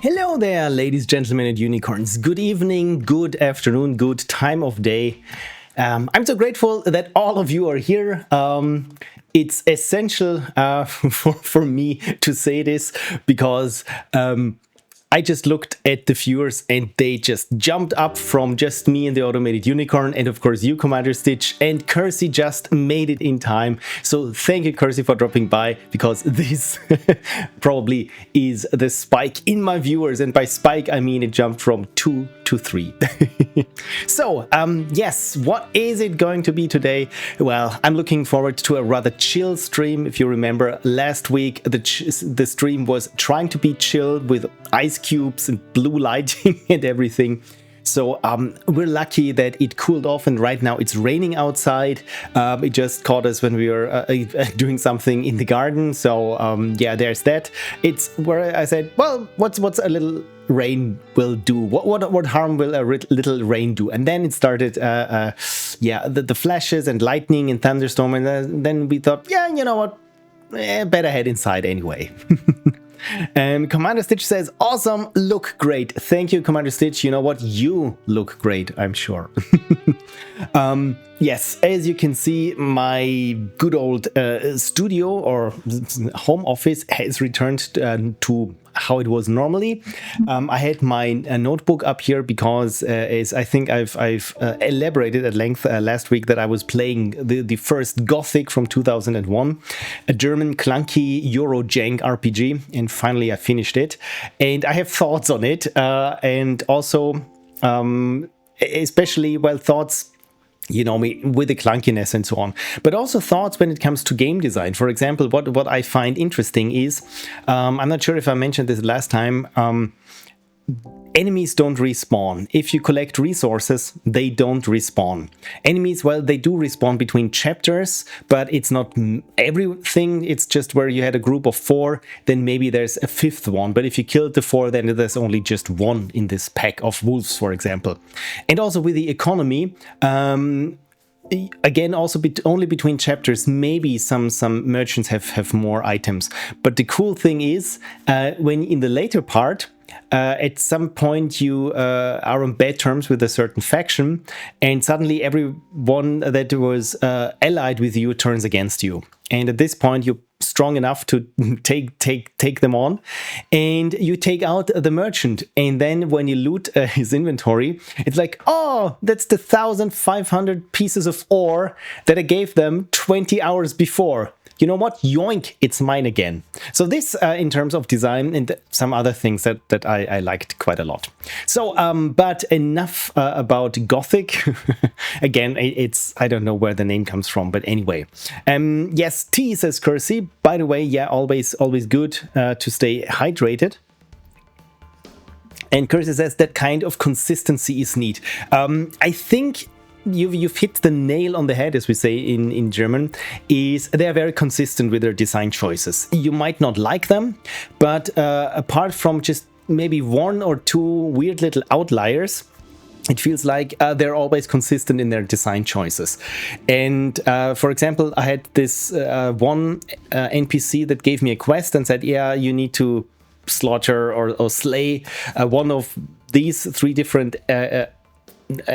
Hello there, ladies, gentlemen, and unicorns. Good evening, good afternoon, good time of day. I'm so grateful that all of you are here. It's essential for me to say this because I just looked at the viewers and they just jumped up from just me and the automated unicorn, and of course you, Commander Stitch, and Kirsy just made it in time. So thank you, Kirsy, for dropping by, because this probably is the spike in my viewers, and by spike I mean it jumped from 2 to 3. So yes, what is it going to be today? Well, I'm looking forward to a rather chill stream. If you remember, last week the stream was trying to be chill with ice cubes and blue lighting and everything. So we're lucky that it cooled off, and right now it's raining outside. It just caught us when we were doing something in the garden. So yeah, there's that. It's where I said, well, what's a little rain will do? What harm will a little rain do? And then it started, yeah, the flashes and lightning and thunderstorm, and then we thought, yeah, you know what, better head inside anyway. And Commander Stitch says, awesome, look great. Thank you, Commander Stitch. You know what? You look great, I'm sure. Yes, as you can see, my good old studio or home office has returned to how it was normally. I had my notebook up here because, as I think I've elaborated at length last week, that I was playing the first Gothic from 2001, a German clunky Euro jank RPG, and finally I finished it. And I have thoughts on it, and also especially, well, thoughts, you know me, with the clunkiness and so on, but also thoughts when it comes to game design. For example, what I find interesting is, I'm not sure if I mentioned this last time, enemies don't respawn. If you collect resources, they don't respawn. Enemies, well, they do respawn between chapters, but it's not everything. It's just where you had a group of 4, then maybe there's a 5th one. But if you killed the 4, then there's only just 1 in this pack of wolves, for example. And also with the economy, again, also only between chapters, maybe some merchants have more items. But the cool thing is, when in the later part, at some point you are on bad terms with a certain faction, and suddenly everyone that was allied with you turns against you. And at this point you're strong enough to take them on, and you take out the merchant. And then when you loot his inventory, it's like, oh, that's the 1,500 pieces of ore that I gave them 20 hours before. You know what? Yoink, it's mine again. So this, in terms of design and some other things that I liked quite a lot. So, but enough about Gothic. Again, I don't know where the name comes from, but anyway. Yes, tea, says Kirsy. By the way, yeah, always good to stay hydrated. And Kirsy says that kind of consistency is neat. I think you've hit the nail on the head, as we say in German, is they are very consistent with their design choices. You might not like them, but apart from just maybe 1 or 2 weird little outliers, it feels like they're always consistent in their design choices. And for example, I had this one NPC that gave me a quest and said, yeah, you need to slaughter or slay one of these 3 different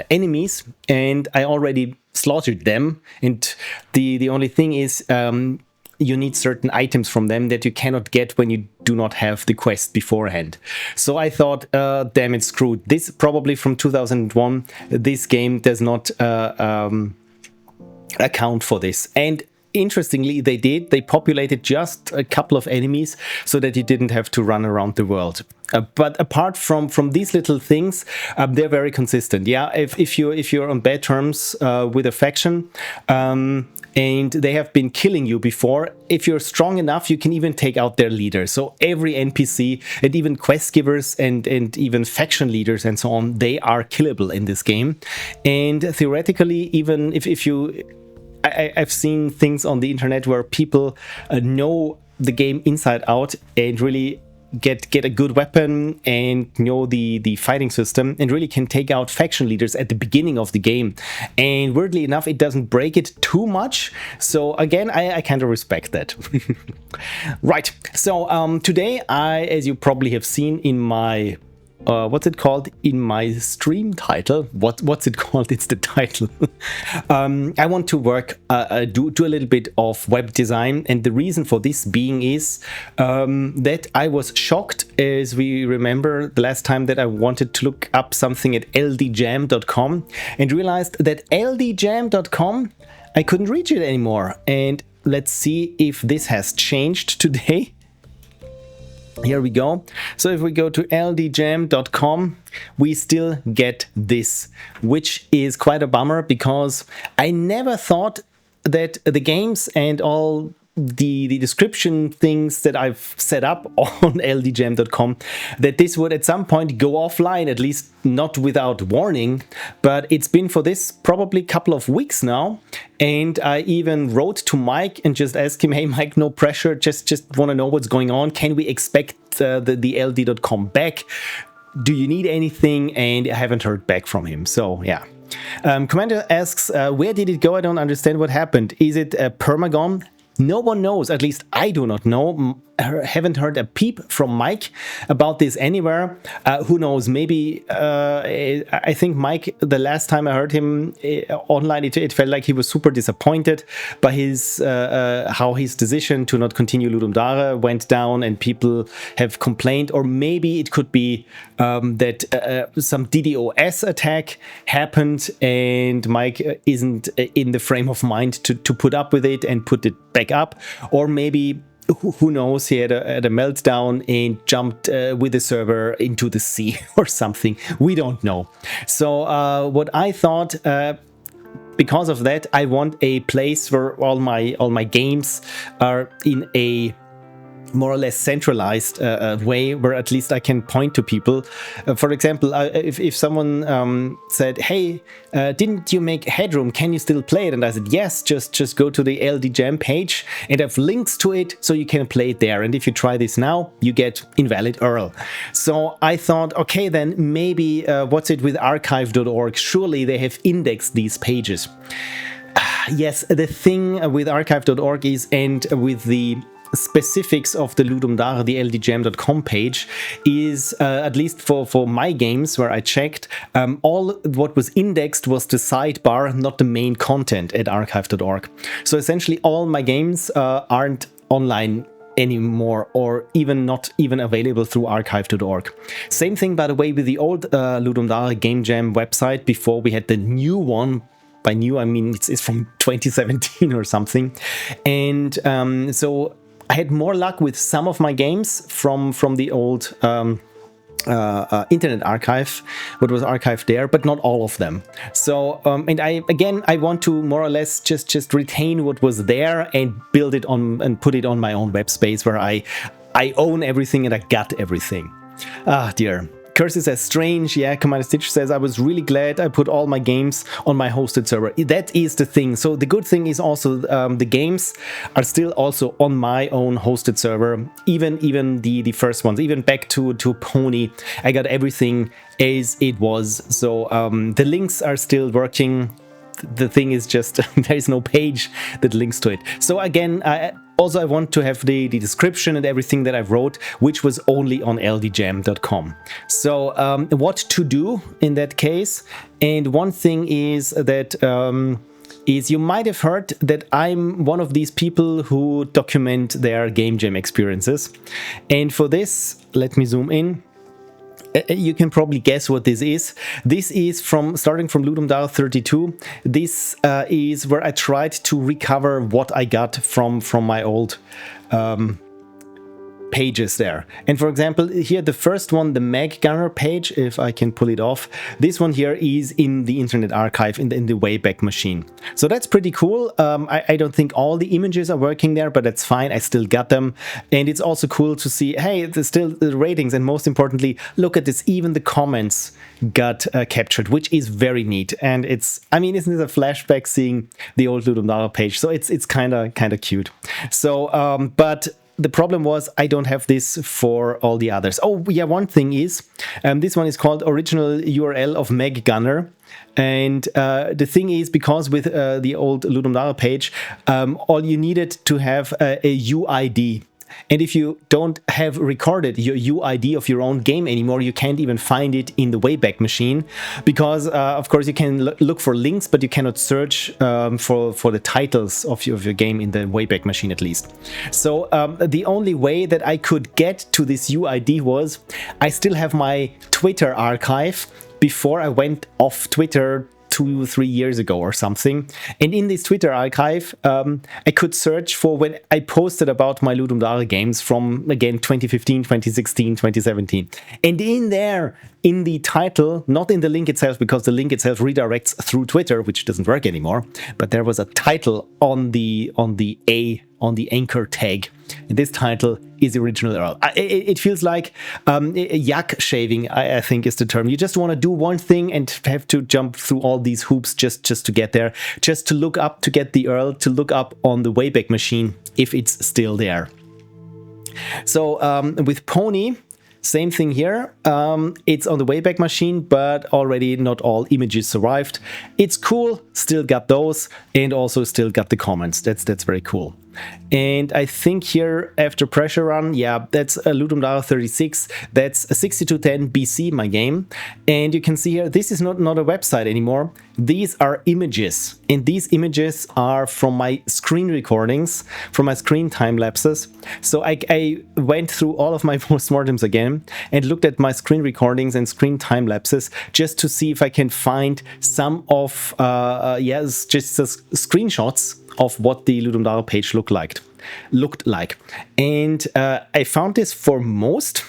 enemies, and I already slaughtered them, and the only thing is you need certain items from them that you cannot get when you do not have the quest beforehand. So I thought, damn it, screwed. This probably from 2001, this game does not account for this. And interestingly, they did. They populated just a couple of enemies so that you didn't have to run around the world. But apart from these little things, they're very consistent. Yeah, if you're on bad terms with a faction, and they have been killing you before, if you're strong enough, you can even take out their leader. So every NPC, and even quest givers and even faction leaders and so on, they are killable in this game. And theoretically, even if you... I've seen things on the internet where people know the game inside out and really get a good weapon and know the fighting system, and really can take out faction leaders at the beginning of the game. And weirdly enough, it doesn't break it too much. So again, I kind of respect that. Right. So today, as you probably have seen in my what's it called in my stream title? What's it called? It's the title. I want to work do a little bit of web design, and the reason for this being is that I was shocked, as we remember the last time that I wanted to look up something at ldjam.com and realized that ldjam.com, I couldn't reach it anymore. And let's see if this has changed today. Here we go. So if we go to ldjam.com, we still get this, which is quite a bummer, because I never thought that the games and all the description things that I've set up on ldjam.com, that this would at some point go offline, at least not without warning. But it's been for this probably a couple of weeks now, and I even wrote to Mike and just asked him, hey Mike, no pressure, just want to know what's going on. Can we expect the ld.com back? Do you need anything? And I haven't heard back from him. So yeah. Commander asks, where did it go? I don't understand what happened. Is it a permagon? No one knows, at least I do not know. Haven't heard a peep from Mike about this anywhere. Who knows, maybe I think Mike, the last time I heard him online, it felt like he was super disappointed by his how his decision to not continue Ludum Dare went down, and people have complained. Or maybe it could be that some DDoS attack happened and Mike isn't in the frame of mind to put up with it and put it back up. Or maybe, who knows, he had a meltdown and jumped with the server into the sea or something. We don't know. So what I thought, because of that, I want a place where all my games are in a more or less centralized way, where at least I can point to people. For example, if someone said, hey, didn't you make Headroom? Can you still play it? And I said, yes, just go to the LDJam page and have links to it so you can play it there. And if you try this now, you get invalid URL. So I thought, okay, then maybe what's it with archive.org? Surely they have indexed these pages. Yes, the thing with archive.org is, and with the specifics of the Ludum Dare, the ldjam.com page, is at least for my games where I checked, all what was indexed was the sidebar, not the main content at archive.org. So essentially all my games aren't online anymore, or even not even available through archive.org. Same thing, by the way, with the old Ludum Dare Game Jam website before we had the new one. By new, I mean it's from 2017 or something. And so I had more luck with some of my games from the old Internet Archive, what was archived there, but not all of them. So and I want to more or less just retain what was there and build it on and put it on my own web space, where I own everything and I got everything. Ah dear. Kirsy says, strange. Yeah, Commander Stitch says, I was really glad I put all my games on my hosted server. That is the thing. So the good thing is also the games are still also on my own hosted server. Even the first ones, even back to Pony, I got everything as it was. So the links are still working. The thing is just there is no page that links to it. So again, I want to have the description and everything that I wrote, which was only on ldjam.com. So what to do in that case? And one thing is that you might have heard that I'm one of these people who document their game jam experiences. And for this, let me zoom in. You can probably guess what this is. This is starting from Ludum Dare 32. This is where I tried to recover what I got from my old pages there. And for example, here the first one, the Mag Gunner page, if I can pull it off, this one here is in the Internet Archive in the Wayback Machine. So that's pretty cool. I don't think all the images are working there, but that's fine. I still got them. And it's also cool to see, hey, there's still the ratings, and most importantly, look at this, even the comments got captured, which is very neat. And isn't it a flashback seeing the old Ludum Dare page? So it's kind of cute. So but the problem was I don't have this for all the others. Oh yeah, one thing is, this one is called original URL of Meg Gunner. And the thing is, because with the old Ludum Dare page, all you needed to have a UID. And if you don't have recorded your UID of your own game anymore, you can't even find it in the Wayback Machine, because of course you can look for links, but you cannot search for the titles of your game in the Wayback Machine, at least. So the only way that I could get to this UID was I still have my Twitter archive before I went off Twitter 2-3 years ago or something. And in this Twitter archive, I could search for when I posted about my Ludum Dare games from, again, 2015, 2016, 2017. And in there, in the title, not in the link itself, because the link itself redirects through Twitter, which doesn't work anymore, but there was a title on the anchor tag. And this title is the original URL. It feels like yak shaving, I think is the term. You just want to do one thing and have to jump through all these hoops just to get there, just to look up, to get the URL, to look up on the Wayback Machine if it's still there. So with Pony, same thing here. It's on the Wayback Machine, but already not all images survived. It's cool, still got those, and also still got the comments. That's very cool. And I think here, after Pressure Run, yeah, that's a Ludum Dare 36. That's a 6210 BC, my game. And you can see here, this is not a website anymore. These are images. And these images are from my screen recordings, from my screen time lapses. So I went through all of my postmortems again and looked at my screen recordings and screen time lapses just to see if I can find some of, just screenshots of what the Ludum Dare page looked like. And I found this for most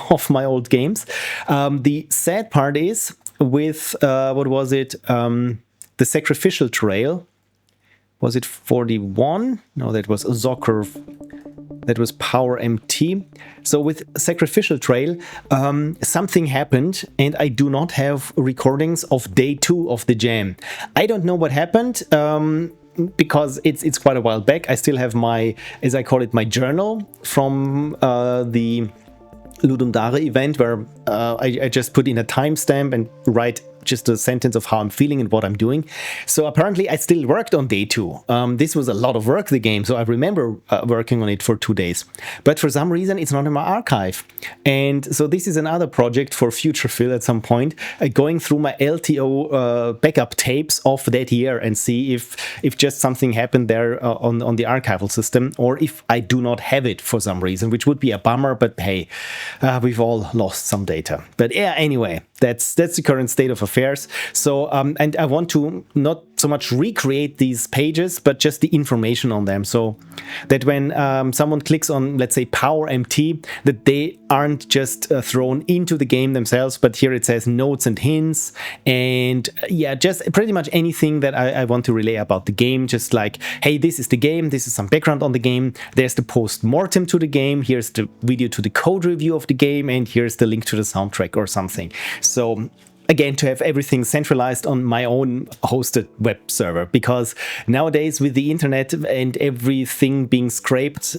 of my old games. The sad part is with, what was it? The Sacrificial Trail. Was it 41? No, that was Zocker. That was Power MT. So with Sacrificial Trail, something happened and I do not have recordings of day 2 of the jam. I don't know what happened. Because it's quite a while back. I still have my, as I call it, my journal from the Ludum Dare event, where I just put in a timestamp and write just a sentence of how I'm feeling and what I'm doing. So apparently I still worked on day 2. This was a lot of work, the game, so I remember working on it for 2 days. But for some reason it's not in my archive. And so this is another project for future Phil at some point, going through my LTO backup tapes of that year and see if just something happened there on the archival system, or if I do not have it for some reason, which would be a bummer, but hey, we've all lost some data. But yeah, anyway, that's the current state of affairs. So and I want to not so much recreate these pages, but just the information on them, so that when someone clicks on, let's say, Power MT, that they aren't just thrown into the game themselves, but here it says notes and hints, and yeah, just pretty much anything that I want to relay about the game. Just like, hey, this is the game, this is some background on the game, there's the post-mortem to the game, here's the video to the code review of the game, and here's the link to the soundtrack or something. So again, to have everything centralized on my own hosted web server, because nowadays with the internet and everything being scraped,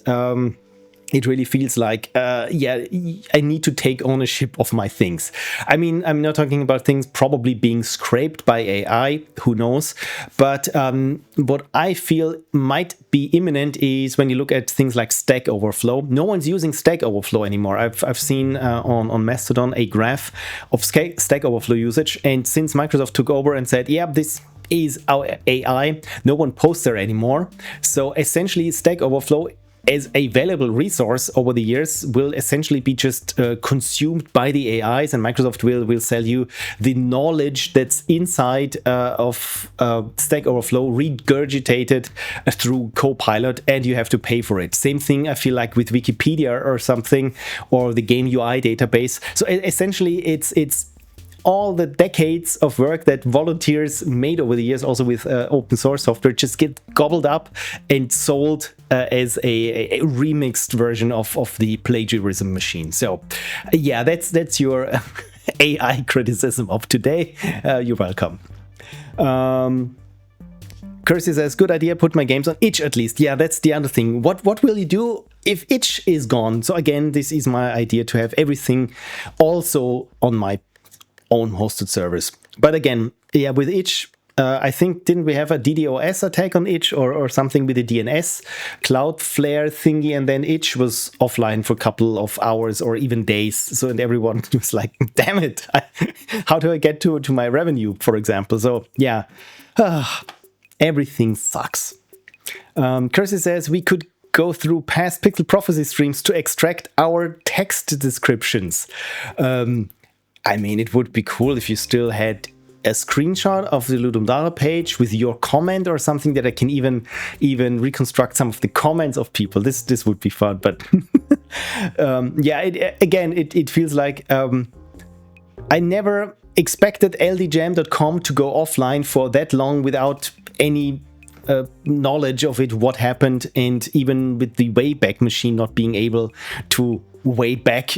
it really feels like, yeah, I need to take ownership of my things. I mean, I'm not talking about things probably being scraped by AI, who knows, but what I feel might be imminent is when you look at things like Stack Overflow. No one's using Stack Overflow anymore. I've seen on Mastodon a graph of Stack Overflow usage, and since Microsoft took over and said, yeah, this is our AI, no one posts there anymore. So essentially, Stack Overflow as a valuable resource over the years will essentially be just consumed by the AIs, and Microsoft will sell you the knowledge that's inside of Stack Overflow regurgitated through Copilot, and you have to pay for it. Same thing I feel like with Wikipedia or something, or the Game UI database. So essentially it's all the decades of work that volunteers made over the years, also with open source software, just get gobbled up and sold as a remixed version of the plagiarism machine. So yeah, that's your AI criticism of today. You're welcome. Kirsy says, good idea, put my games on itch at least. Yeah, that's the other thing. What will you do if itch is gone, so again, this is my idea to have everything also on my own hosted servers. But again, yeah, with itch, I think, didn't we have a DDoS attack on itch or something with the DNS Cloudflare thingy, and then itch was offline for a couple of hours or even days. So, and everyone was like, damn it, how do I get to my revenue, for example? So yeah, everything sucks. Kirsy says we could go through past Pixel Prophecy streams to extract our text descriptions. I mean, it would be cool if you still had a screenshot of the Ludum Dare page with your comment or something that I can even reconstruct some of the comments of people. This would be fun, but yeah, it feels like I never expected ldjam.com to go offline for that long without any knowledge of it, what happened, and even with the Wayback Machine not being able to way back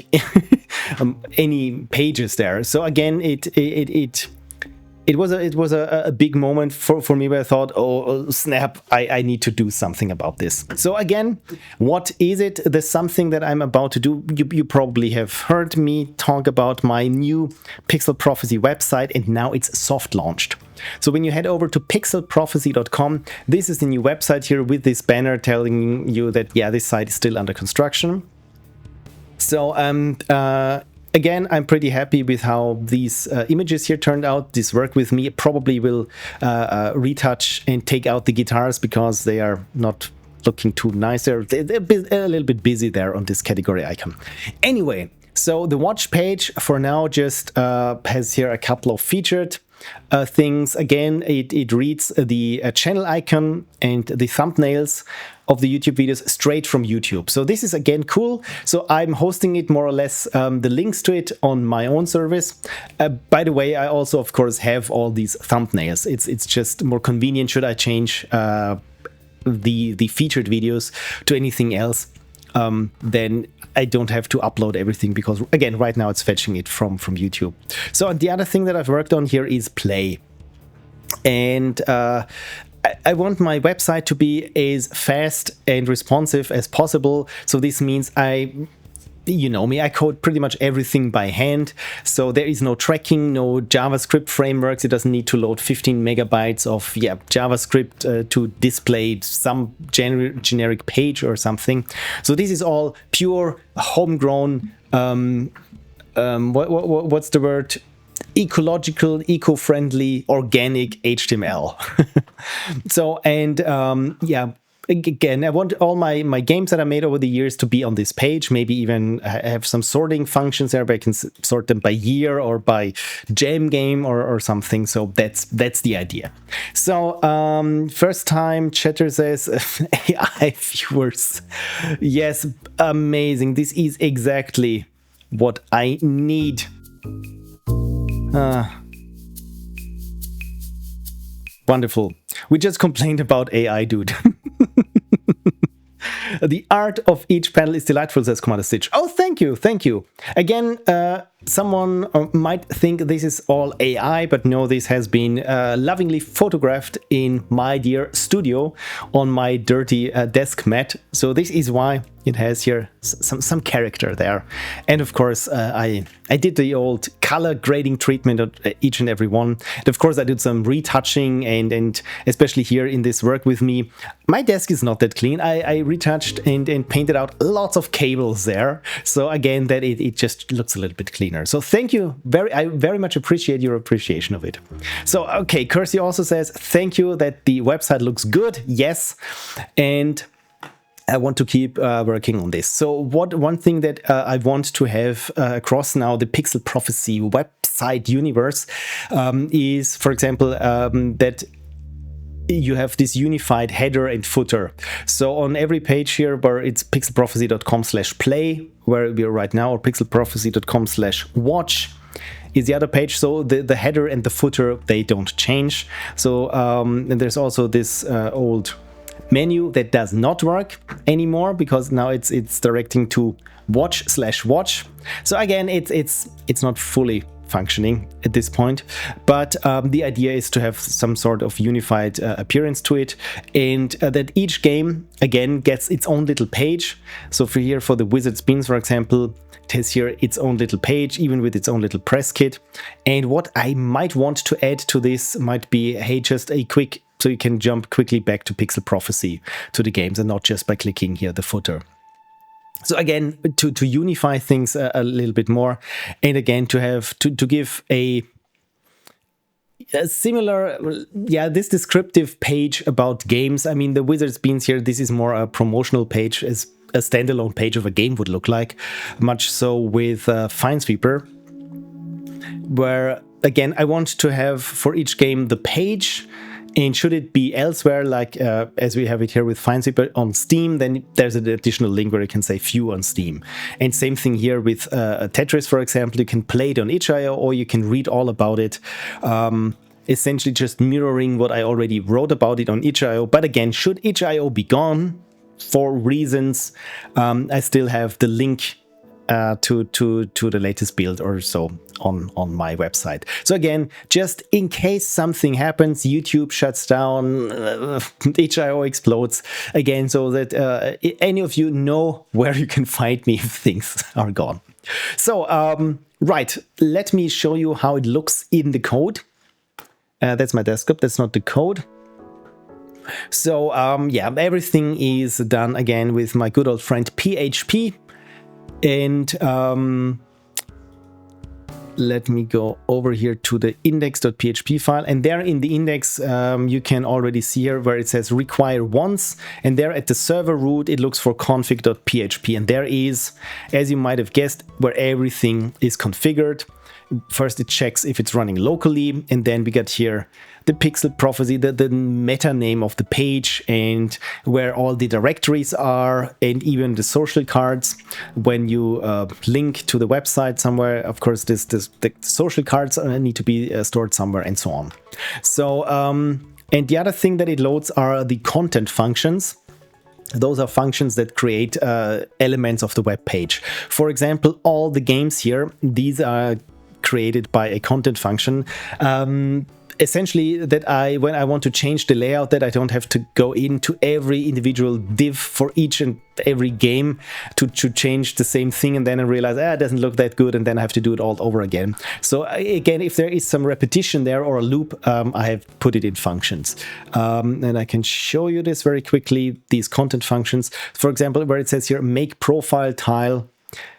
any pages there. So again, it was a big moment for me where I thought, oh snap, I need to do something about this. So again, what is it? There's something that I'm about to do. You probably have heard me talk about my new Pixel Prophecy website, and now it's soft launched. So when you head over to pixelprophecy.com, this is the new website here with this banner telling you that, yeah, this site is still under construction. So again, I'm pretty happy with how these images here turned out. This work with me probably will retouch and take out the guitars because they are not looking too nice. They're a little bit busy there on this category icon. Anyway, so the watch page for now just has here a couple of featured things. Again, it reads the channel icon and the thumbnails of the YouTube videos straight from YouTube. So this is again cool. So I'm hosting it more or less, the links to it on my own service. By the way, I also of course have all these thumbnails. It's just more convenient should I change the featured videos to anything else. Then I don't have to upload everything because, again, right now it's fetching it from YouTube. So the other thing that I've worked on here is Play. And I want my website to be as fast and responsive as possible. So this means you know me, I code pretty much everything by hand. So there is no tracking, no JavaScript frameworks. It doesn't need to load 15 megabytes of JavaScript to display some generic page or something. So this is all pure homegrown, what's the word? Ecological, eco-friendly, organic HTML. So, and yeah, again, I want all my games that I made over the years to be on this page, maybe even have some sorting functions there where I can sort them by year or by jam game or something. So that's the idea. So first time chatter says AI viewers. Yes, amazing. This is exactly what I need. Wonderful. We just complained about AI, dude. The art of each panel is delightful, says Commander Stitch. Oh, thank you, thank you. Again, someone might think this is all AI, but no, this has been lovingly photographed in my dear studio on my dirty desk mat. So this is why it has here some character there. And of course, I did the old color grading treatment of each and every one. And of course, I did some retouching and especially here in this work with me, my desk is not that clean. I retouched and painted out lots of cables there. So again, that it just looks a little bit cleaner. So thank you. I very much appreciate your appreciation of it. So, okay, Kirsy also says, thank you that the website looks good. Yes. And I want to keep working on this. So one thing that I want to have across now the Pixel Prophecy website universe is, for example, that you have this unified header and footer. So on every page here where it's pixelprophecy.com/play, where we are right now, or pixelprophecy.com/watch is the other page. So the header and the footer, they don't change. So and there's also this old menu that does not work anymore because now it's directing to watch/watch. So again, it's not fully functioning at this point, but the idea is to have some sort of unified appearance to it, and that each game again gets its own little page. So for here, for the Wizard's Beans, for example, it has here its own little page, even with its own little press kit. And what I might want to add to this might be, hey, just a quick, so you can jump quickly back to Pixel Prophecy to the games and not just by clicking here the footer. So again, to unify things a little bit more, and again to have to give a similar, this descriptive page about games. I mean, the Wizard's Beans here, this is more a promotional page, as a standalone page of a game would look like, much so with Finesweeper, where again I want to have for each game the page. And should it be elsewhere, like as we have it here with Finesweeper on Steam, then there's an additional link where you can say View on Steam. And same thing here with Tetris, for example. You can play it on itch.io, or you can read all about it. Essentially just mirroring what I already wrote about it on itch.io. But again, should itch.io be gone for reasons, I still have the link to the latest build or so on my website. So again, just in case something happens, YouTube shuts down, itch.io explodes again, so that any of you know where you can find me if things are gone. So right, let me show you how it looks in the code. That's my desktop, that's not the code. So yeah, everything is done again with my good old friend PHP. And let me go over here to the index.php file, and there in the index you can already see here where it says require once, and there at the server root it looks for config.php, and there is, as you might have guessed, where everything is configured. First it checks if it's running locally, and then we got here the Pixel Prophecy, the meta name of the page, and where all the directories are, and even the social cards. When you link to the website somewhere, of course the social cards need to be stored somewhere, and so on. So and the other thing that it loads are the content functions. Those are functions that create elements of the web page. For example, all the games here, these are created by a content function. Essentially, that when I want to change the layout, that I don't have to go into every individual div for each and every game to change the same thing, and then I realize, it doesn't look that good, and then I have to do it all over again. So again, if there is some repetition there or a loop, I have put it in functions. And I can show you this very quickly, these content functions. For example, where it says here, make profile tile,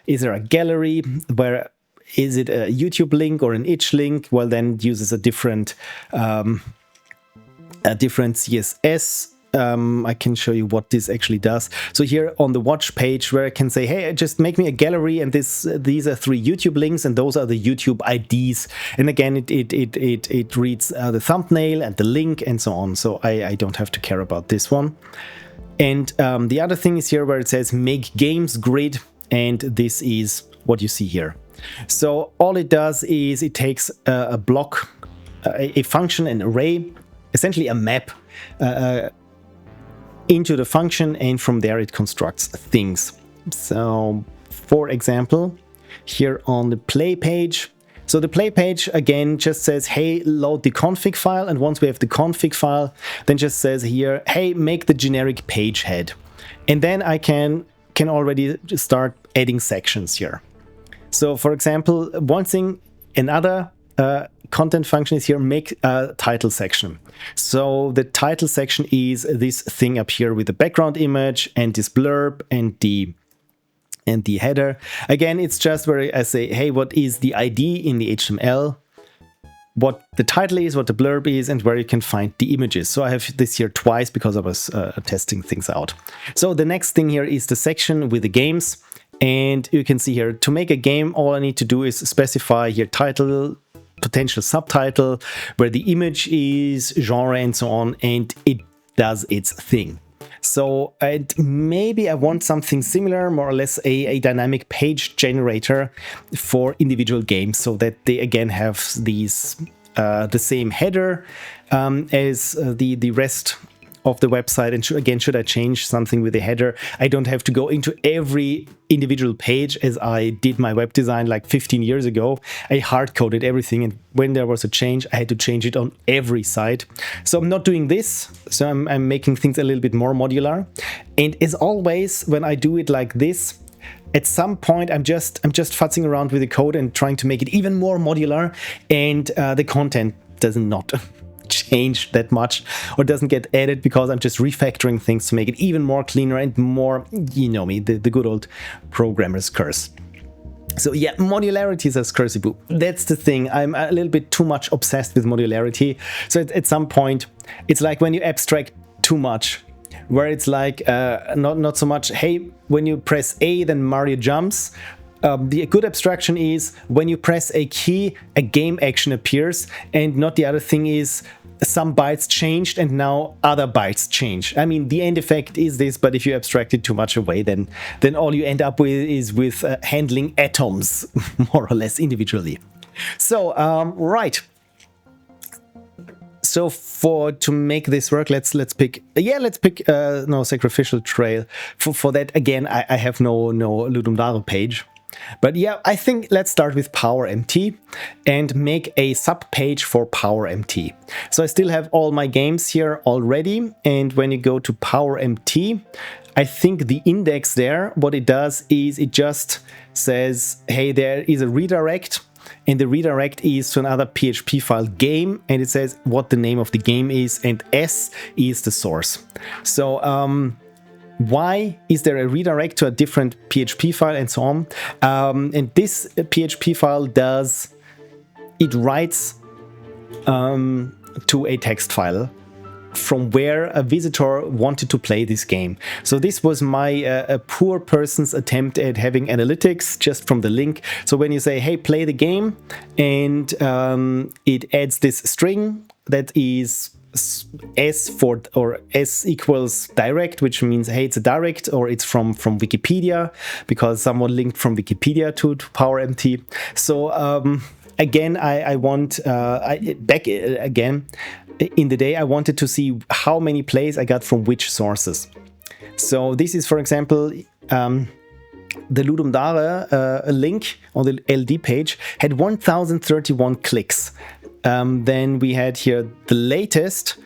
is there a gallery? Where is it a YouTube link or an itch link? Well, then it uses a different CSS. I can show you what this actually does. So here on the watch page, where I can say, hey, just make me a gallery, and these are 3 YouTube links, and those are the YouTube IDs. And again, it reads the thumbnail and the link and so on. So I don't have to care about this one. And the other thing is here where it says make games grid, and this is what you see here. So all it does is it takes a block, a function, an array, essentially a map into the function, and from there it constructs things. So for example, here on the play page, so the play page again just says, hey, load the config file, and once we have the config file, then just says here, hey, make the generic page head. And then I can already start adding sections here. So for example, another content function is here, make a title section. So the title section is this thing up here with the background image and this blurb and the header. Again, it's just where I say, hey, what is the ID in the HTML, what the title is, what the blurb is, and where you can find the images. So I have this here twice because I was testing things out. So the next thing here is the section with the games. And you can see here, to make a game, all I need to do is specify here title, potential subtitle, where the image is, genre, and so on, and it does its thing. So maybe I want something similar, more or less a dynamic page generator for individual games, so that they again have these the same header as the rest of the website, and should I change something with the header, I don't have to go into every individual page as I did my web design like 15 years ago. I hard-coded everything, and when there was a change, I had to change it on every site. So I'm not doing this. So I'm making things a little bit more modular. And as always, when I do it like this, at some point I'm just futzing around with the code and trying to make it even more modular, and the content does not change that much or doesn't get added, because I'm just refactoring things to make it even more cleaner and more, you know me, the good old programmer's curse. So yeah, modularity, says KirsyBu. That's the thing. I'm a little bit too much obsessed with modularity. So at some point, it's like when you abstract too much, where it's like not so much, hey, when you press A, then Mario jumps. The good abstraction is when you press a key, a game action appears, and not the other thing is some bytes changed and now other bytes change. I mean, the end effect is this, but if you abstract it too much away, then all you end up with is handling atoms more or less individually. So right. So to make this work, let's pick no sacrificial trail. For that, again, I have no Ludum Dare page. But yeah, I think let's start with PowerMT and make a sub-page for PowerMT. So I still have all my games here already, and when you go to PowerMT, I think the index there, what it does is it just says, hey, there is a redirect, and the redirect is to another PHP file game, and it says what the name of the game is, and S is the source. So why is there a redirect to a different PHP file and so on? And this PHP file writes to a text file from where a visitor wanted to play this game. So this was my a poor person's attempt at having analytics just from the link. So when you say, hey, play the game, and it adds this string that is S equals direct, which means, hey, it's a direct, or it's from Wikipedia, because someone linked from Wikipedia to PowerMT. So again, I want back again in the day, I wanted to see how many plays I got from which sources. So this is, for example, the Ludum Dare link on the LD page had 1031 clicks. Then we had here the latest,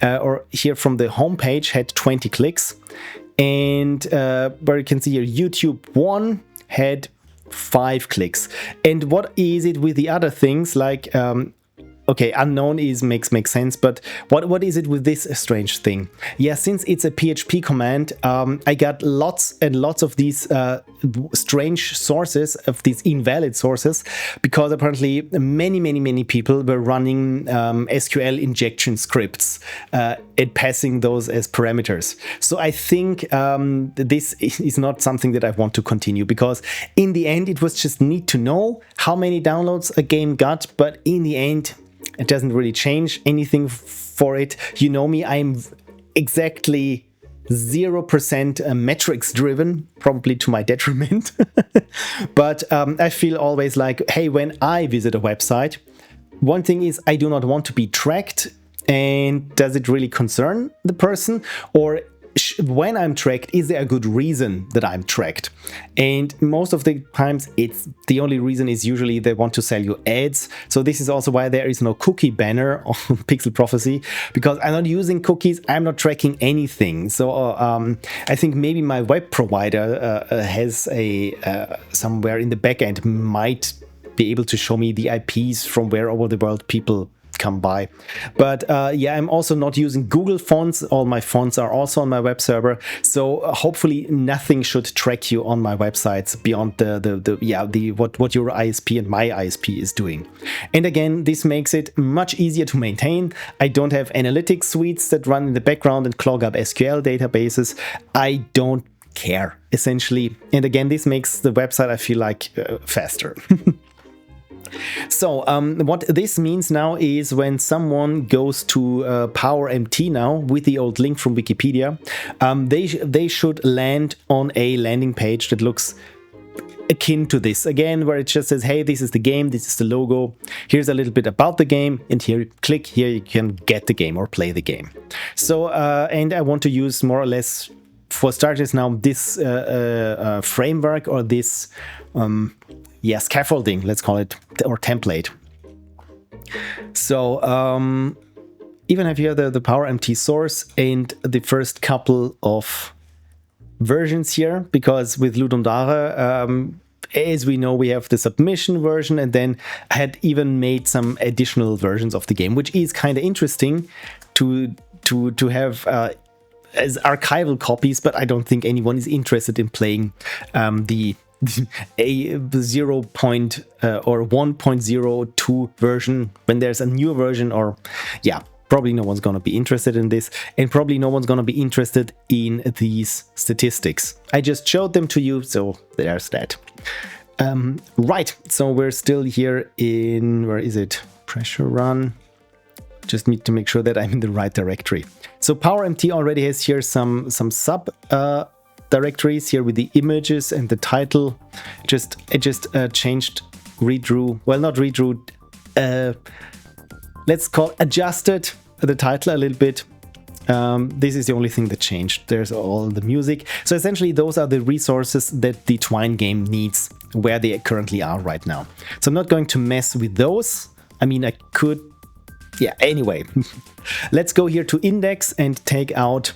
or here from the homepage, had 20 clicks. And where you can see here, YouTube 1 had 5 clicks. And what is it with the other things, like okay, unknown makes sense, but what is it with this strange thing? Yeah, since it's a PHP command, I got lots and lots of these strange sources, of these invalid sources, because apparently many people were running SQL injection scripts and passing those as parameters. So I think this is not something that I want to continue, because in the end it was just neat to know how many downloads a game got, but in the end it doesn't really change anything for it. You know me, I'm exactly 0% metrics driven, probably to my detriment. But I feel always like, hey, when I visit a website, one thing is I do not want to be tracked. And does it really concern the person? Or when I'm tracked, is there a good reason that I'm tracked? And most of the times, the only reason is usually they want to sell you ads. So this is also why there is no cookie banner on Pixel Prophecy, because I'm not using cookies, I'm not tracking anything. So I think maybe my web provider has somewhere in the backend might be able to show me the IPs from where over the world people come by. But yeah, I'm also not using Google fonts. All my fonts are also on my web server, so hopefully nothing should track you on my websites beyond what your ISP and my ISP is doing. And again, this makes it much easier to maintain. I don't have analytics suites that run in the background and clog up SQL databases. I don't care, essentially. And again, this makes the website, I feel like, faster. So what this means now is when someone goes to PowerMT now with the old link from Wikipedia, they should land on a landing page that looks akin to this again, where it just says, hey, this is the game, this is the logo, here's a little bit about the game, and here, click here, you can get the game or play the game. So and I want to use more or less, for starters now, this framework, or this scaffolding, let's call it, or template. So even have here the PowerMT source and the first couple of versions here, because with Ludum Dare, as we know, we have the submission version, and then I had even made some additional versions of the game, which is kind of interesting to have as archival copies, but I don't think anyone is interested in playing the a 0. Or 1.02 version when there's a new version, or probably no one's going to be interested in this, and probably no one's going to be interested in these statistics. I just showed them to you, so there's that. Right, so we're still here in, where is it? Pressure run. Just need to make sure that I'm in the right directory. So PowerMT already has here some sub directories here with the images and the title. I just changed, redrew, well, not redrew, let's call adjusted the title a little bit. This is the only thing that changed. There's all the music. So essentially those are the resources that the Twine game needs, where they currently are right now. So I'm not going to mess with those. I mean, I could, anyway. Let's go here to index and take out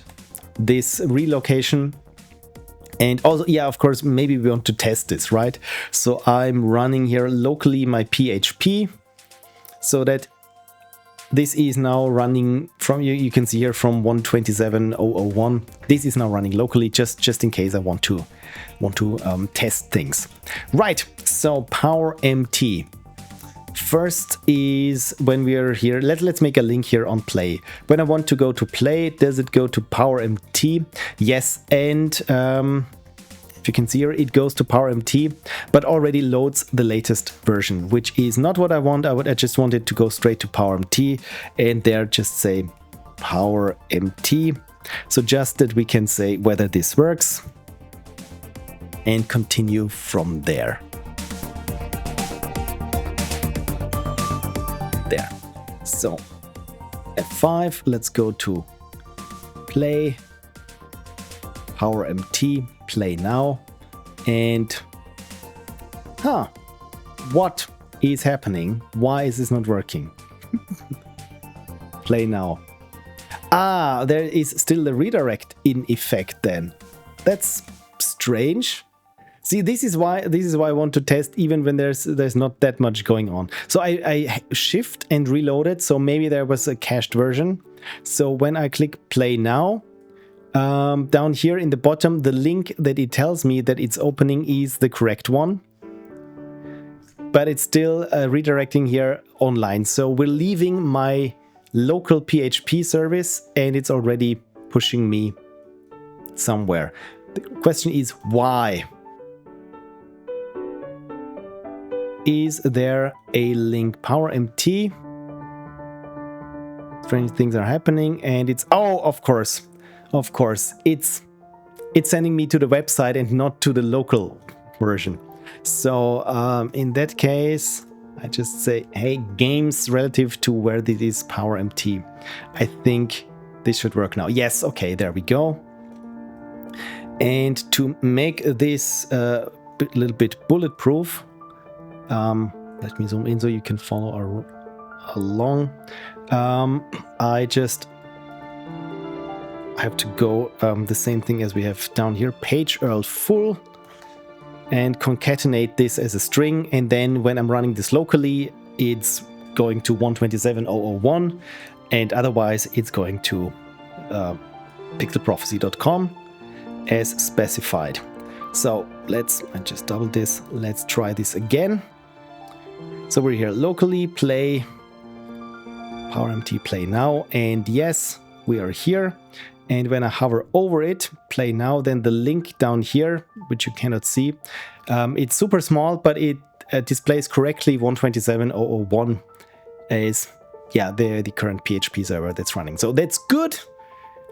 this relocation. And also, of course, maybe we want to test this, right? So I'm running here locally my PHP, so that this is now running from, you can see here, from 127.001. This is now running locally, just in case I want to test things. Right, so PowerMT. First is when we are here, let's make a link here on play. When I want to go to play, does it go to PowerMT? Yes, and if you can see here, it goes to PowerMT, but already loads the latest version, which is not what I want. I just want it to go straight to PowerMT, and there just say PowerMT. So just that we can say whether this works and continue from there. There. So F5, let's go to play, PowerMT, play now, and what is happening? Why is this not working? Play now. There is still the redirect in effect then. That's strange. See, this is why I want to test even when there's not that much going on. So I shift and reloaded, so maybe there was a cached version. So when I click play now, down here in the bottom, the link that it tells me that it's opening is the correct one, but it's still redirecting here online. So we're leaving my local PHP service and it's already pushing me somewhere. The question is why? Is there a link? PowerMT. Strange things are happening, and it's of course, it's sending me to the website and not to the local version. So in that case, I just say, hey, games relative to where this is PowerMT. I think this should work now. Yes, okay, there we go. And to make this a little bit bulletproof, let me zoom in so you can follow along. I have to go the same thing as we have down here, page URL full, and concatenate this as a string. And then when I'm running this locally, it's going to 127.001, and otherwise it's going to pixelprophecy.com as specified. So I just double this. Let's try this again. So we're here locally, play, PowerMT play now, and yes, we are here. And when I hover over it, play now, then the link down here, which you cannot see, it's super small, but it displays correctly 127.001 is the current PHP server that's running. So that's good,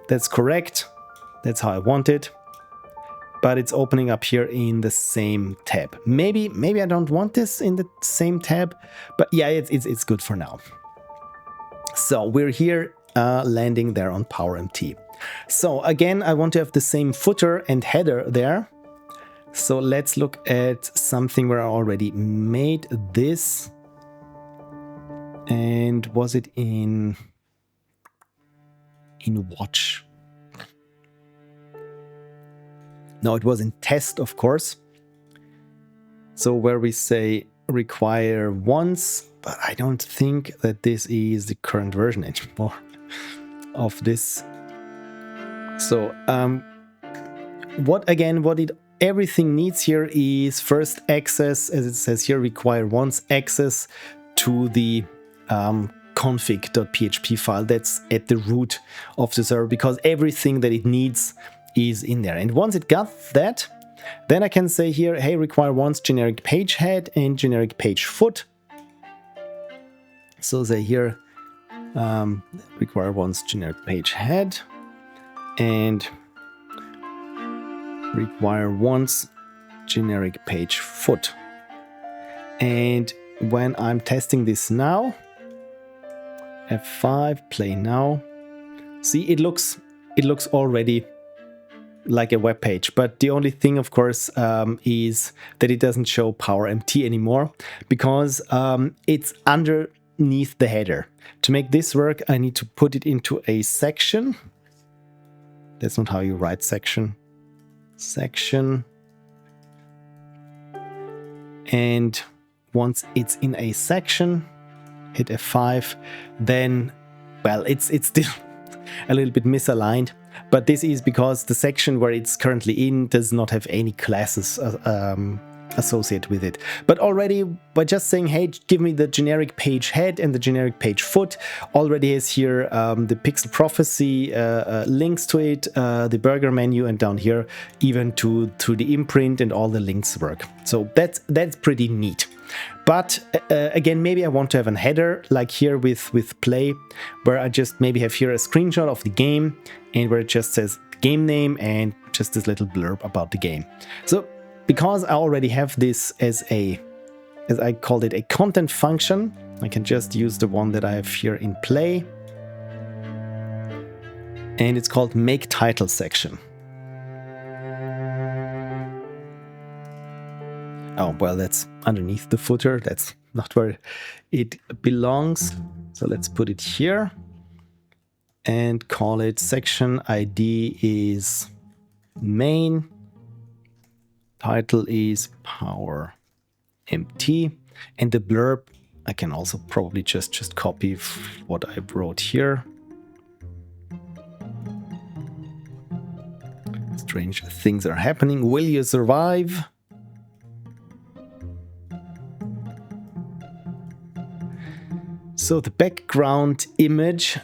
that's correct, that's how I want it. but it's opening up here in the same tab. Maybe I don't want this in the same tab, but yeah, it's good for now. So we're here landing there on PowerMT. So again, I want to have the same footer and header there. So let's look at something where I already made this. And was it in watch? No, it was in test, of course. So where we say require once, but I don't think that this is the current version anymore of this. So everything needs here is first access, as it says here, require once access to the config.php file that's at the root of the server, because everything that it needs is in there. And once it got that, then I can say here, hey, require once generic page head and generic page foot. So say here, require once generic page head and require once generic page foot. And when I'm testing this now, F5, play now. See, it looks already like a web page, but the only thing, of course, is that it doesn't show PowerMT anymore, because it's underneath the header. To make this work, I need to put it into a section. That's not how you write section. Section. And once it's in a section, hit F5, then, well, it's still a little bit misaligned, but this is because the section where it's currently in does not have any classes associated with it. But already by just saying, hey, give me the generic page head and the generic page foot, already has here the Pixel Prophecy links to it, the burger menu, and down here even to the imprint, and all the links work. So that's pretty neat. But again, maybe I want to have a header like here with play, where I just maybe have here a screenshot of the game, and where it just says game name and just this little blurb about the game. So because I already have this as I called it, a content function, I can just use the one that I have here in play, and it's called make title section. Oh, well, that's underneath the footer. That's not where it belongs. So let's put it here and call it section ID is main. Title is PowerMT. And the blurb, I can also probably just copy what I wrote here. Strange things are happening. Will you survive? So the background image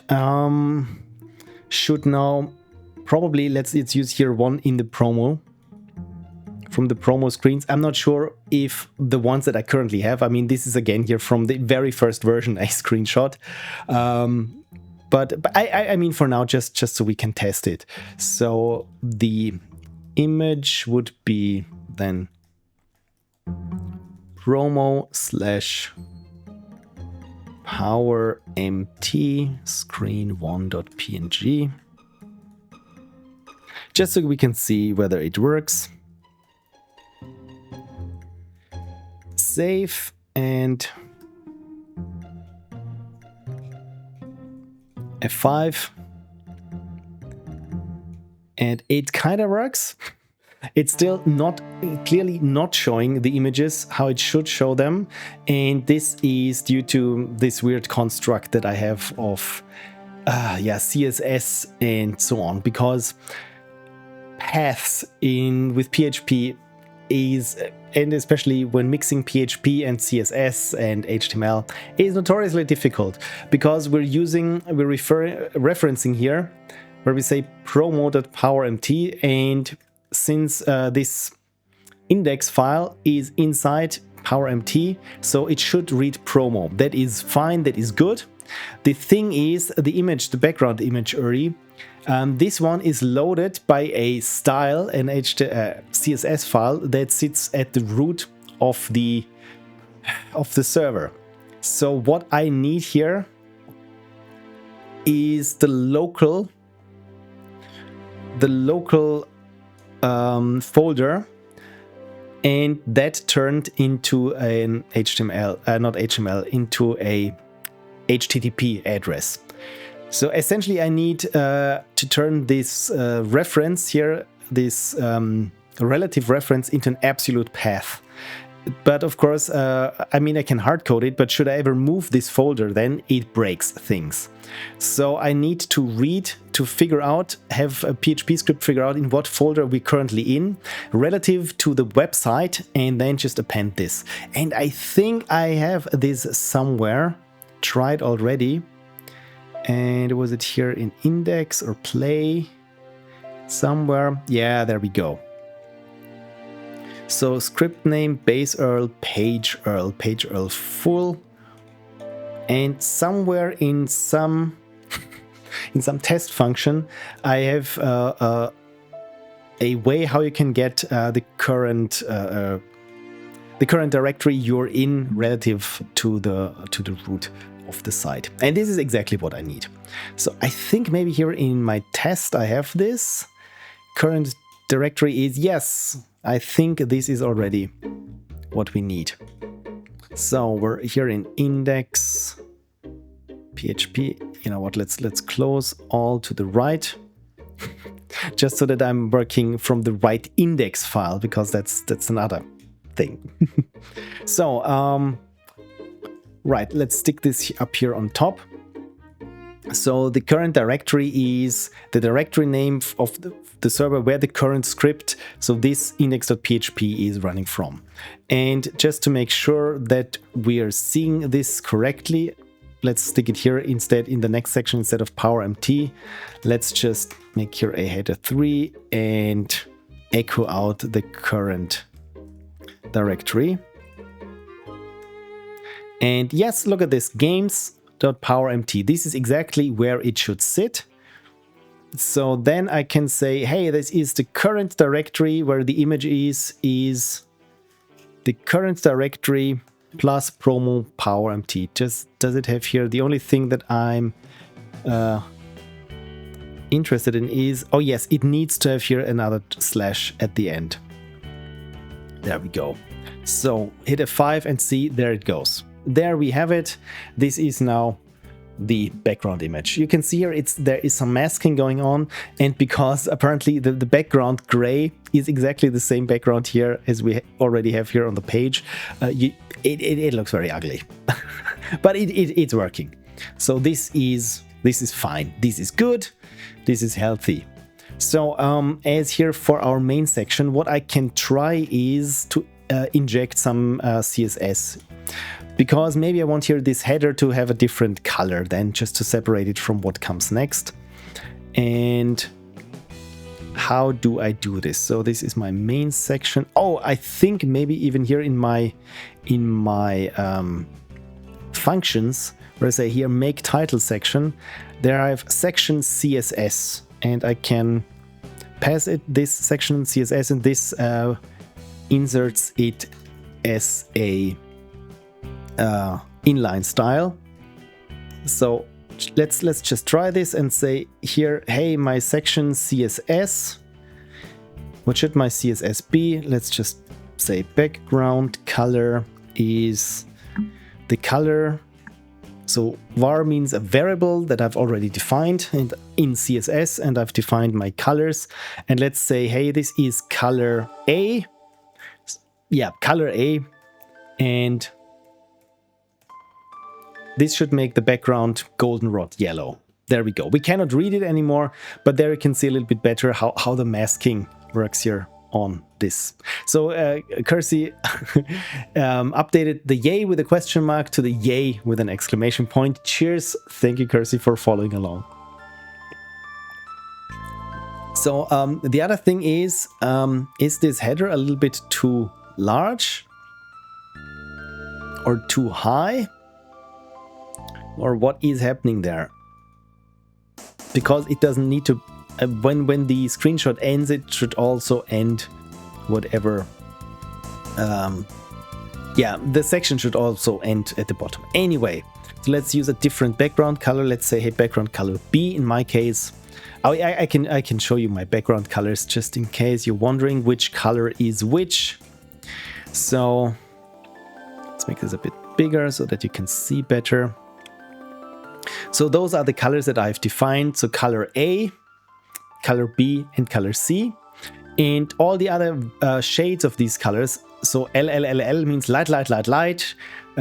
should now probably, let's use here one in the promo, from the promo screens. I'm not sure if the ones that I currently have, I mean, this is again here from the very first version, a screenshot. But I mean, for now, just so we can test it. So the image would be then promo / PowerMT screen1.png, just so we can see whether it works. Save and F5, and it kind of works. It's still clearly not showing the images how it should show them, and this is due to this weird construct that I have of CSS and so on, because paths with PHP is, and especially when mixing PHP and CSS and HTML, is notoriously difficult, because we're referencing here where we say promo.powermt, and since this index file is inside PowerMT, so it should read promo. That is fine, that is good. The thing is, the image, the background image URI, this one is loaded by a style, an CSS file that sits at the root of the server. So what I need here is the local folder, and that turned into an HTML, into a HTTP address. So essentially I need to turn this reference here, this relative reference, into an absolute path. But of course, I mean, I can hard code it, but should I ever move this folder, then it breaks things. So I need to figure out, have a PHP script figure out in what folder we're currently in relative to the website, and then just append this. And I think I have this somewhere, tried already. And was it here in index or play somewhere? Yeah, there we go. So script name base URL, page URL full, and somewhere in some test function I have a way how you can get the current directory you're in relative to the root of the site, and this is exactly what I need. So I think maybe here in my test I have this current directory is, yes, I think this is already what we need. So we're here in index PHP. You know what, let's close all to the right just so that I'm working from the right index file, because that's another thing. So right, let's stick this up here on top. So the current directory is the directory name of the server where the current script, so this index.php, is running from. And just to make sure that we are seeing this correctly, let's stick it here instead in the next section instead of PowerMT. Let's just make here a header 3 and echo out the current directory. And yes, look at this, games.powerMT. This is exactly where it should sit. So then I can say, hey, this is the current directory where the image is the current directory plus promo PowerMT. Just does it have here? The only thing that I'm interested in is, oh yes, it needs to have here another slash at the end. There we go. So hit F5 and see, there it goes. There we have it. This is now the background image. You can see here there is some masking going on, and because apparently the background gray is exactly the same background here as we already have here on the page, it looks very ugly. But it's working. So this is fine. This is good. This is healthy. So as here for our main section, what I can try is to inject some CSS. Because maybe I want here this header to have a different color then, just to separate it from what comes next. And how do I do this? So this is my main section. Oh, I think maybe even here in my functions, where I say here make title section, there I have section CSS, and I can pass it this section CSS, and this inserts it as a inline style. So let's just try this and say here, hey, my section CSS, what should my CSS be? Let's just say background color is the color. So var means a variable that I've already defined in CSS, and I've defined my colors, and let's say, hey, this is color A. Yeah, color A, and this should make the background goldenrod yellow. There we go. We cannot read it anymore, but there you can see a little bit better how the masking works here on this. So Kirsy updated the yay with a question mark to the yay with an exclamation point. Cheers. Thank you, Kirsy, for following along. So the other thing is this header a little bit too large or too high? or what is happening there? Because it doesn't need to, when the screenshot ends, it should also end whatever, yeah, the section should also end at the bottom. Anyway, so let's use a different background color. Let's say, hey, background color B in my case. I can show you my background colors just in case you're wondering which color is which. So let's make this a bit bigger so that you can see better. So those are the colors that I've defined. So color A, color B, and color C. And all the other shades of these colors. So LLLL means light, light, light, light.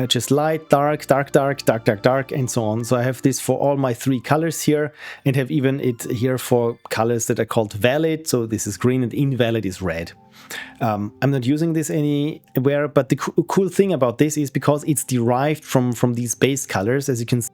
Just light, dark, dark, dark, dark, dark, dark, and so on. So I have this for all my 3 colors here, and have even it here for colors that are called valid. So this is green and invalid is red. I'm not using this anywhere, but the cool thing about this is because it's derived from these base colors, as you can see.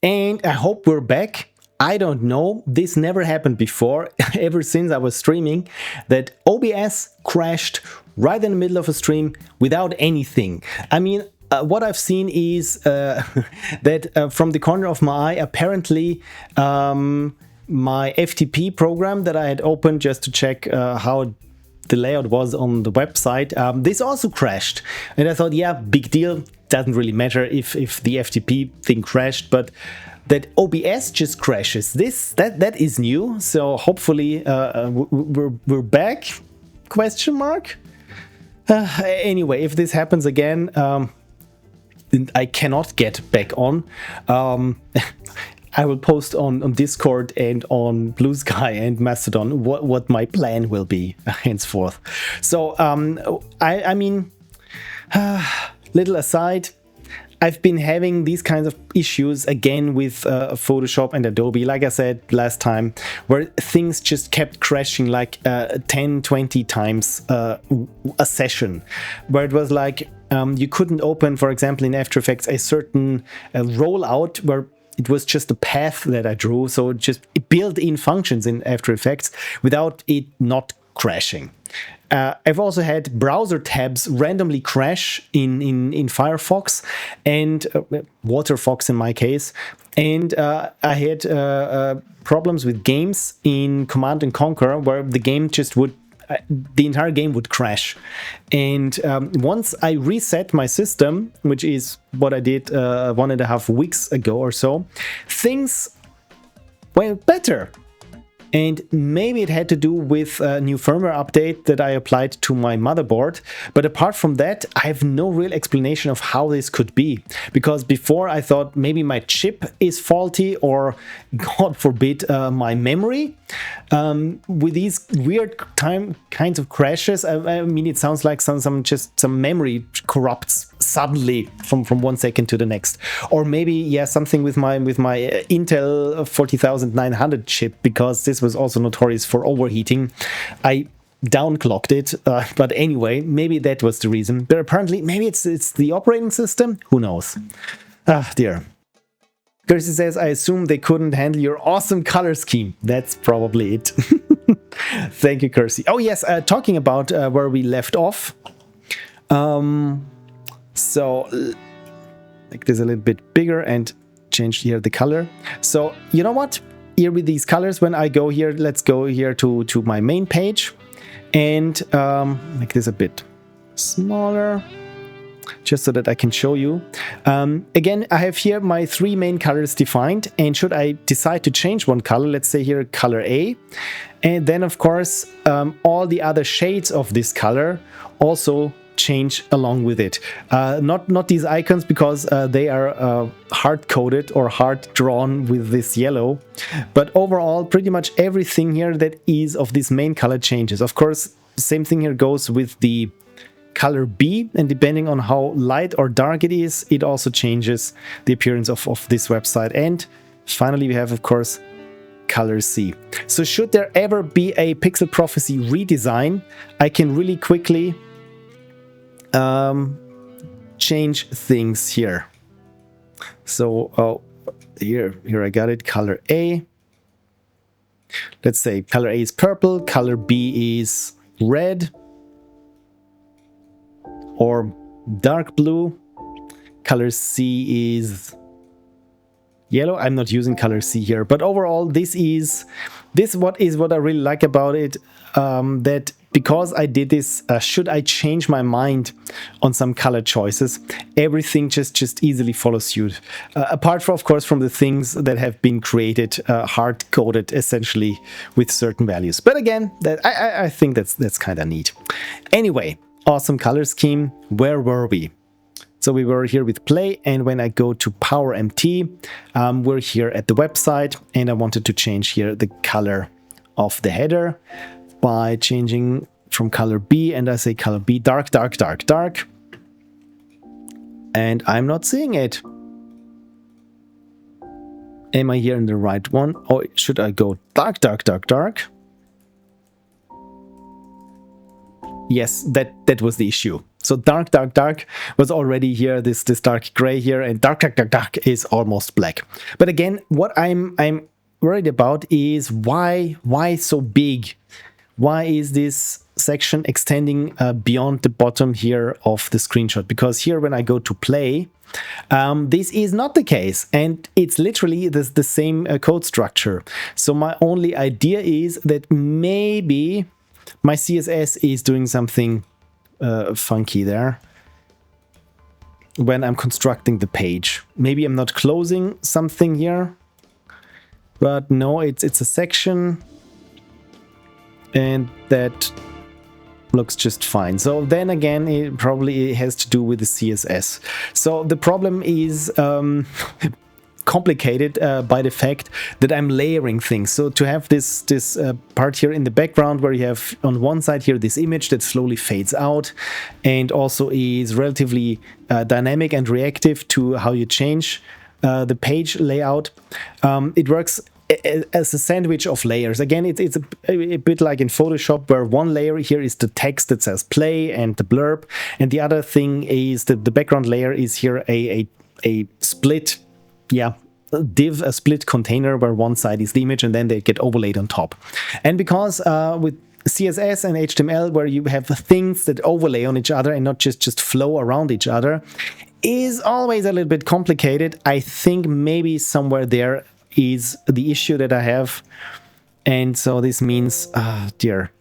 And I hope we're back. I don't know, this never happened before, ever since I was streaming, that OBS crashed right in the middle of a stream without anything. I mean, what I've seen is that from the corner of my eye, apparently my FTP program that I had opened just to check how the layout was on the website, this also crashed. And I thought, yeah, big deal, doesn't really matter if the FTP thing crashed, but that OBS just crashes, that is new. So hopefully we're back, question mark. Anyway, if this happens again, I cannot get back on. I will post on Discord and on Blue Sky and Mastodon what my plan will be henceforth. So I mean, little aside, I've been having these kinds of issues again with Photoshop and Adobe, like I said last time, where things just kept crashing like 10, 20 times a session, where it was like you couldn't open, for example, in After Effects, a certain rollout where it was just a path that I drew, so just built-in functions in After Effects without it not crashing. I've also had browser tabs randomly crash in Firefox and WaterFox in my case, and I had problems with games in Command & Conquer where the game just would the entire game would crash. And once I reset my system, which is what I did 1.5 weeks ago or so, things went better. And maybe it had to do with a new firmware update that I applied to my motherboard. But apart from that, I have no real explanation of how this could be. Because before I thought maybe my chip is faulty or, God forbid, my memory. With these weird kinds of crashes, I mean, it sounds like some memory corrupts suddenly from 1 second to the next. Or maybe, yeah, something with my Intel 40900 chip, because this was also notorious for overheating. I downclocked it, but anyway, maybe that was the reason. But apparently, maybe it's the operating system. Who knows? Ah, dear. Kirsy says, I assume they couldn't handle your awesome color scheme. That's probably it. Thank you, Kirsy. Oh yes, talking about where we left off. So make this a little bit bigger and change here the color. So you know what? Here with these colors, when I go here, let's go here to my main page and make this a bit smaller, just so that I can show you. Again, I have here my 3 main colors defined, and should I decide to change one color, let's say here color A, and then of course all the other shades of this color also change along with it. Not these icons, because they are hard-coded or hard-drawn with this yellow, but overall pretty much everything here that is of this main color changes. Of course, same thing here goes with the color B, and depending on how light or dark it is, it also changes the appearance of this website. And finally we have, of course, color C. So should there ever be a Pixel Prophecy redesign, I can really quickly change things here. So here I got it, color A. Let's say color A is purple, color B is red or dark blue, color C is yellow. I'm not using color C here, but overall this is what I really like about it, that because I did this, should I change my mind on some color choices, everything just easily follows suit. Apart from, of course, from the things that have been created, hard-coded essentially with certain values. But again, I think that's kind of neat. Anyway, awesome color scheme. Where were we? So we were here with play, and when I go to PowerMT, we're here at the website, and I wanted to change here the color of the header by changing from color B, and I say color B dark, dark, dark, dark, and I'm not seeing it. Am I here in the right one, or should I go dark, dark, dark, dark? Yes, that was the issue. So dark, dark, dark was already here, this dark gray here, and dark, dark, dark, dark is almost black. But again, what I'm worried about is why so big? Why is this section extending beyond the bottom here of the screenshot? Because here when I go to play, this is not the case, and it's literally the same code structure. So my only idea is that maybe my CSS is doing something funky there when I'm constructing the page. Maybe I'm not closing something here, but no, it's a section, and that looks just fine. So then again, it probably has to do with the CSS. So the problem is complicated by the fact that I'm layering things. So to have this part here in the background where you have on one side here this image that slowly fades out and also is relatively dynamic and reactive to how you change the page layout, it works as a sandwich of layers. Again, it's a bit like in Photoshop, where one layer here is the text that says play and the blurb, and the other thing is that the background layer is here a split, div, a split container where one side is the image and then they get overlaid on top. And because with CSS and HTML, where you have things that overlay on each other and not just flow around each other, is always a little bit complicated. I think maybe somewhere there is the issue that I have, and so this means, dear,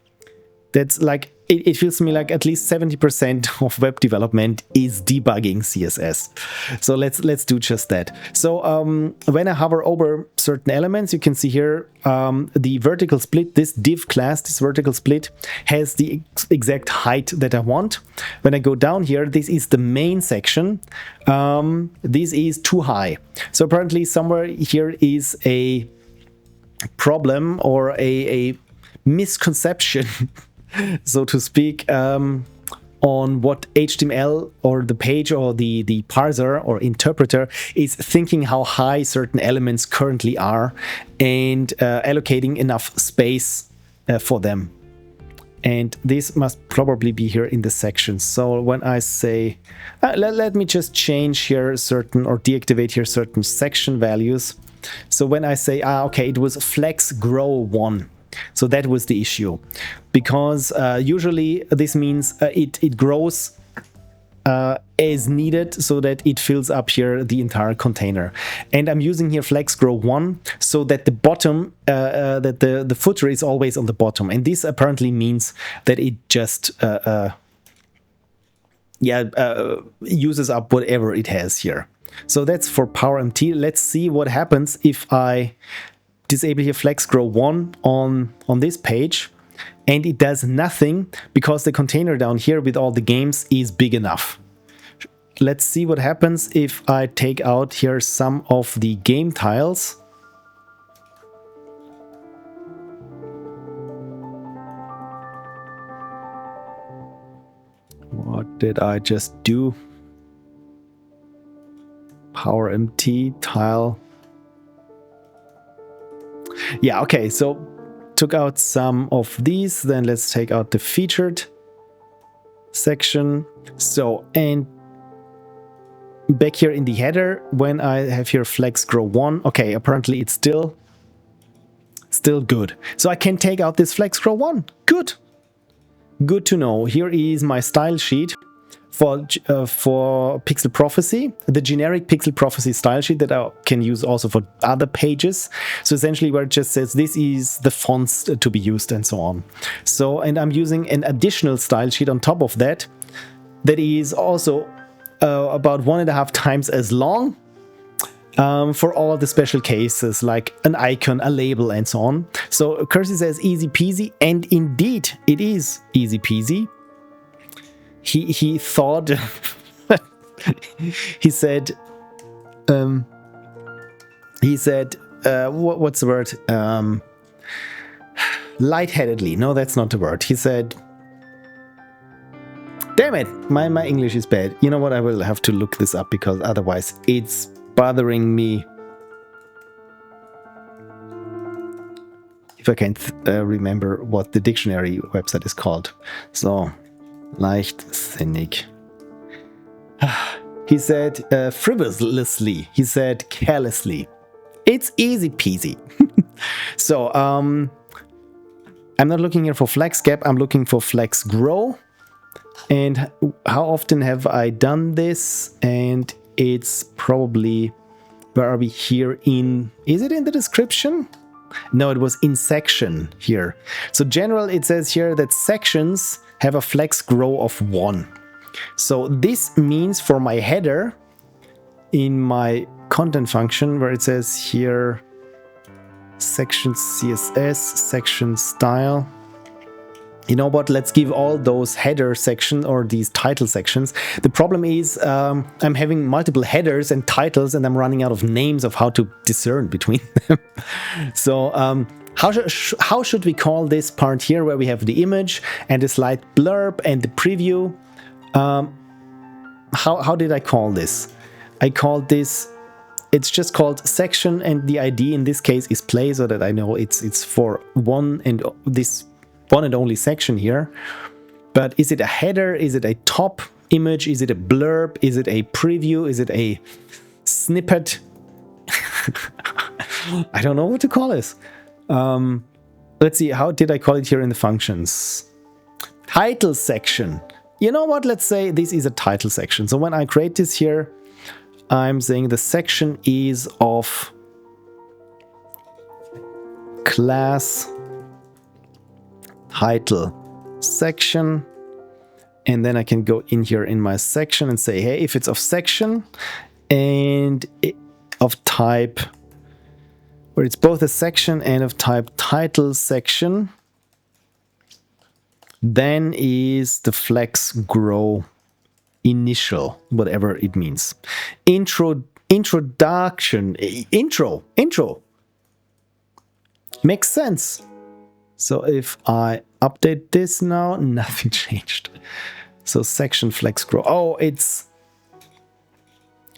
that's like, it feels to me like at least 70% of web development is debugging CSS. So let's do just that. So when I hover over certain elements, you can see here the vertical split. This div class, this vertical split, has the exact height that I want. When I go down here, this is the main section. This is too high. So apparently somewhere here is a problem or a misconception so to speak, on what HTML or the page or the parser or interpreter is thinking how high certain elements currently are and allocating enough space for them. And this must probably be here in the section. So when I say, let me just change here certain or deactivate here certain section values. So when I say, okay, it was flex grow 1. So that was the issue, because usually this means it grows as needed so that it fills up here the entire container. And I'm using here flex grow 1 so that the bottom, that the footer is always on the bottom. And this apparently means that it just uses up whatever it has here. So that's for PowerMT. Let's see what happens if I disable here flex grow 1 on this page, and it does nothing because the container down here with all the games is big enough. Let's see what happens if I take out here some of the game tiles. What did I just do? PowerMT tile. Yeah, okay, so took out some of these, then let's take out the featured section. So, and back here in the header, when I have here flex grow 1, okay, apparently it's still good. So I can take out this flex grow 1. Good to know. Here is my style sheet for Pixel Prophecy, the generic Pixel Prophecy style sheet that I can use also for other pages. So essentially where it just says this is the fonts to be used and so on. So, and I'm using an additional style sheet on top of that that is also about 1.5 times as long for all the special cases like an icon, a label and so on. So Kirsy says easy peasy, and indeed it is easy peasy. He thought he said what's the word, lightheadedly. No, that's not the word. He said, damn it, my English is bad. You know what, I will have to look this up because otherwise it's bothering me. If I can't remember what the dictionary website is called. So, leichtsinnig. He said frivolously. He said carelessly. It's easy peasy. So, I'm not looking here for flex gap. I'm looking for flex grow. And how often have I done this? And it's probably, where are we here in, is it in the description? No, it was in section here. So general, it says here that sections have a flex grow of 1. So this means for my header in my content function where it says here section CSS, section style. You know what, let's give all those header sections or these title sections. The problem is I'm having multiple headers and titles and I'm running out of names of how to discern between them. So how should we call this part here where we have the image and the slide blurb and the preview? How did I call this? I called this, it's just called section, and the ID in this case is play, so that I know it's for one and this one and only section here. But is it a header? Is it a top image? Is it a blurb? Is it a preview? Is it a snippet? I don't know what to call this. Let's see, how did I call it here in the functions? Title section. You know what, let's say this is a title section. So when I create this here, I'm saying the section is of class title section, and then I can go in here in my section and say, hey, if it's of section and of type, where it's both a section and of type title section, then is the flex grow initial, whatever it means. Introduction, intro makes sense. So if I update this now, nothing changed. So section flex grow. Oh, it's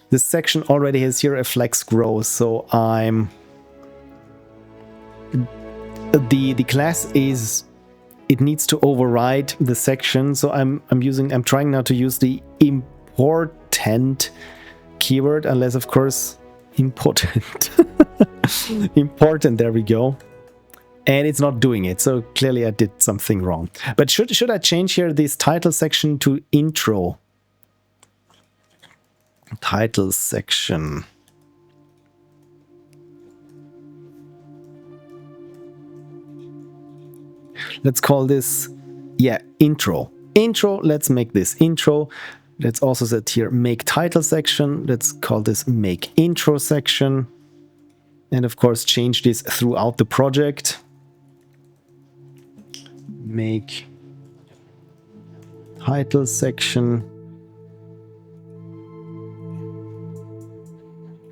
this section already has here a flex grow. So I'm the class is, it needs to override the section. So I'm trying now to use the important keyword, unless of course important. Important, there we go. And it's not doing it, so clearly I did something wrong. But should I change here this title section to intro? Title section. Let's call this, yeah, intro. Intro, let's make this intro. Let's also set here make title section. Let's call this make intro section. And of course change this throughout the project. Make title section.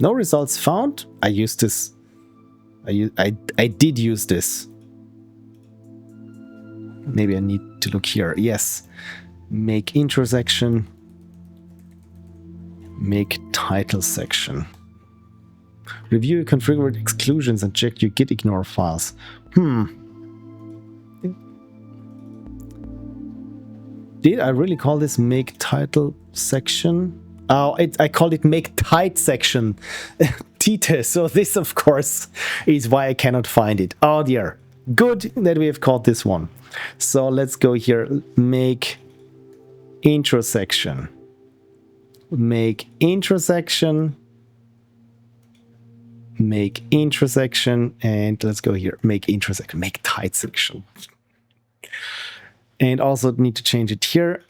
No results found. I used this. I did use this. Maybe I need to look here. Yes. Make intro section. Make title section. Review your configured exclusions and check your git ignore files. Did I really call this make title section? Oh, I called it make tight section. Tite. So this, of course, is why I cannot find it. Oh dear. Good that we have called this one. So let's go here. Make intro section. make intro section, and let's go here, make intro section, make title section. And also need to change it here.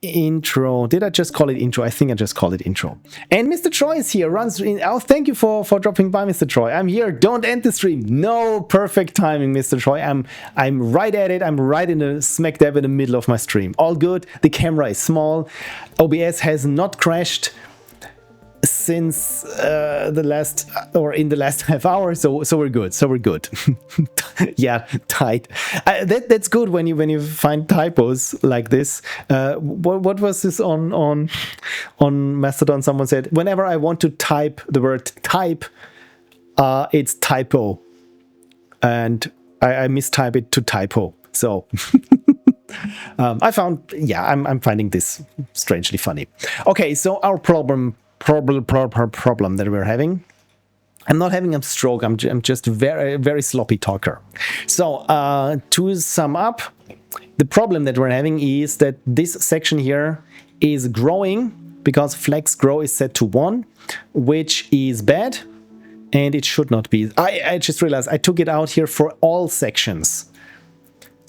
Intro. Did I just call it intro? I think I just called it intro. And Mr. Troy is here. Runs in. Oh, thank you for dropping by, Mr. Troy. I'm here. Don't end the stream. No, perfect timing, Mr. Troy. I'm right at it. I'm right in the smack dab in the middle of my stream. All good. The camera is small. OBS has not crashed since in the last half hour, so we're good. Yeah, tight. That's good when you find typos like this. What was this on Mastodon? Someone said whenever I want to type the word type, it's typo, and I mistype it to typo. So I found, yeah, I'm finding this strangely funny. Okay, so our problem that we're having. I'm not having a stroke. I'm just very sloppy talker. So to sum up, the problem that we're having is that this section here is growing because flex grow is set to 1, which is bad, and it should not be. I just realized I took it out here for all sections.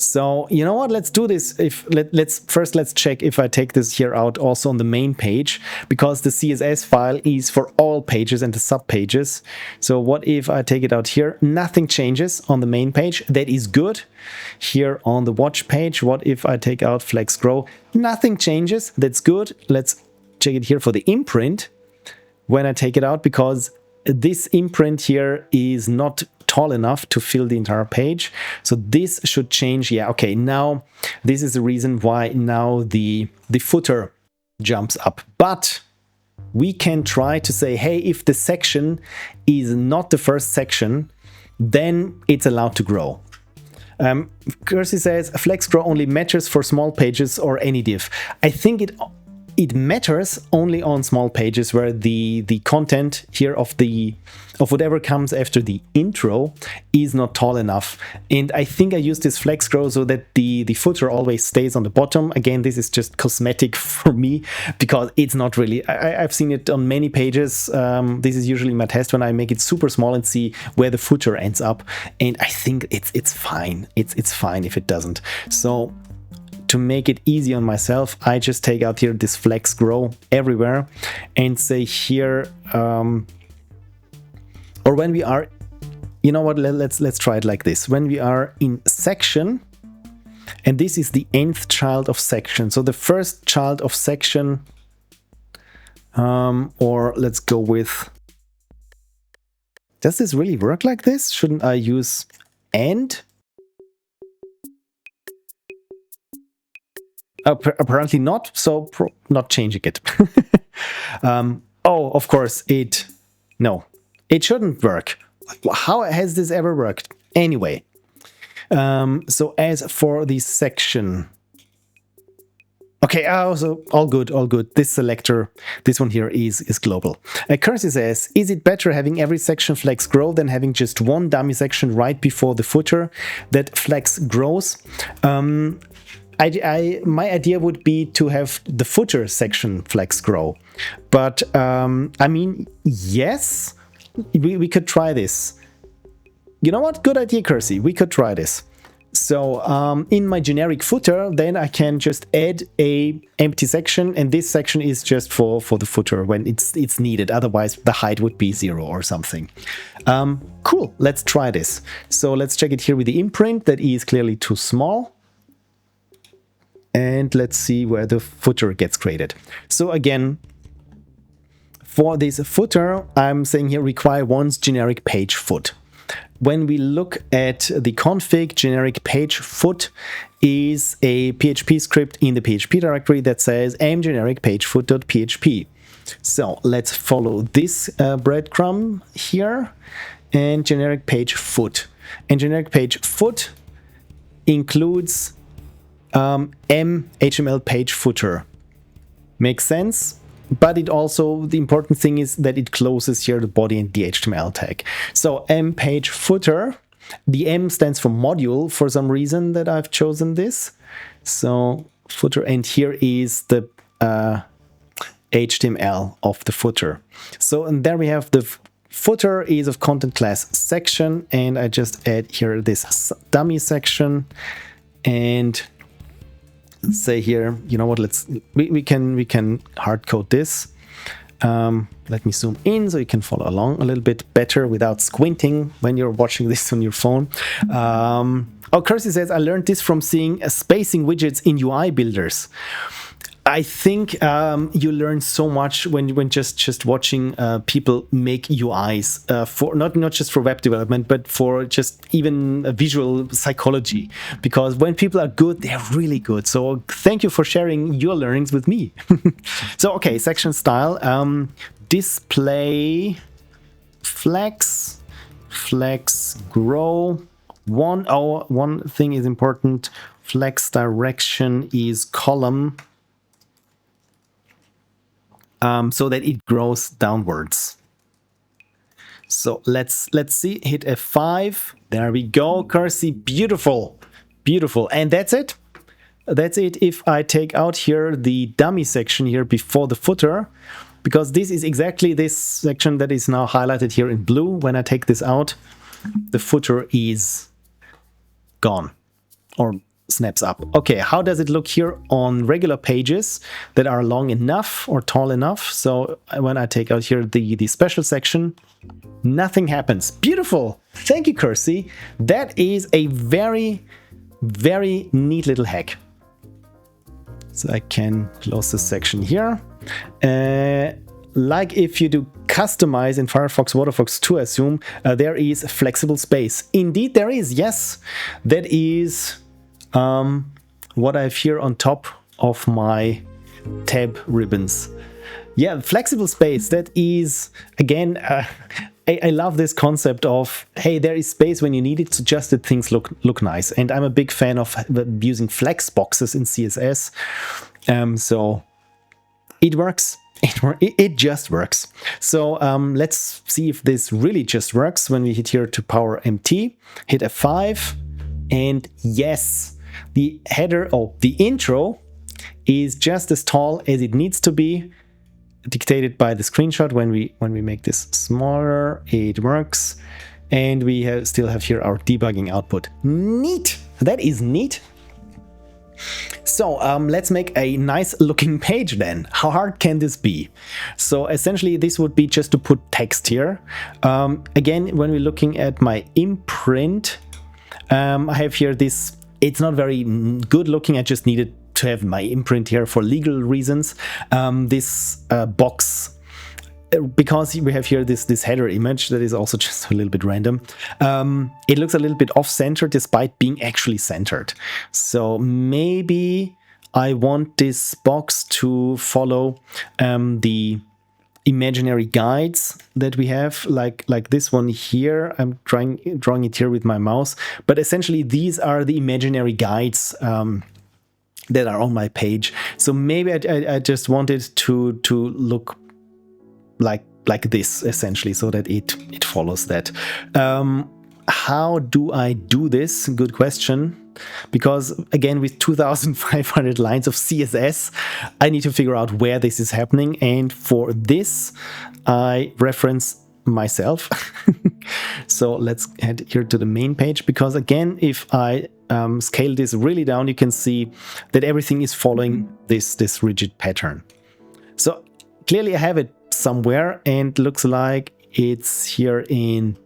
So you know what? Let's do this. Let's check if I take this here out also on the main page, because the CSS file is for all pages and the sub pages. So what if I take it out here? Nothing changes on the main page. That is good. Here on the watch page, what if I take out flex grow? Nothing changes. That's good. Let's check it here for the imprint when I take it out, because this imprint here is not tall enough to fill the entire page. So this should change. Yeah, okay, now this is the reason why now the footer jumps up. But we can try to say, hey, if the section is not the first section, then it's allowed to grow. Kirsy says, flex grow only matters for small pages or any div. I think it matters only on small pages where the content here of whatever comes after the intro is not tall enough. And I think I use this flex grow so that the footer always stays on the bottom. Again, this is just cosmetic for me because it's not really, I've seen it on many pages. This is usually my test when I make it super small and see where the footer ends up. And I think it's fine. It's fine if it doesn't. So to make it easy on myself, I just take out here this flex grow everywhere and say here, or when we are, you know what, let's try it like this. When we are in section, and this is the nth child of section, so the first child of section, or let's go with, does this really work like this? Shouldn't I use end? Apparently not, so not changing it. Oh, of course, no, it shouldn't work. How has this ever worked? Anyway, so as for the section, okay, so all good. This selector, this one here is global. Kirsy says, is it better having every section flex grow than having just one dummy section right before the footer that flex grows? My idea would be to have the footer section flex grow, but I mean, yes, we could try this. You know what? Good idea, Kirsy. We could try this. So in my generic footer, then I can just add a empty section, and this section is just for the footer when it's needed. Otherwise, the height would be 0 or something. Cool. Let's try this. So let's check it here with the imprint. That is clearly too small. And let's see where the footer gets created. So again, for this footer, I'm saying here require once generic page foot. When we look at the config, generic page foot is a PHP script in the PHP directory that says generic page foot.php. So let's follow this breadcrumb here and generic page foot. And generic page foot includes HTML page footer. Makes sense, but it also, the important thing is that it closes here the body and the HTML tag. So page footer, the M stands for module for some reason that I've chosen this. So footer, and here is the HTML of the footer. So, and there we have the footer is of content class section, and I just add here this dummy section and say here, you know what, we can hard code this. Let me zoom in so you can follow along a little bit better without squinting when you're watching this on your phone. Oh, Kirsy says, I learned this from seeing spacing widgets in UI builders. I think you learn so much when just watching people make UIs for not just for web development, but for just even visual psychology. Because when people are good, they're really good. So thank you for sharing your learnings with me. So okay, section style, display, flex grow. One thing is important. Flex direction is column. So that it grows downwards. So let's see, hit F5. There we go, Kirsy, beautiful, beautiful. And that's it. That's it. If I take out here the dummy section here before the footer, because this is exactly this section that is now highlighted here in blue. When I take this out, the footer is gone or snaps up. Okay, how does it look here on regular pages that are long enough or tall enough? So when I take out here the special section, nothing happens. Beautiful. Thank you, Kirsy. That is a very, very neat little hack. So I can close this section here. Like if you do customize in Firefox Waterfox 2, I assume there is flexible space. Indeed, there is. Yes, that is what I have here on top of my tab ribbons. Yeah, flexible space, that is, again, I love this concept of, hey, there is space when you need it, so just that things look nice. And I'm a big fan of using flex boxes in CSS. So it works. It just works. So let's see if this really just works when we hit here to power MT, hit F5, and yes, the header, the intro is just as tall as it needs to be, dictated by the screenshot. When we make this smaller, it works, and we still have here our debugging output. Neat. That is neat. So let's make a nice looking page then. How hard can this be? So essentially this would be just to put text here. Again, when we're looking at my imprint, I have here this, it's not very good looking. I just needed to have my imprint here for legal reasons. This box, because we have here this header image that is also just a little bit random, it looks a little bit off-center despite being actually centered. So maybe I want this box to follow the imaginary guides that we have, like this one here. I'm drawing it here with my mouse, but essentially these are the imaginary guides that are on my page. So maybe I just wanted to look like this essentially, so that it follows that. How do I do this? Good question. Because again, with 2,500 lines of CSS, I need to figure out where this is happening. And for this, I reference myself. So let's head here to the main page, because again, if I scale this really down, you can see that everything is following this rigid pattern. So clearly I have it somewhere, and looks like it's here in,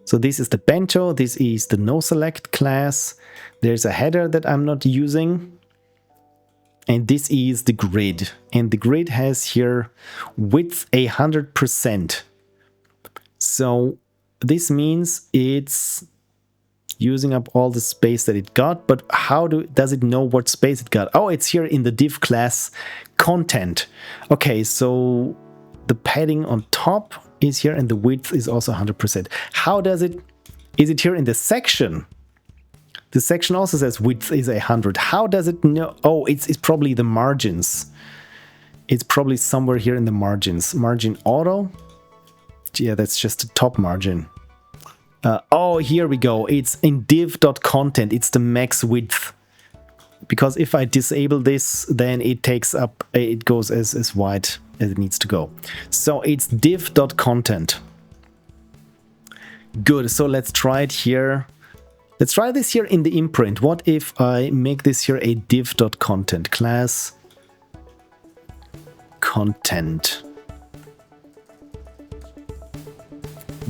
so this is the bento, this is the noSelect class, there's a header that I'm not using, and this is the grid, and the grid has here width 100%. So this means it's using up all the space that it got, but how does it know what space it got? Oh, it's here in the div class content. Okay, so the padding on top is here, and the width is also 100%. How does it, is it here in the section? The section also says width is 100. How does it know? Oh, it's probably the margins. It's probably somewhere here in the margins. Margin auto. Yeah, that's just the top margin. Oh, here we go. It's in div.content. It's the max width. because if I disable this, then it takes up, it goes as wide as it needs to go. So it's div.content. Good, so let's try it here. Let's try this here in the imprint. What if I make this here a div.content class content?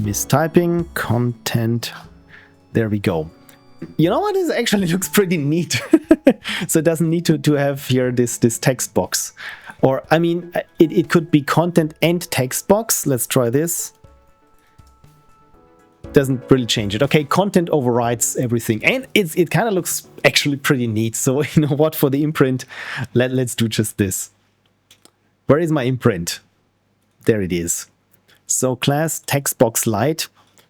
Mistyping content. There we go. You know what? This actually looks pretty neat. So it doesn't need to have here this text box. Or, I mean, it could be content and text box. Let's try this. Doesn't really change it. Okay, content overrides everything. And it kind of looks actually pretty neat. So, you know what? For the imprint, let's do just this. Where is my imprint? There it is. So class text box light,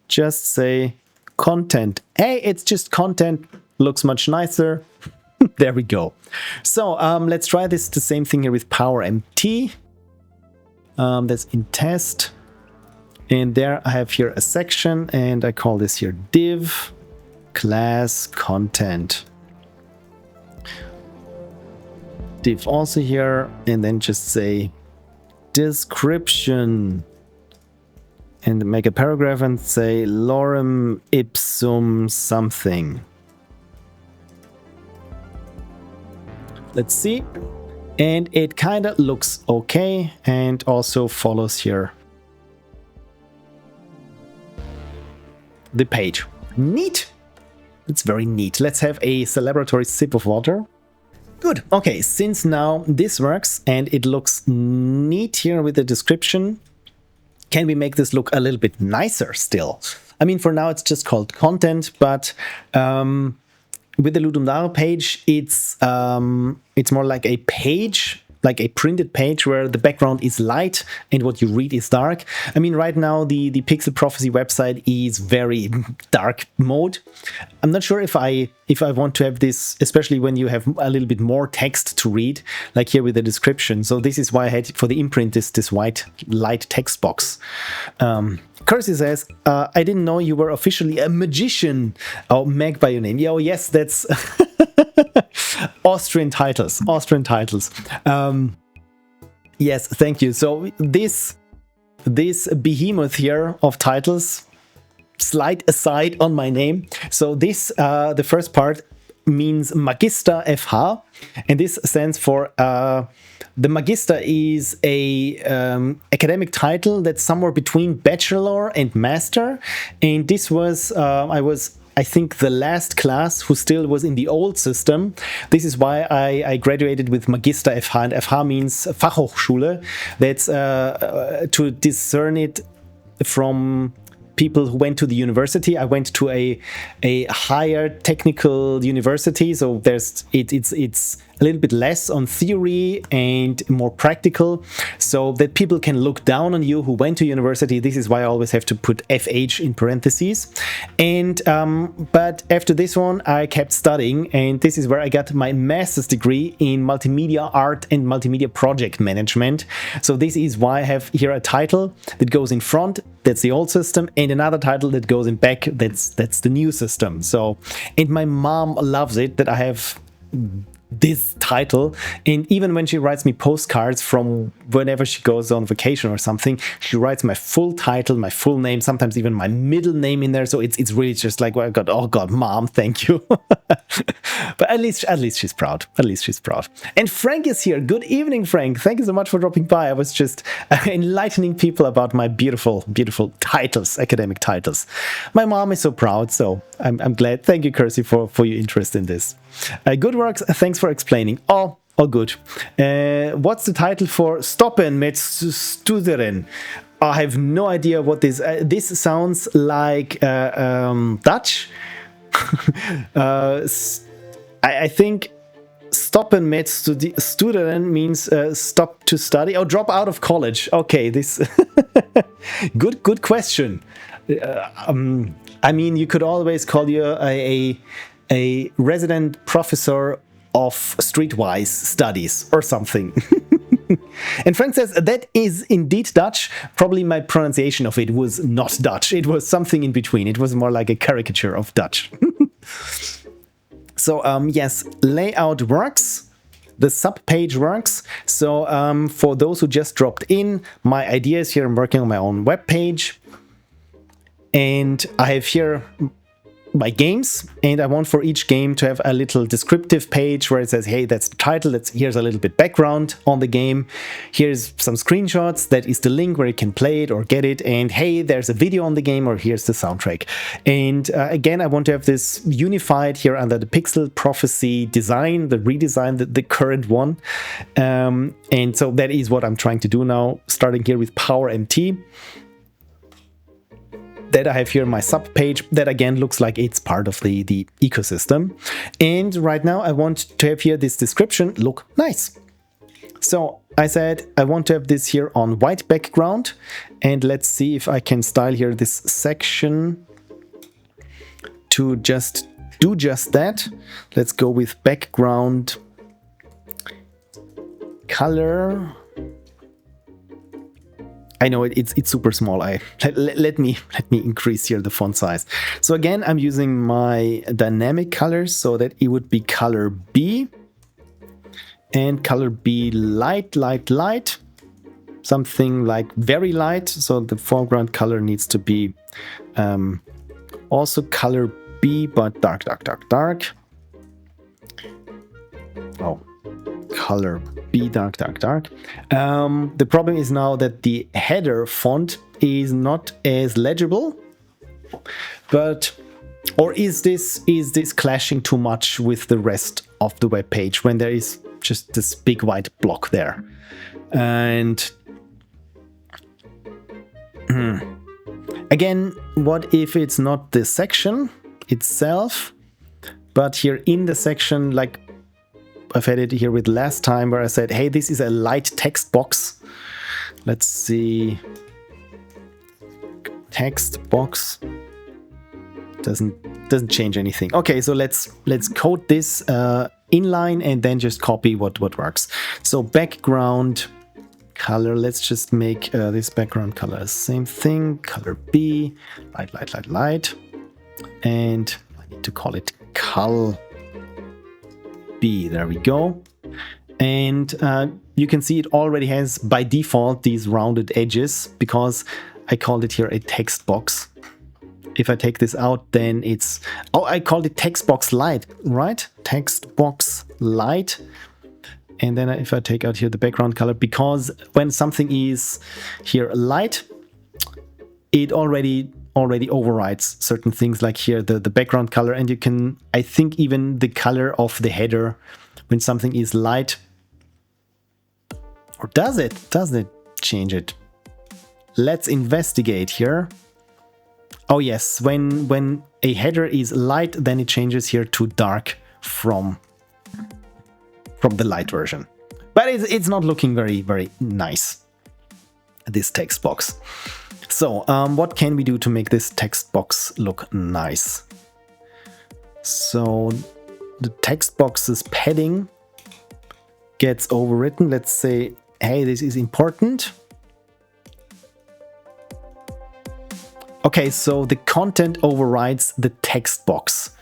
just say content. Hey, it's just content, looks much nicer. There we go. So let's try this, the same thing here with power empty. That's in test. And there I have here a section and I call this here div class content. Div also here, and then just say description. And make a paragraph and say lorem ipsum something. Let's see. And it kind of looks okay and also follows here the page. Neat. It's very neat. Let's have a celebratory sip of water. Good. Okay, since now this works and it looks neat here with the description, can we make this look a little bit nicer still? I mean, for now it's just called content, but with the Ludum Dare page, it's more like a page, like a printed page where the background is light and what you read is dark. I mean, right now the Pixel Prophecy website is very dark mode. I'm not sure if I want to have this, especially when you have a little bit more text to read, like here with the description. So this is why I had for the imprint this white light text box. Kirsy says, I didn't know you were officially a magician. Oh, Meg by your name. Yeah, oh, yes, that's Austrian titles. Austrian titles. Yes, thank you. So this behemoth here of titles, slight aside on my name. So this, the first part means Magister FH, and this stands for the Magister is a academic title that's somewhere between bachelor and master, and this was I think the last class who still was in the old system. This is why I graduated with Magister FH, and FH means Fachhochschule. That's to discern it from people who went to the university. I went to a higher technical university, so it's a little bit less on theory and more practical, so that people can look down on you who went to university. This is why I always have to put FH in parentheses. And but after this one, I kept studying, and this is where I got my master's degree in multimedia art and multimedia project management. So this is why I have here a title that goes in front, that's the old system, and another title that goes in back, that's the new system. So, and my mom loves it that I have this title, and even when she writes me postcards from whenever she goes on vacation or something, she writes my full title, my full name, sometimes even my middle name in there. So it's really just like, well, oh god, mom, thank you. But at least she's proud. At least she's proud. And Frank is here. Good evening, Frank. Thank you so much for dropping by. I was just enlightening people about my beautiful titles, academic titles. My mom is so proud, so I'm glad. Thank you, Kirsy, for your interest in this. Good works. Thanks for explaining. Oh, good. What's the title for Stoppen met studeren? I have no idea what this. This sounds like Dutch. I think Stoppen met studeren means stop to study. Oh, drop out of college. Okay, this good question. I mean, you could always call you a resident professor of streetwise studies or something. And Frank says that is indeed Dutch. Probably my pronunciation of it was not Dutch. It was something in between. It was more like a caricature of Dutch. So yes, layout works. The sub-page works. So for those who just dropped in, my idea is here I'm working on my own web page. And I have here my games, and I want for each game to have a little descriptive page where it says, hey, that's the title, here's a little bit background on the game, here's some screenshots, that is the link where you can play it or get it, and hey, there's a video on the game, or here's the soundtrack. And again, I want to have this unified here under the Pixel Prophecy design, the redesign, the current one. And so that is what I'm trying to do now, starting here with Power MT. That I have here my sub page that again looks like it's part of the ecosystem. And right now I want to have here this description look nice. So I said I want to have this here on white background, and let's see if I can style here this section to just do just that. Let's go with background color. I know it's super small. Let me increase here the font size. So again, I'm using my dynamic colors so that it would be color B and color B light, something like very light. So the foreground color needs to be also color B, but dark. Oh, color B, dark. The problem is now that the header font is not as legible, or is this clashing too much with the rest of the web page when there is just this big white block there? And again, what if it's not the section itself, but here in the section, like I've had it here with last time where I said, hey, this is a light text box. Let's see. Text box doesn't change anything. Okay, so let's code this inline and then just copy what works. So background color, let's just make this background color same thing, color B, light, and I need to call it Col B. There we go. And you can see it already has by default these rounded edges because I called it here a text box. If I take this out, then it's, oh, I called it text box light, right? Text box light. And then if I take out here the background color, because when something is here light, it already overrides certain things, like here the background color, and you can, I think, even the color of the header when something is light. Or does it change it? Let's investigate here. Oh yes, when a header is light, then it changes here to dark from the light version. But it's not looking very nice, this text box. So what can we do to make this text box look nice? So the text box's padding gets overwritten. Let's say, hey, this is important. Okay, so the content overrides the text box.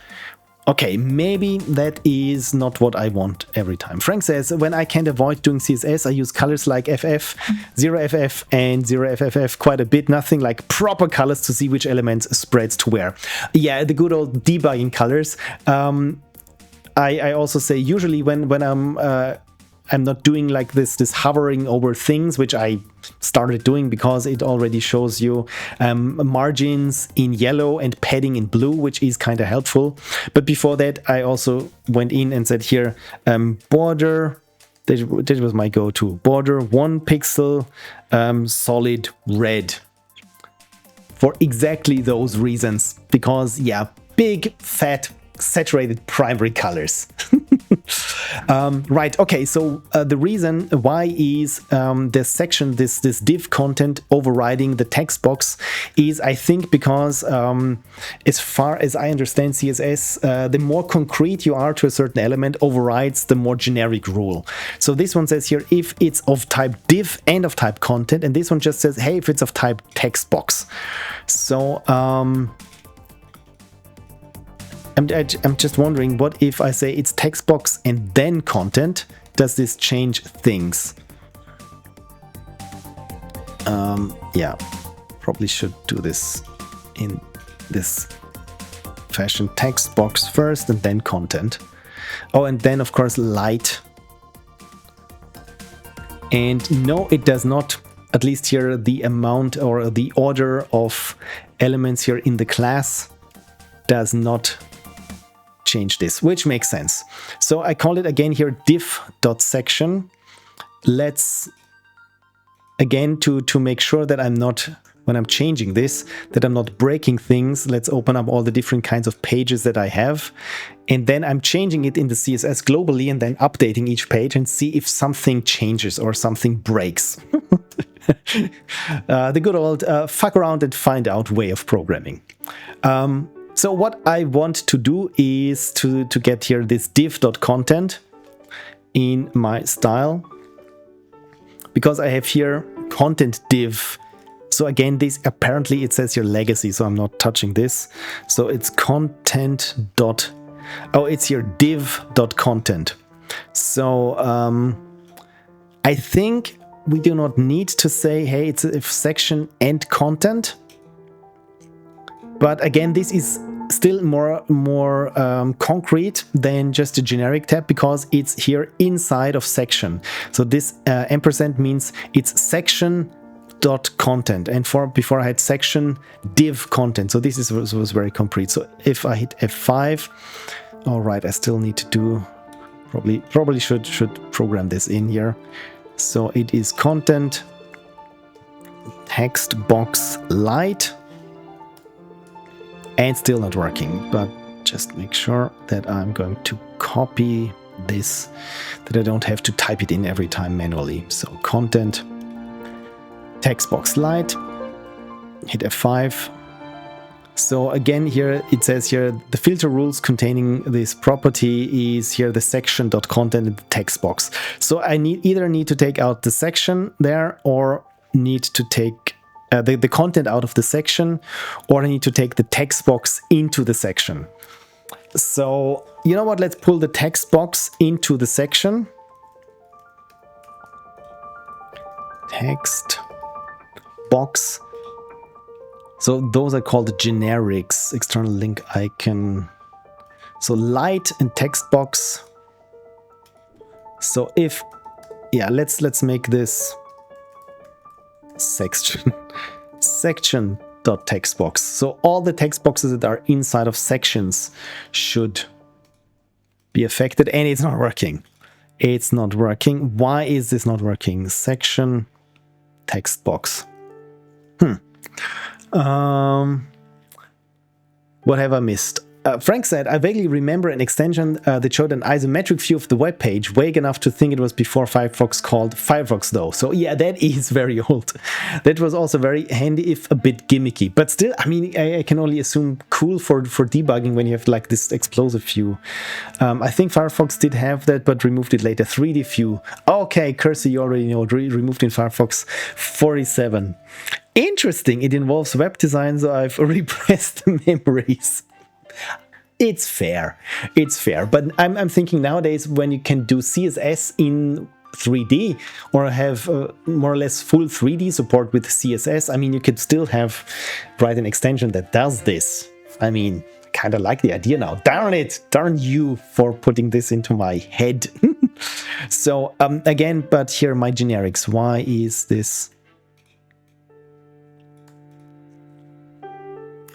Okay, maybe that is not what I want every time. Frank says, when I can't avoid doing CSS, I use colors like FF, 0FF, and 0FFF quite a bit. Nothing like proper colors to see which elements spreads to where. Yeah, the good old debugging colors. I also say usually when I'm not doing like this hovering over things, which I started doing because it already shows you margins in yellow and padding in blue, which is kind of helpful. But before that, I also went in and said here, border, that was my go-to, border 1 pixel, solid red. For exactly those reasons, because yeah, big, fat, saturated primary colors. Right, okay, so the reason why is this section, this div content overriding the text box is, I think, because as far as I understand CSS, the more concrete you are to a certain element overrides the more generic rule. So this one says here, if it's of type div and of type content, and this one just says, hey, if it's of type text box. So I'm just wondering, what if I say it's text box and then content? Does this change things? Yeah, probably should do this in this fashion. Text box first and then content. Oh, and then of course light. And no, it does not, at least here, the amount or the order of elements here in the class does not change this, which makes sense. So I call it again here div.section. Let's again, to make sure that I'm not, when I'm changing this, that I'm not breaking things, let's open up all the different kinds of pages that I have. And then I'm changing it in the CSS globally and then updating each page and see if something changes or something breaks. The good old fuck around and find out way of programming. So what I want to do is to get here this div.content in my style, because I have here content div. So again, this apparently it says here legacy, so I'm not touching this. So it's content dot, oh, it's here div.content. So I think we do not need to say, hey, it's a section and content. But again, this is still more concrete than just a generic tab, because it's here inside of section. So this ampersand means it's section dot content, and before I had section div content. So this was very concrete. So if I hit F5, all right, I still need to do, probably should program this in here. So it is content text box light. And still not working, but just make sure that I'm going to copy this, that I don't have to type it in every time manually. So content, text box light, hit F5. So again, here it says here the filter rules containing this property is here the section.content in the text box. So I either need to take out the section there, or need to take the content out of the section, or I need to take the text box into the section. So you know what, let's pull the text box into the section. Text box. So those are called generics, external link icon. So light and text box. So if, yeah, let's make this section.textbox. So all the text boxes that are inside of sections should be affected, and it's not working. It's not working. Why is this not working? Section text box. What have I missed? Frank said, I vaguely remember an extension that showed an isometric view of the web page, vague enough to think it was before Firefox called Firefox though. So yeah, that is very old. That was also very handy, if a bit gimmicky, but still, I mean, I can only assume cool for debugging when you have like this explosive view. I think Firefox did have that, but removed it later. 3D view. Okay, Kirsy, you already know, removed in Firefox 47. Interesting, it involves web design, so I've repressed the memories. It's fair, but I'm thinking nowadays when you can do CSS in 3D or have more or less full 3D support with CSS, I mean, you could still write an extension that does this. I mean, kind of like the idea now. Darn it, darn you for putting this into my head. So again, but here are my generics. Why is this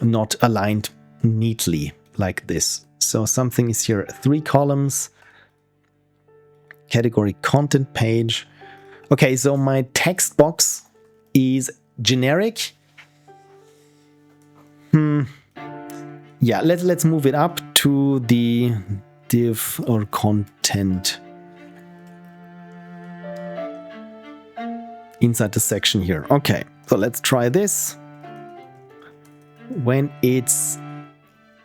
not aligned neatly like this? So something is here, 3 columns, category content page. Okay, so my text box is generic. Yeah, let's move it up to the div or content inside the section here. Okay, so let's try this when it's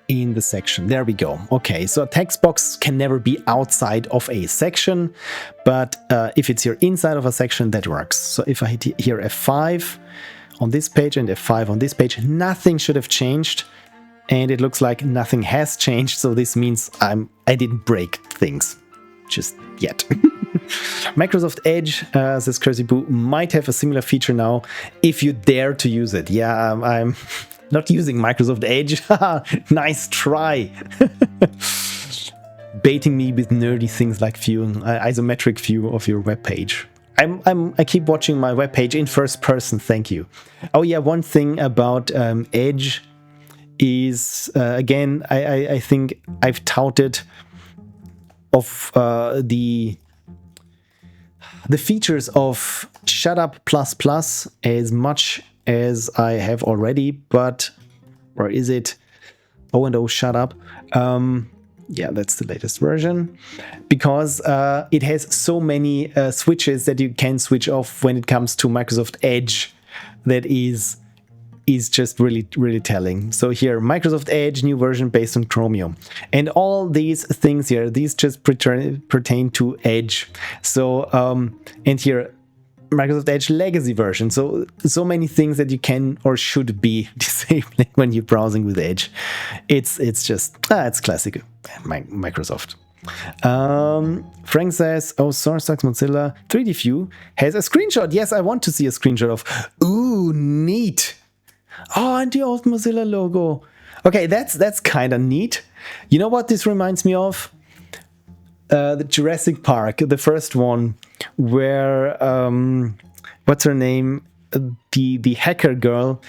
in the section. There we go. Okay, so a text box can never be outside of a section, but if it's here inside of a section, that works. So if I hit here F5 on this page and F5 on this page, nothing should have changed. and it looks like nothing has changed, so this means I didn't break things just yet. Microsoft Edge, says CirsyBu, might have a similar feature now if you dare to use it. Yeah, I'm not using Microsoft Edge. Nice try. Baiting me with nerdy things like isometric view of your web page. I keep watching my web page in first person. Thank you. Oh yeah, one thing about Edge is again, I think I've touted of the features of Shutup++ as much as I have already, but or is it O&O Shutup? Yeah, that's the latest version, because it has so many switches that you can switch off when it comes to Microsoft Edge. That is just really telling. So here, Microsoft Edge, new version based on Chromium. And all these things here, these just pertain to Edge. So, and here, Microsoft Edge legacy version. So many things that you can or should be disabling when you're browsing with Edge. It's just, it's classic Microsoft. Frank says, oh, source sucks Mozilla 3D View has a screenshot. Yes, I want to see a screenshot of, ooh, neat. Oh, and the old Mozilla logo. Okay, that's kind of neat. You know what this reminds me of? The Jurassic Park, the first one, where what's her name? The hacker girl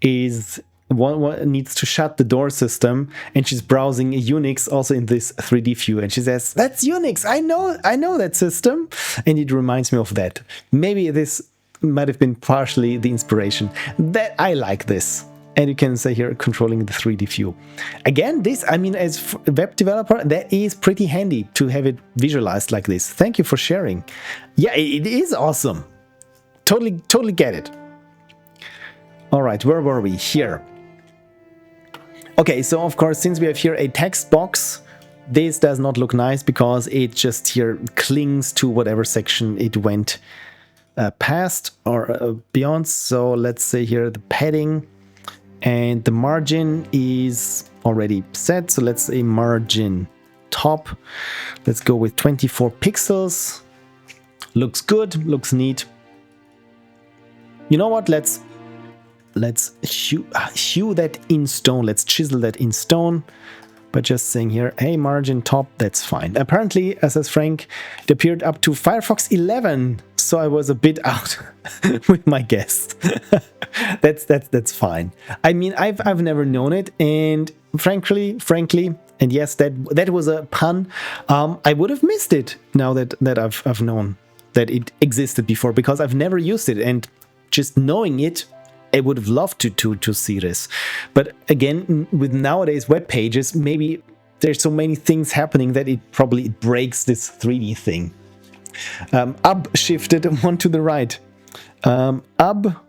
is one needs to shut the door system, and she's browsing Unix also in this 3D view, and she says, "That's Unix. I know that system," and it reminds me of that. Maybe this might have been partially the inspiration. That I like this. And you can say here, controlling the 3D view. Again, this, I mean, as a web developer, that is pretty handy to have it visualized like this. Thank you for sharing. Yeah, it is awesome. Totally get it. All right, where were we? Here. Okay, so of course, since we have here a text box, this does not look nice because it just here clings to whatever section it went past or beyond. So let's say here the padding and the margin is already set. So let's say margin top. Let's go with 24 pixels. Looks good, looks neat. You know what? Let's hew that in stone. Let's chisel that in stone. But just saying here, hey, margin top, that's fine. Apparently, as says Frank, it appeared up to Firefox 11, so I was a bit out with my guess. That's fine. I mean, I've never known it, and frankly, and yes, that was a pun. I would have missed it now that I've known that it existed before, because I've never used it, and just knowing it, I would have loved to see this. But again, with nowadays web pages, maybe there's so many things happening that it probably breaks this 3D thing. Up shifted one to the right. Up.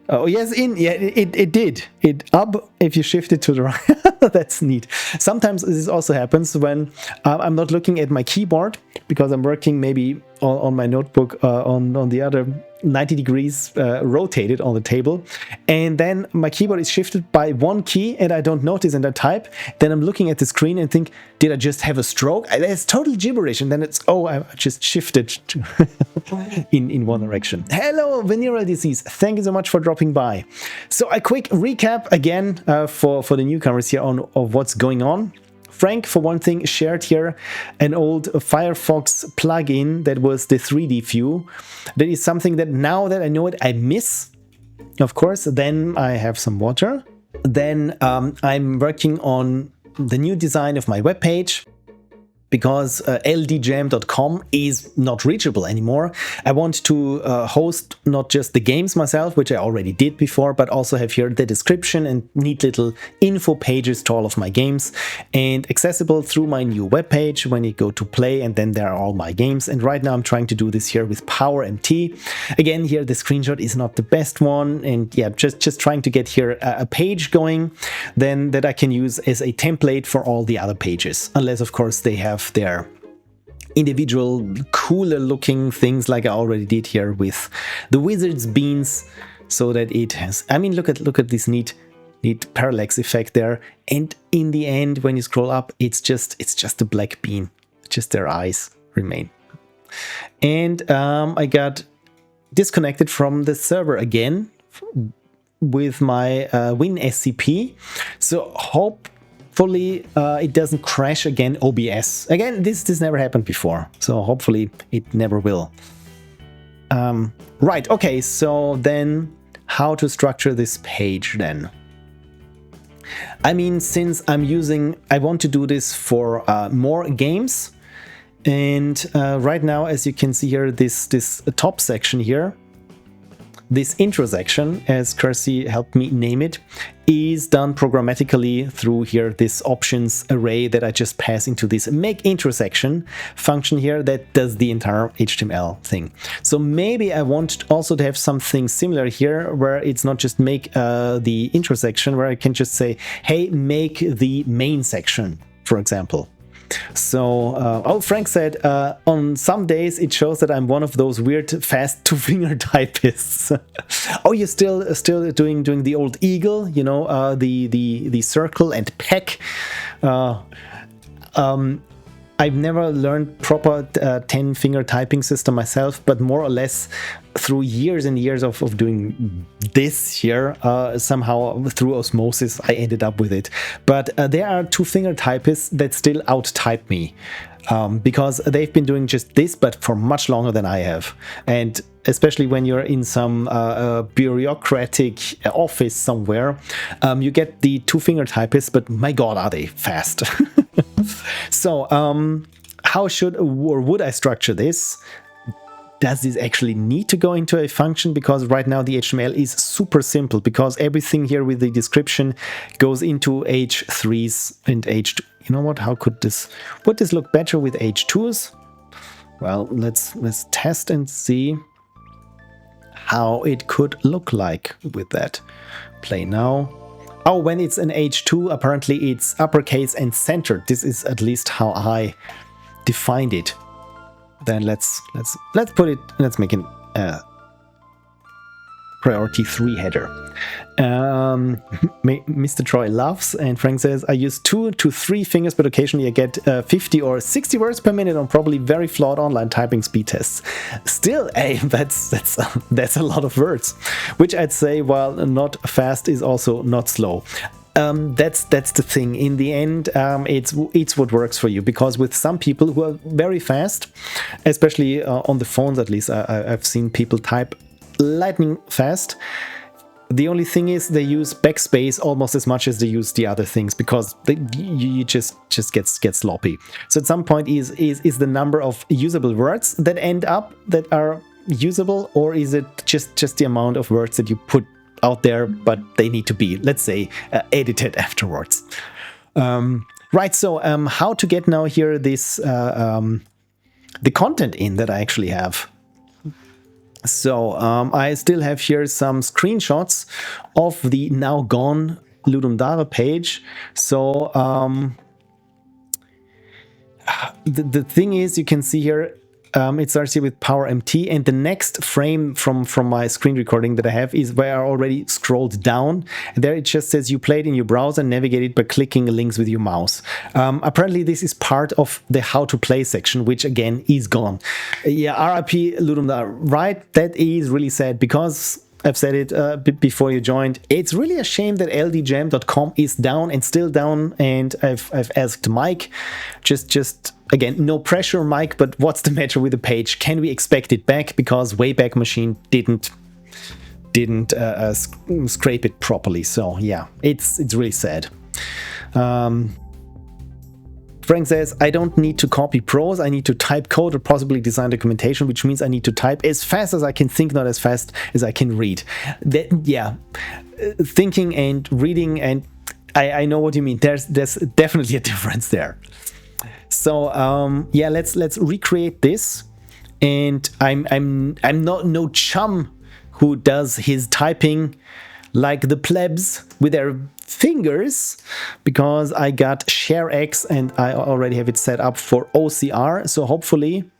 Oh yes, it did. It up if you shift it to the right. That's neat. Sometimes this also happens when I'm not looking at my keyboard because I'm working maybe on my notebook on the other 90 degrees rotated on the table, and then my keyboard is shifted by one key and I don't notice and I type. Then I'm looking at the screen and think, did I just have a stroke? It's total gibberish, and then it's, oh, I just shifted in one direction. Hello, venereal disease. Thank you so much for dropping by. So a quick recap again for the newcomers here of what's going on. Frank, for one thing, shared here an old Firefox plugin that was the 3D view. That is something that now that I know it, I miss. Of course, then I have some water. Then I'm working on the new design of my webpage, because ldjam.com is not reachable anymore. I want to host not just the games myself, which I already did before, but also have here the description and neat little info pages to all of my games, and accessible through my new webpage when you go to play, and then there are all my games. And right now I'm trying to do this here with PowerMT. Again, here the screenshot is not the best one, and yeah, just trying to get here a page going, then that I can use as a template for all the other pages, unless of course they have their individual cooler looking things like I already did here with the wizard's beans, so that it has, I mean, look at this neat need parallax effect there. And in the end, when you scroll up, it's just a black bean. Just their eyes remain. And I got disconnected from the server again with my WinSCP. So hopefully it doesn't crash again OBS. Again, this never happened before. So hopefully it never will. Right, okay, so then how to structure this page then? I mean, since I want to do this for more games, and right now, as you can see here, this top section here, this intro section, as Kirsy helped me name it, is done programmatically through here this options array that I just pass into this make intro section function here that does the entire HTML thing. So maybe I want also to have something similar here where it's not just make the intro section, where I can just say, hey, make the main section, for example. So, oh, Frank said, on some days it shows that I'm one of those weird fast two-finger typists. Oh, you're still doing the old eagle, you know, the circle and peck. I've never learned proper 10-finger typing system myself, but more or less through years and years of doing this here, somehow through osmosis, I ended up with it. But there are two-finger typists that still out-type me because they've been doing just this, but for much longer than I have. And especially when you're in some bureaucratic office somewhere, you get the two-finger typists, but my God, are they fast. So how should or would I structure this? Does this actually need to go into a function? Because right now the HTML is super simple, because everything here with the description goes into H3s and H2. You know what? How would this look better with H2s? Well, let's test and see how it could look like with that. Play now. Oh, when it's an H2, apparently it's uppercase and centered. This is at least how I defined it. Then let's put it. Let's make it priority 3 header. Mr. Troy laughs, and Frank says, I use 2 to 3 fingers, but occasionally I get 50 or 60 words per minute on probably very flawed online typing speed tests. Still, hey, that's a lot of words, which I'd say, while not fast, is also not slow. That's the thing. In the end, it's what works for you, because with some people who are very fast, especially on the phones, at least I've seen people type lightning fast. The only thing is they use backspace almost as much as they use the other things, because you just get sloppy. So at some point is the number of usable words that end up that are usable, or is it just the amount of words that you put out there, but they need to be, let's say, edited afterwards. Right, so how to get now here this the content in that I actually have. So I still have here some screenshots of the now gone Ludum Dare page. So the thing is, you can see here, it starts here with power MT, and the next frame from my screen recording that I have is where I already scrolled down. There it just says you played in your browser and navigated by clicking links with your mouse. Apparently this is part of the how to play section, which again is gone. Yeah, RIP Ludum Dare, right? That is really sad, because I've said it before you joined. It's really a shame that ldjam.com is down and still down, and I've asked Mike, just again, no pressure, Mike, but what's the matter with the page? Can we expect it back? Because Wayback Machine didn't scrape it properly. So yeah, it's really sad. Frank says, I don't need to copy prose, I need to type code or possibly design documentation, which means I need to type as fast as I can think, not as fast as I can read. Yeah, thinking and reading, and I know what you mean. There's definitely a difference there. So yeah, let's recreate this. And I'm not no chum who does his typing like the plebs with their fingers, because I got Share X and I already have it set up for OCR. So hopefully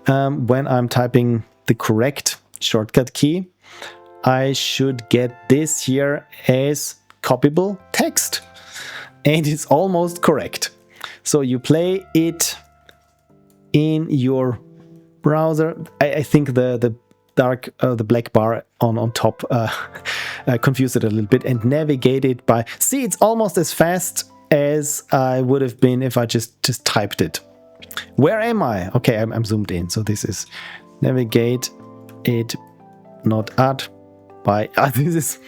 when I'm typing the correct shortcut key, I should get this here as copyable text. And it's almost correct. So you play it in your browser. I think the black bar on top confused it a little bit, and navigate it by. See, it's almost as fast as I would have been if I just typed it. Where am I? Okay, I'm zoomed in. So this is navigate it, not add by. This is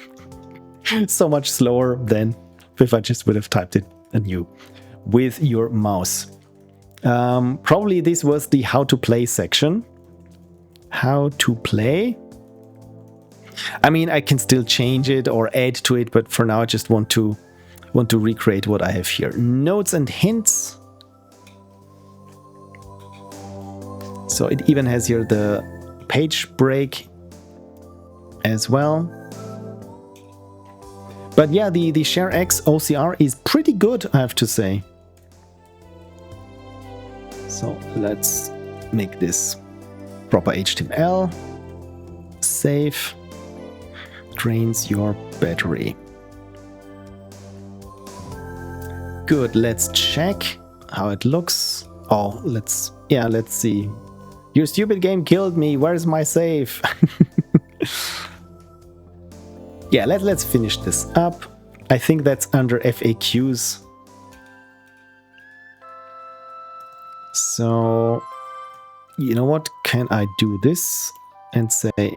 so much slower than if I just would have typed it anew with your mouse. Probably this was the how to play section. How to play. I mean, I can still change it or add to it, but for now I just want to recreate what I have here. Notes and hints. So it even has here the page break as well. But yeah, the ShareX OCR is pretty good, I have to say. So let's make this proper HTML. Save. Drains your battery. Good, let's check how it looks. Oh, let's see. Your stupid game killed me. Where's my save? Yeah, let's finish this up. I think that's under FAQs. So, you know what? Can I do this and say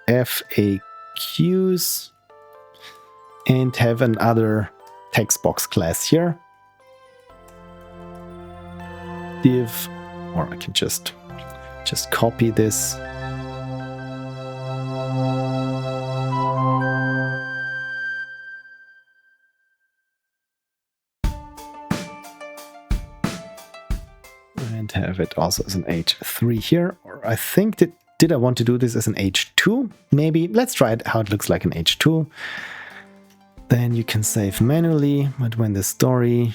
FAQs and have another text box class here? Div, or I can just copy this. And have it also as an H3 here, or I think that did I want to do this as an H2? Maybe. Let's try it how it looks like an H2. Then you can save manually, but when the story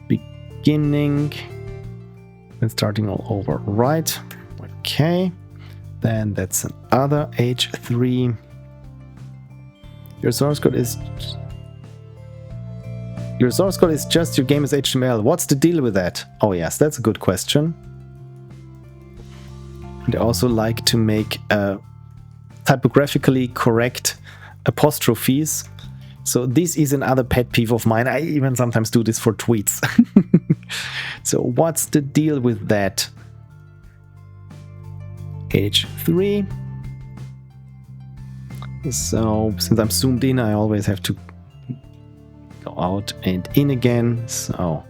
beginning and starting all over, right? Okay. Then that's another H3. Your source code is just your game is HTML. What's the deal with that? Oh yes, that's a good question. They also like to make typographically correct apostrophes. So this is another pet peeve of mine. I even sometimes do this for tweets. So what's the deal with that? H3. So since I'm zoomed in, I always have to go out and in again. So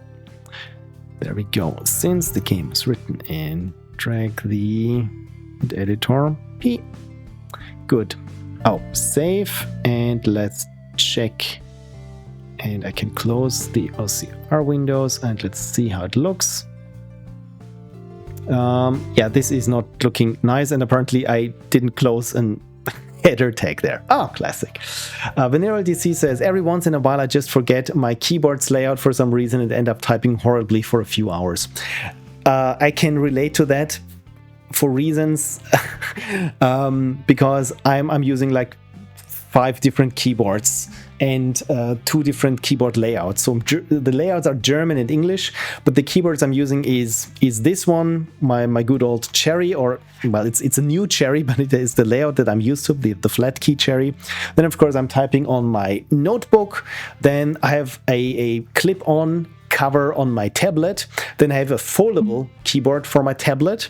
there we go. Since the game is written in, drag the editor P. Good. Oh, save, and let's check. And I can close the OCR windows and let's see how it looks. Yeah, this is not looking nice, and apparently I didn't close an header tag there. Oh, classic. Venereal DC says, every once in a while I just forget my keyboard's layout for some reason and end up typing horribly for a few hours. I can relate to that for reasons because I'm using like 5 different keyboards and 2 different keyboard layouts. So the layouts are German and English, but the keyboards I'm using is this one, my good old Cherry, or well, it's a new Cherry, but it is the layout that I'm used to, the flat key Cherry. Then of course I'm typing on my notebook. Then I have a clip-on cover on my tablet. Then I have a foldable keyboard for my tablet.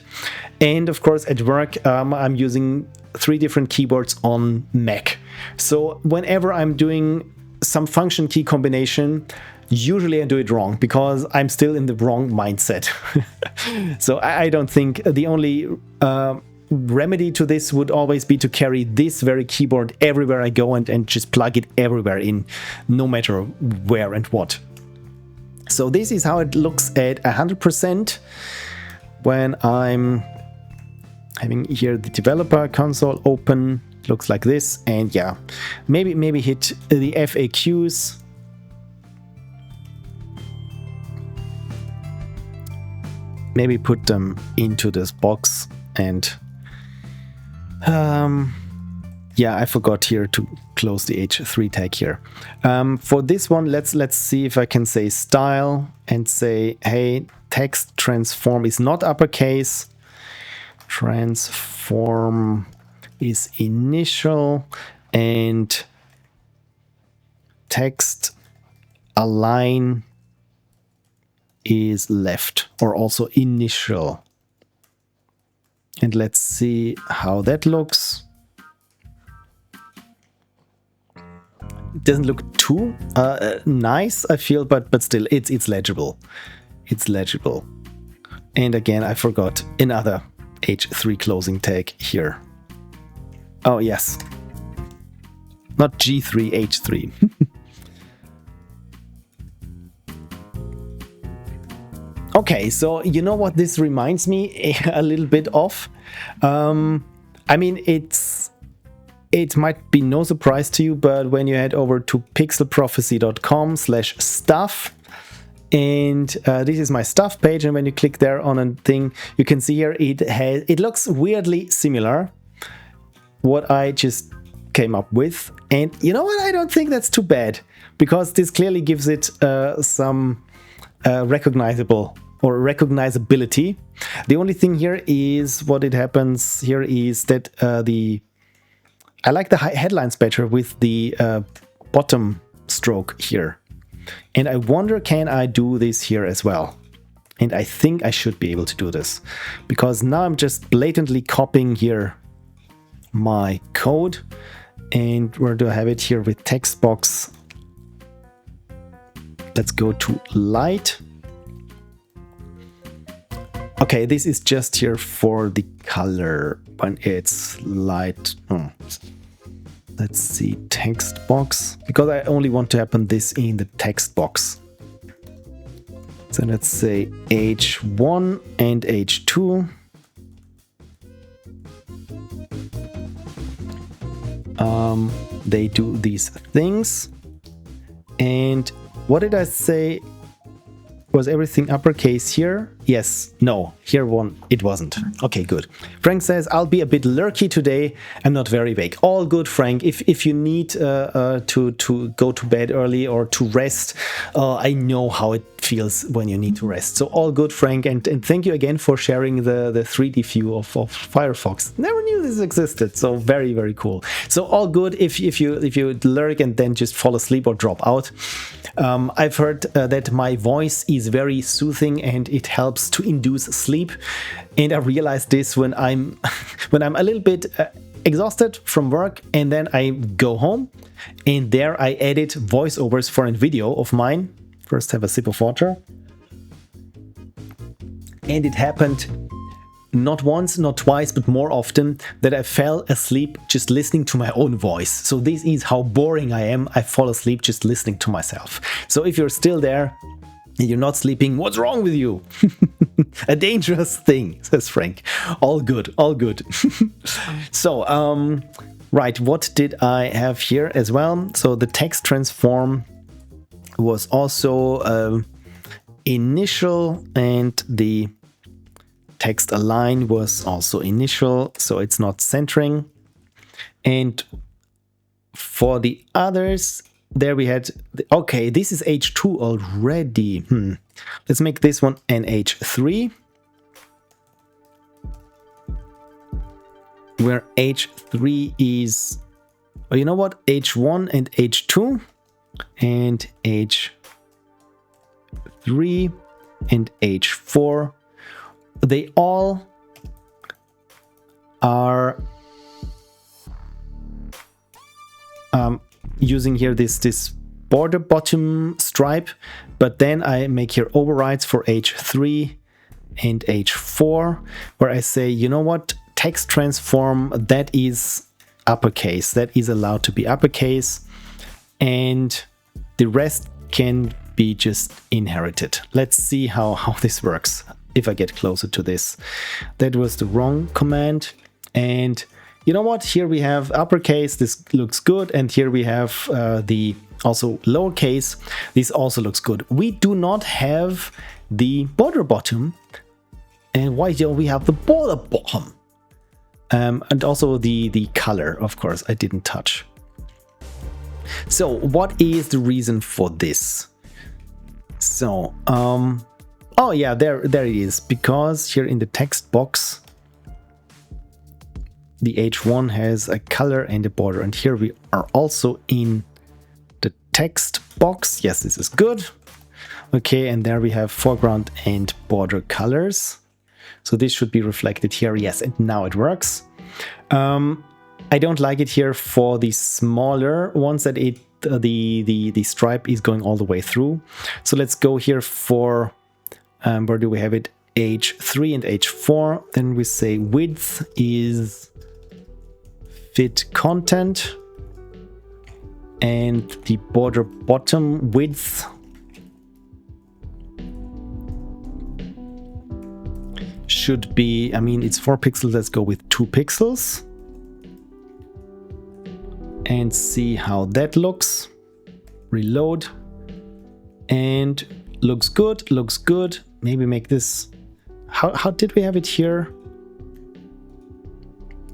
And of course at work I'm using 3 different keyboards on Mac. So whenever I'm doing some function key combination, usually I do it wrong because I'm still in the wrong mindset. So I don't think the only remedy to this would always be to carry this very keyboard everywhere I go and just plug it everywhere in, no matter where and what. So this is how it looks at 100% when I'm having here the developer console open. Looks like this, and yeah, maybe hit the FAQs. Maybe put them into this box and Yeah, I forgot here to close the H3 tag here. For this one, let's see if I can say style and say, hey, text transform is not uppercase. Transform is initial, and text align is left, or also initial. And let's see how that looks. It doesn't look too nice, I feel, but still, it's legible. It's legible. And again, I forgot another H3 closing tag here. Oh yes, not G3, H3. Okay, so you know what this reminds me a little bit of? I mean, it might be no surprise to you, but when you head over to pixelprophecy.com/stuff, and this is my stuff page, and when you click there on a thing, you can see here it looks weirdly similar what I just came up with. And you know what? I don't think that's too bad, because this clearly gives it some recognizable or recognizability. The only thing here is what it happens here is that I like the headlines better with the bottom stroke here. And I wonder, can I do this here as well? And I think I should be able to do this, because now I'm just blatantly copying here my code. And where do I have it here with text box? Let's go to light. Okay, this is just here for the color when it's light. Oh. Let's see, text box, because I only want to happen this in the text box. So let's say H1 and H2. They do these things. And what did I say? Was everything uppercase here? Yes. No. Here it wasn't. Okay, good. Frank says, I'll be a bit lurky today. I'm not very vague. All good, Frank. If you need to go to bed early or to rest, I know how it feels when you need to rest. So all good, Frank. And thank you again for sharing the 3D view of Firefox. Never knew this existed. So very, very cool. So all good if you lurk and then just fall asleep or drop out. I've heard that my voice is very soothing and it helps to induce sleep. And I realized this when I'm a little bit exhausted from work, and then I go home and there I edit voiceovers for a video of mine. First have a sip of water. And it happened not once, not twice, but more often that I fell asleep just listening to my own voice. So this is how boring I am. I fall asleep just listening to myself. So if you're still there and you're not sleeping, what's wrong with you? A dangerous thing, says Frank. All good, all good. So, right, what did I have here as well? So the text transform was also initial, and the text align was also initial, so it's not centering. And for the others, there we had, okay, this is H2 already. Let's make this one an H3, where H3 is, well, you know what, H1 and H2, and H3 and H4. They all are using here this border bottom stripe, but then I make here overrides for H3 and H4, where I say, you know what, text transform, that is uppercase, that is allowed to be uppercase, and the rest can be just inherited. Let's see how this works if I get closer to this. That was the wrong command. And you know what, here we have uppercase, this looks good, and here we have the also lowercase, this also looks good. We do not have the border bottom. And why don't we have the border bottom? And also the color, of course, I didn't touch. So what is the reason for this? So, oh yeah, there it is. Because here in the text box, the H1 has a color and a border. And here we are also in the text box. Yes, this is good. Okay, and there we have foreground and border colors. So this should be reflected here. Yes, and now it works. I don't like it here for the smaller ones that the stripe is going all the way through. So let's go here for, where do we have it? H3 and H4. Then we say width is fit content, and the border bottom width should be, I mean, it's 4 pixels. Let's go with 2 pixels and see how that looks. Reload, and looks good, looks good. Maybe make this, how did we have it here?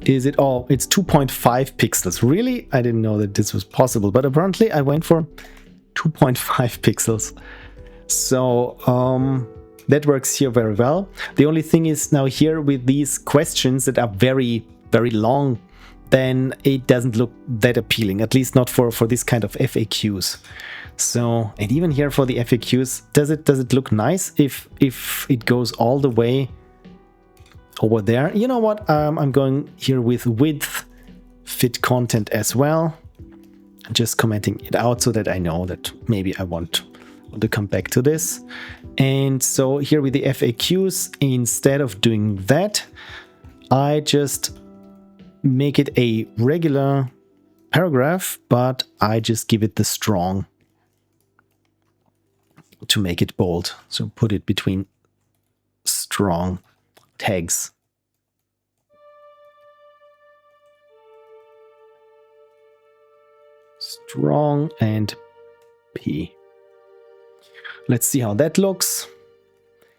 Is it, oh, it's 2.5 pixels. Really? I didn't know that this was possible, but apparently I went for 2.5 pixels. So that works here very well. The only thing is now here with these questions that are very, very long, then it doesn't look that appealing, at least not for this kind of FAQs. So, and even here for the FAQs, does it look nice if it goes all the way over there? You know what? I'm going here with width fit content as well. Just commenting it out so that I know that maybe I want to come back to this. And so here with the FAQs, instead of doing that, I just make it a regular paragraph, but I just give it the strong to make it bold. So put it between strong tags. Strong and P. Let's see how that looks.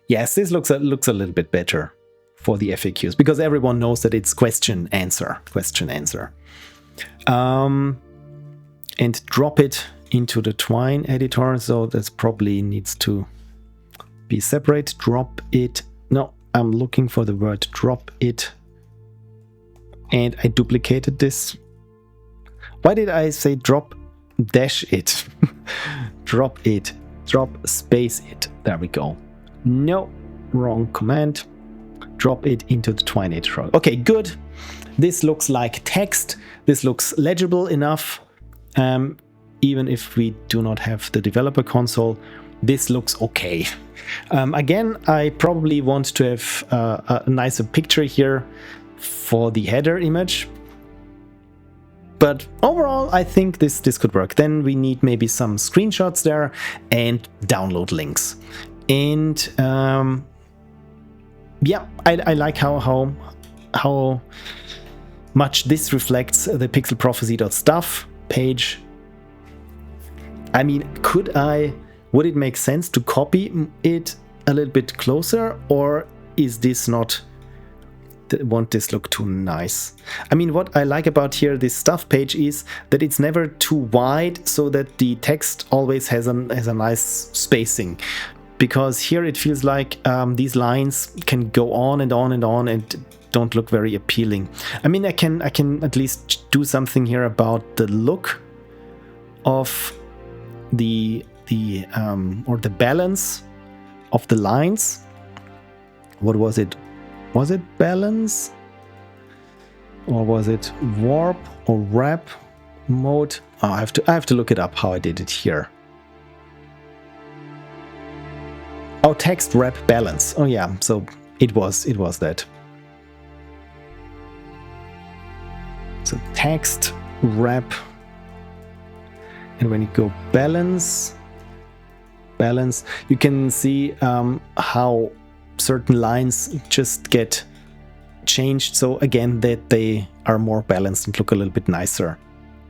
Yes, this looks a little bit better for the FAQs, because everyone knows that it's question answer. And drop it into the Twine editor. So that's probably needs to be separate. Drop it. No, I'm looking for the word drop it. And I duplicated this. Why did I say drop dash it? Drop it. Drop space it. There we go. No, wrong command. Drop it into the Twine editor. Okay, good. This looks like text. This looks legible enough. Even if we do not have the developer console, this looks okay. Again, I probably want to have a nicer picture here for the header image. But overall, I think this could work. Then we need maybe some screenshots there and download links. And yeah, I like how much this reflects the pixelprophecy.stuff page. I mean, would it make sense to copy it a little bit closer, or is this not, won't this look too nice? I mean, what I like about here, this stuff page, is that it's never too wide, so that the text always has a nice spacing. Because here it feels like these lines can go on and on and on and don't look very appealing. I mean, I can at least do something here about the look of the balance of the lines. What was it? Was it balance? Or was it warp or wrap mode? Oh, I have to look it up how I did it here. Oh, text wrap balance. Oh yeah, so it was that. So text wrap, and when you go balance, you can see how certain lines just get changed. So again, that they are more balanced and look a little bit nicer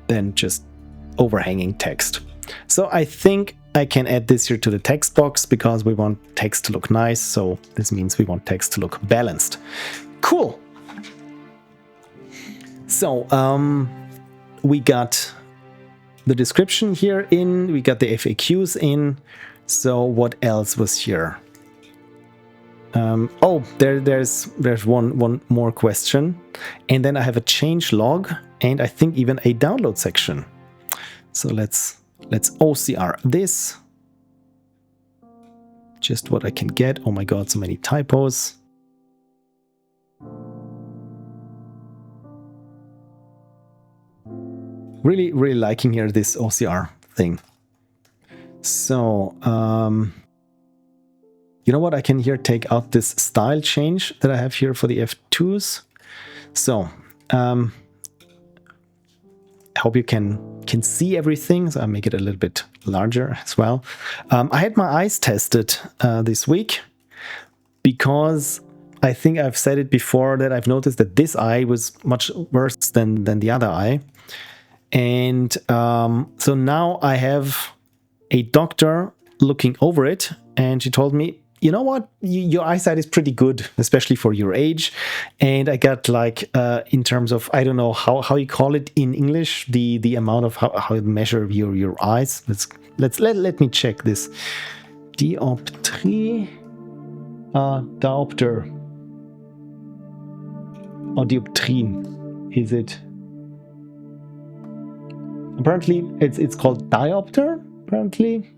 than just overhanging text. So I think I can add this here to the text box, because we want text to look nice. So this means we want text to look balanced. Cool. So we got the description here in, we got the FAQs in. So what else was here? Oh, there's one more question, and then I have a change log, and I think even a download section. So let's OCR this. Just what I can get. Oh my god, so many typos. Really liking here this OCR thing. So you know what? I can here take out this style change that I have here for the F2s. So I hope you can see everything. So I'll make it a little bit larger as well. I had my eyes tested this week because I think I've said it before that I've noticed that this eye was much worse than the other eye. And so now I have a doctor looking over it, and she told me, you know what, your eyesight is pretty good, especially for your age. And I got like, in terms of, I don't know how you call it in English, the amount of how you measure your eyes. Let me check this. Dioptrie, diopter, or dioptrine, is it? Apparently, it's called diopter. Apparently,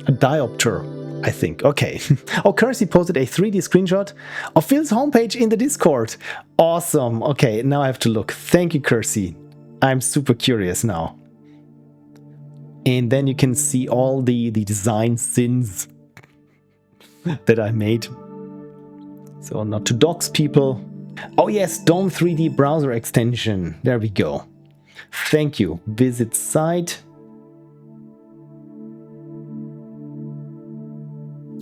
a diopter, I think. Okay. Oh, Kirsy posted a 3D screenshot of Phil's homepage in the Discord. Awesome. Okay, now I have to look. Thank you, Kirsy. I'm super curious now. And then you can see all the design sins that I made. So not to dox people. Oh yes, Dome 3D browser extension. There we go. Thank you. Visit site.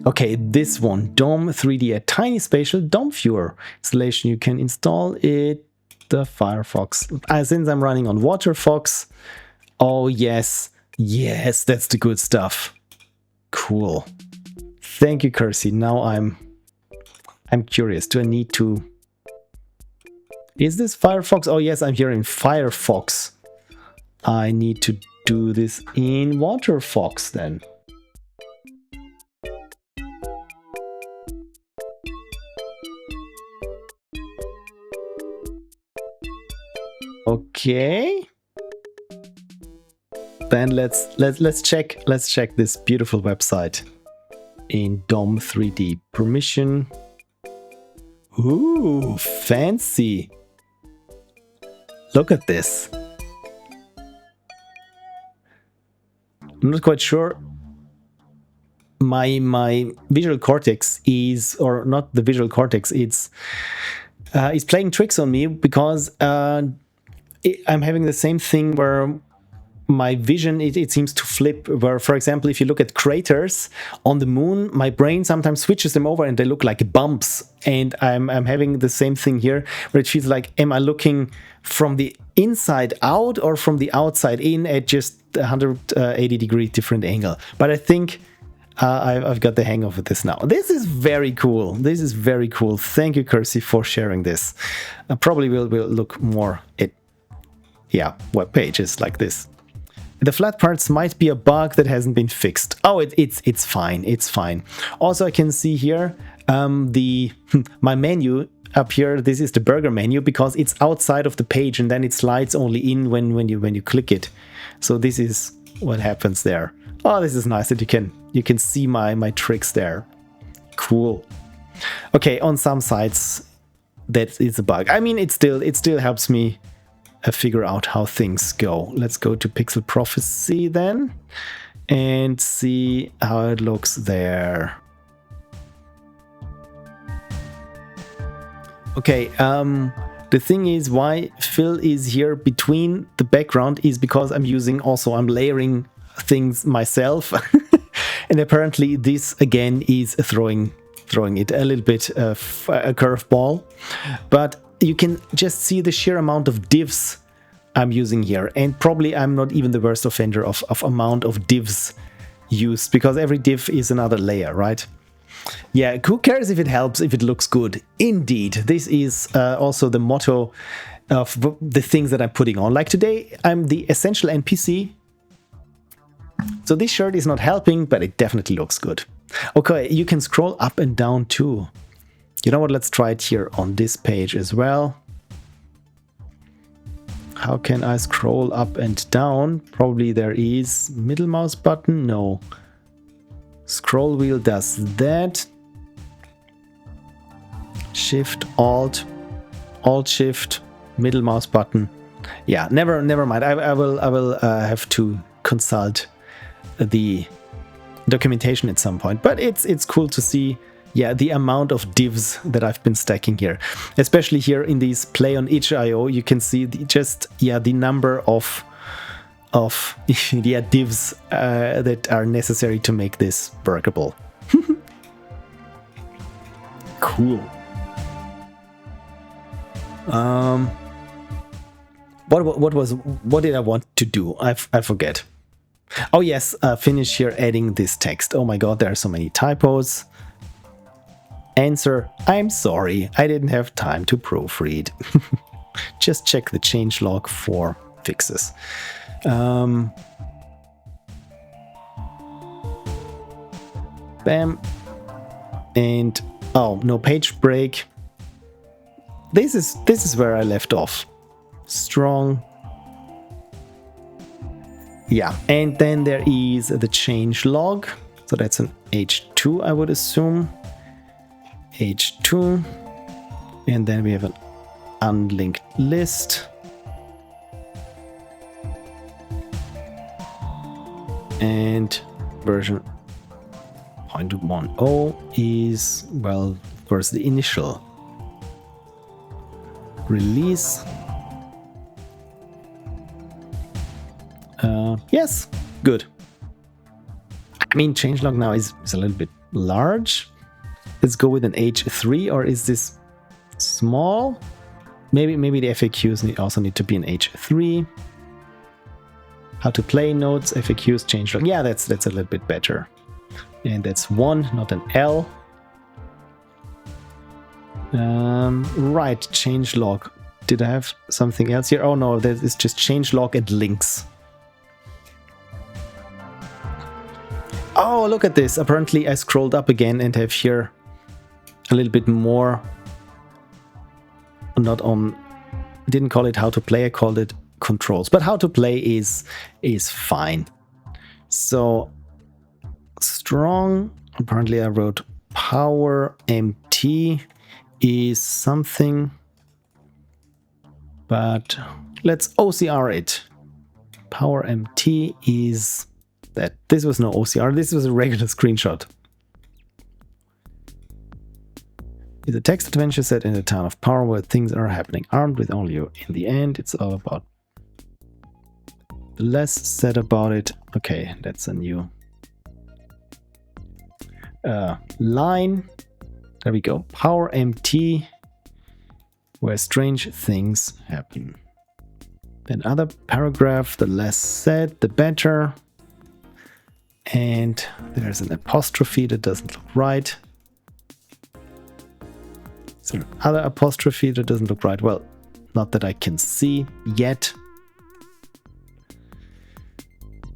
Okay, this one, Dome 3D, a tiny spatial DOM viewer installation. You can install it, the Firefox. Since I'm running on WaterFox. Oh yes, yes, that's the good stuff. Cool. Thank you, Kirsy. Now I'm curious. Do I need to? Is this Firefox? Oh yes, I'm here in Firefox. I need to do this in WaterFox then. Okay. Then let's check this beautiful website in DOM 3D. Permission. Ooh, fancy. Look at this. I'm not quite sure. My visual cortex is, or not the visual cortex, it's playing tricks on me because I'm having the same thing where my vision, it seems to flip, where, for example, if you look at craters on the moon, my brain sometimes switches them over and they look like bumps. And I'm having the same thing here, where it feels like, am I looking from the inside out or from the outside in at just 180-degree different angle? But I think I've got the hang of this now. This is very cool. This is very cool. Thank you, Kirsy, for sharing this. I probably will look more at, web pages like this. The flat parts might be a bug that hasn't been fixed. Oh, it's fine. It's fine. Also, I can see here my menu up here. This is the burger menu because it's outside of the page, and then it slides only in when you click it. So this is what happens there. Oh, this is nice that you can see my tricks there. Cool. Okay, on some sites that is a bug. I mean, it still helps me figure out how things go. Let's go to Pixel Prophecy then and see how it looks there. Okay, the thing is why Phil is here between the background is because I'm layering things myself. And apparently this again is throwing it a little bit of a curveball. But you can just see the sheer amount of divs I'm using here. And probably I'm not even the worst offender of amount of divs used, because every div is another layer, right? Yeah, who cares if it helps, if it looks good? Indeed, this is also the motto the things that I'm putting on. Like today, I'm the essential NPC. So this shirt is not helping, but it definitely looks good. Okay, you can scroll up and down too. You know what? Let's try it here on this page as well. How can I scroll up and down? Probably there is middle mouse button. No. Scroll wheel does that. Shift, Alt, Shift, middle mouse button. Yeah, never mind. I will have to consult the documentation at some point. But it's cool to see, yeah, the amount of divs that I've been stacking here, especially here in these play on itch.io. You can see the number of divs that are necessary to make this workable. Cool. What did I want to do? I forget. Oh yes, finish here adding this text. Oh my god, there are so many typos. Answer, I'm sorry, I didn't have time to proofread. Just check the changelog for fixes. Bam. And oh, no page break. This is where I left off. Strong. Yeah, and then there is the changelog. So that's an H2, I would assume. H2. And then we have an unlinked list. And version 0.10 is, well, of course, the initial release. Yes, good. I mean, changelog now is a little bit large. Let's go with an H3, or is this small? Maybe the FAQs also need to be an H3. How to play notes, FAQs, changelog. Yeah, that's a little bit better. And that's 1, not an L. Right, changelog. Did I have something else here? Oh no, that is just changelog and links. Oh, look at this. Apparently I scrolled up again and have here a little bit more. Not on, I didn't call it how to play, I called it controls. But how to play is fine. So strong, apparently I wrote power MT is something, but let's OCR it. Power MT is that. This was no OCR, this was a regular screenshot. It's a text adventure set in a town of power where things are happening, armed with only you. In the end, it's all about the less said about it. Okay, that's a new line. There we go. Power MT, where strange things happen. Then other paragraph, the less said, the better. And there's an apostrophe that doesn't look right. So other apostrophe that doesn't look right. Well, not that I can see yet.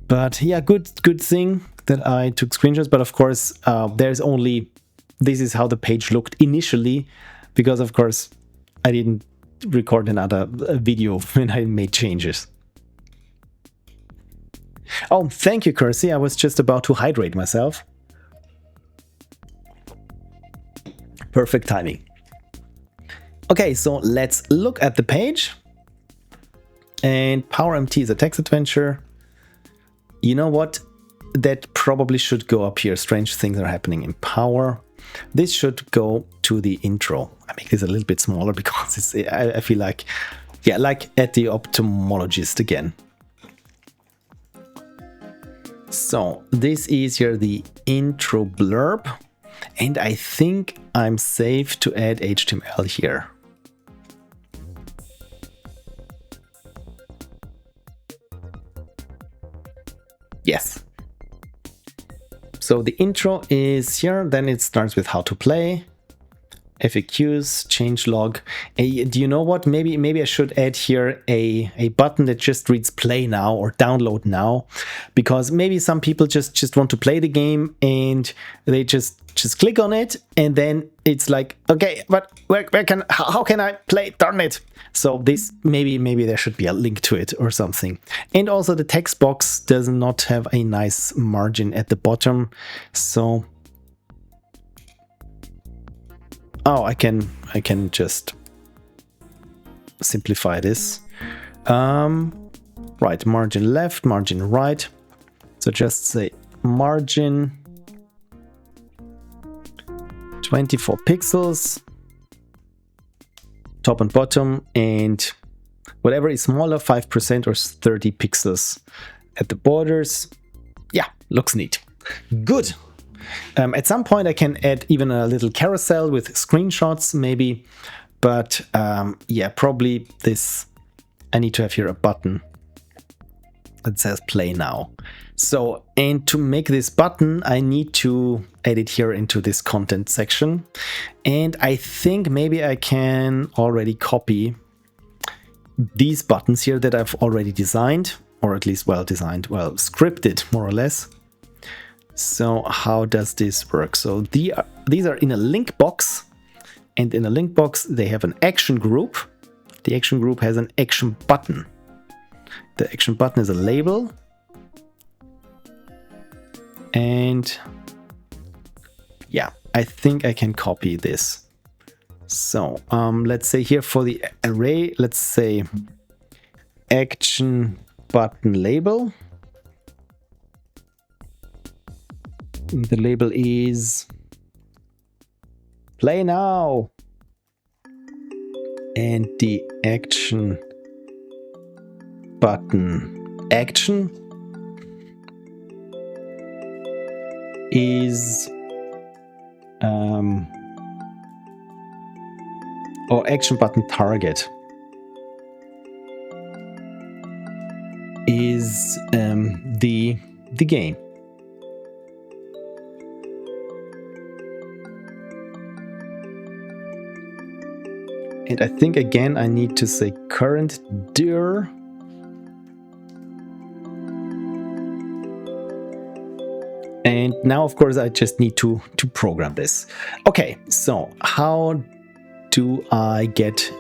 But yeah, good thing that I took screenshots. But of course, there's only, this is how the page looked initially, because of course I didn't record another video when I made changes. Oh, thank you, Kirsy. I was just about to hydrate myself. Perfect timing. Okay, so let's look at the page. And Power MT is a text adventure. You know what? That probably should go up here. Strange things are happening in Power. This should go to the intro. I make this a little bit smaller because it's, I feel like, yeah, like at the ophthalmologist again. So this is here the intro blurb. And I think I'm safe to add HTML here. Yes. So the intro is here, then it starts with how to play. FAQs, changelog. Do you know what? Maybe I should add here a button that just reads play now or download now, because maybe some people just want to play the game and they just click on it and then it's like, okay, but how can I play? Darn it! So this maybe there should be a link to it or something. And also the text box does not have a nice margin at the bottom, so I can just simplify this. Right, margin left, margin right. So just say margin 24 pixels, top and bottom, and whatever is smaller, 5% or 30 pixels at the borders. Yeah, looks neat. Good. At some point I can add even a little carousel with screenshots maybe, but yeah, probably this, I need to have here a button that says play now. So, and to make this button, I need to add it here into this content section. And I think maybe I can already copy these buttons here that I've already designed, or at least scripted more or less. So how does this work? So these are in a link box, and in a link box they have an action group. The action group has an action button. The action button is a label. And yeah, I think I can copy this. So let's say here for the array, let's say action button label. The label is play now. And the action button action is or action button target is the game. And I think again I need to say current dir. And now of course I just need to program this. Okay, so how do I get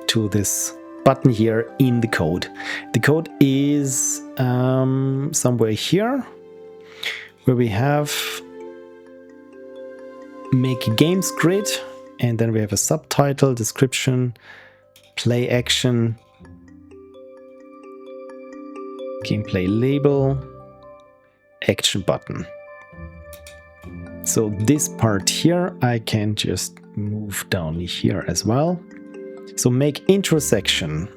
to this button here in the code? The code is somewhere here where we have make games grid. And then we have a subtitle, description, play action, gameplay label, action button. So this part here, I can just move down here as well. So make intro section.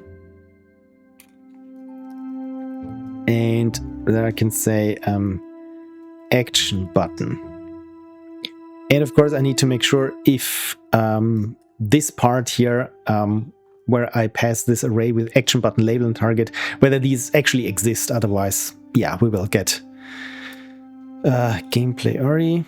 And then I can say action button. And of course, I need to make sure if this part here, where I pass this array with action button, label, and target, whether these actually exist. Otherwise, yeah, we will get gameplay array.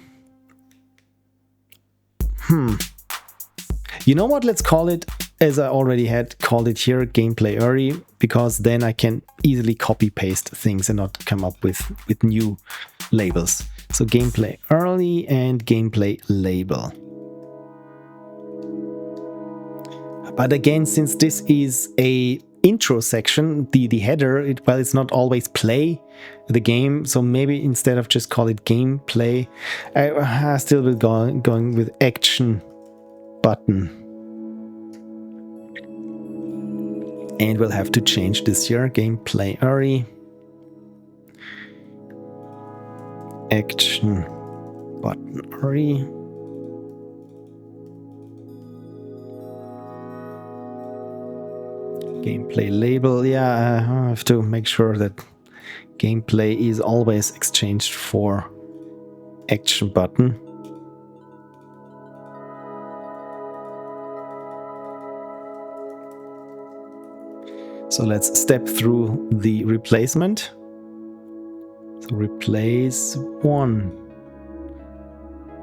You know what? Let's call it, as I already had called it here, gameplay array, because then I can easily copy paste things and not come up with new labels. So gameplay early and gameplay label. But again, since this is a intro section, the header, it's not always play the game. So maybe instead of just call it gameplay, I still will going with action button. And we'll have to change this here, gameplay array. Action button array. Gameplay label. Yeah, I have to make sure that gameplay is always exchanged for action button. So let's step through the replacement. So replace one.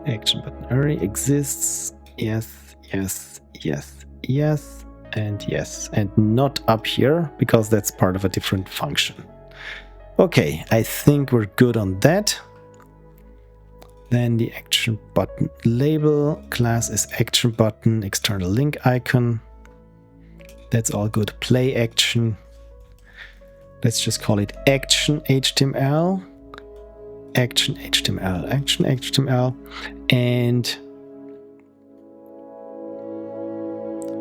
Action button array exists. yes, yes, yes, yes, and yes, and not up here because that's part of a different function. Okay, I think we're good on that. Then the action button label, class is action button, external link icon. That's all good. Play action. Let's just call it action HTML. Action HTML, action HTML. And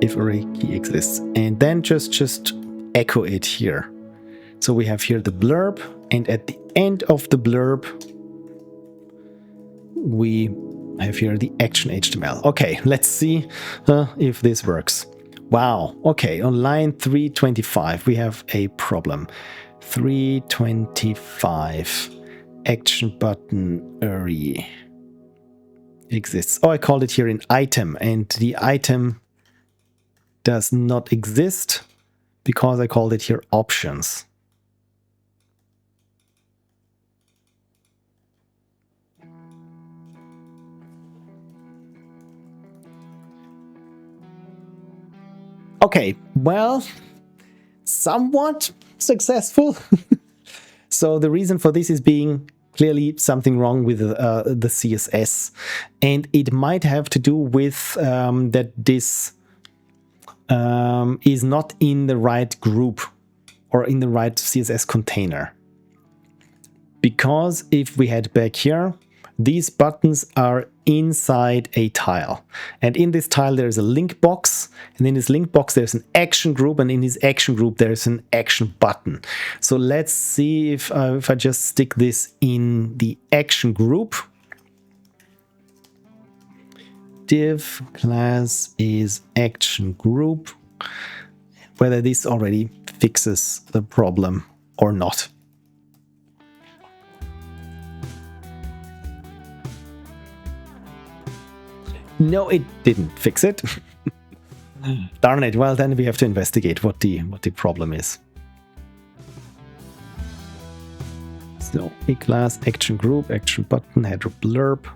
if array key exists. And then just echo it here. So we have here the blurb, and at the end of the blurb, we have here the action HTML. Okay, let's see if this works. Wow, okay, on line 325, we have a problem. 325, action button array exists. Oh, I called it here an item, and the item does not exist because I called it here options. Okay, well, somewhat successful. So the reason for this is being clearly something wrong with the CSS, and it might have to do with that this is not in the right group or in the right CSS container. Because if we head back here, these buttons are inside a tile, and in this tile there is a link box, and in this link box there's an action group, and in this action group there's an action button. So let's see if I just stick this in the action group. Div class is action group, whether this already fixes the problem or not. No, it didn't fix it. Darn it. Well, then we have to investigate what the problem is. So a class, action group, action button, header blurb.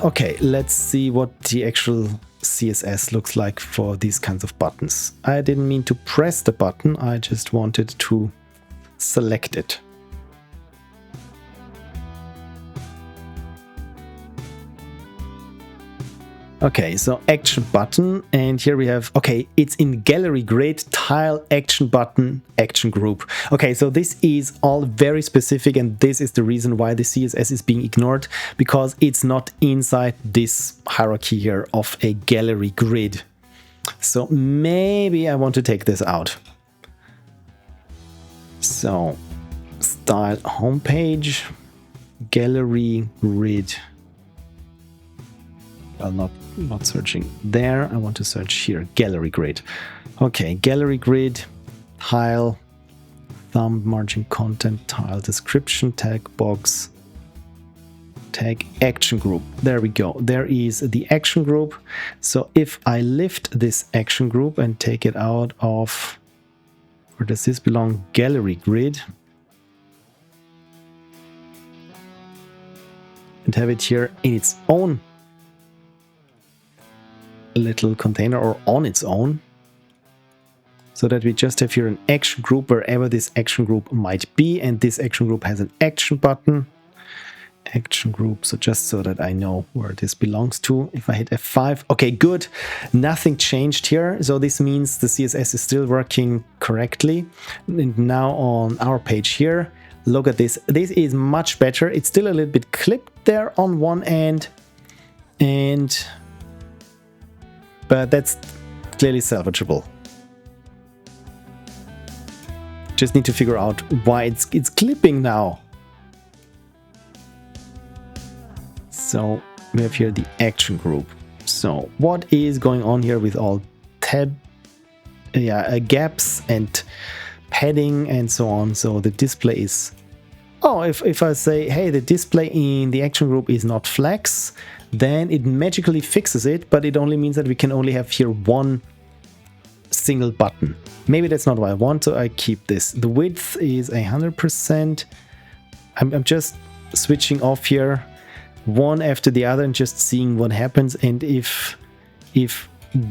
Okay, let's see what the actual CSS looks like for these kinds of buttons. I didn't mean to press the button, I just wanted to select it. Okay, so action button, and here we have, okay, it's in gallery grid, tile, action button, action group. Okay, so this is all very specific, and this is the reason why the CSS is being ignored, because it's not inside this hierarchy here of a gallery grid. So maybe I want to take this out. So style homepage, gallery grid. Well, not searching there. I want to search here, gallery grid. Okay, gallery grid, tile, thumb, margin, content, tile, description, tag box, tag, action group. There we go. There is the action group. So if I lift this action group and take it out of, where does this belong? Gallery grid. And have it here in its own little container, or on its own, so that we just have here an action group wherever this action group might be, and this action group has an action button, action group. So just so that I know where this belongs to, if I hit F5, okay, good, nothing changed here. So this means the CSS is still working correctly. And now on our page here, look at this. This is much better. It's still a little bit clipped there on one end, but that's clearly salvageable. Just need to figure out why it's clipping now. So we have here the action group. So what is going on here with all gaps and padding and so on? So the display is, oh, if I say, hey, the display in the action group is not flex, then it magically fixes it, but it only means that we can only have here one single button. Maybe that's not what I want, so I keep this. The width is 100%. I'm just switching off here one after the other and just seeing what happens, and if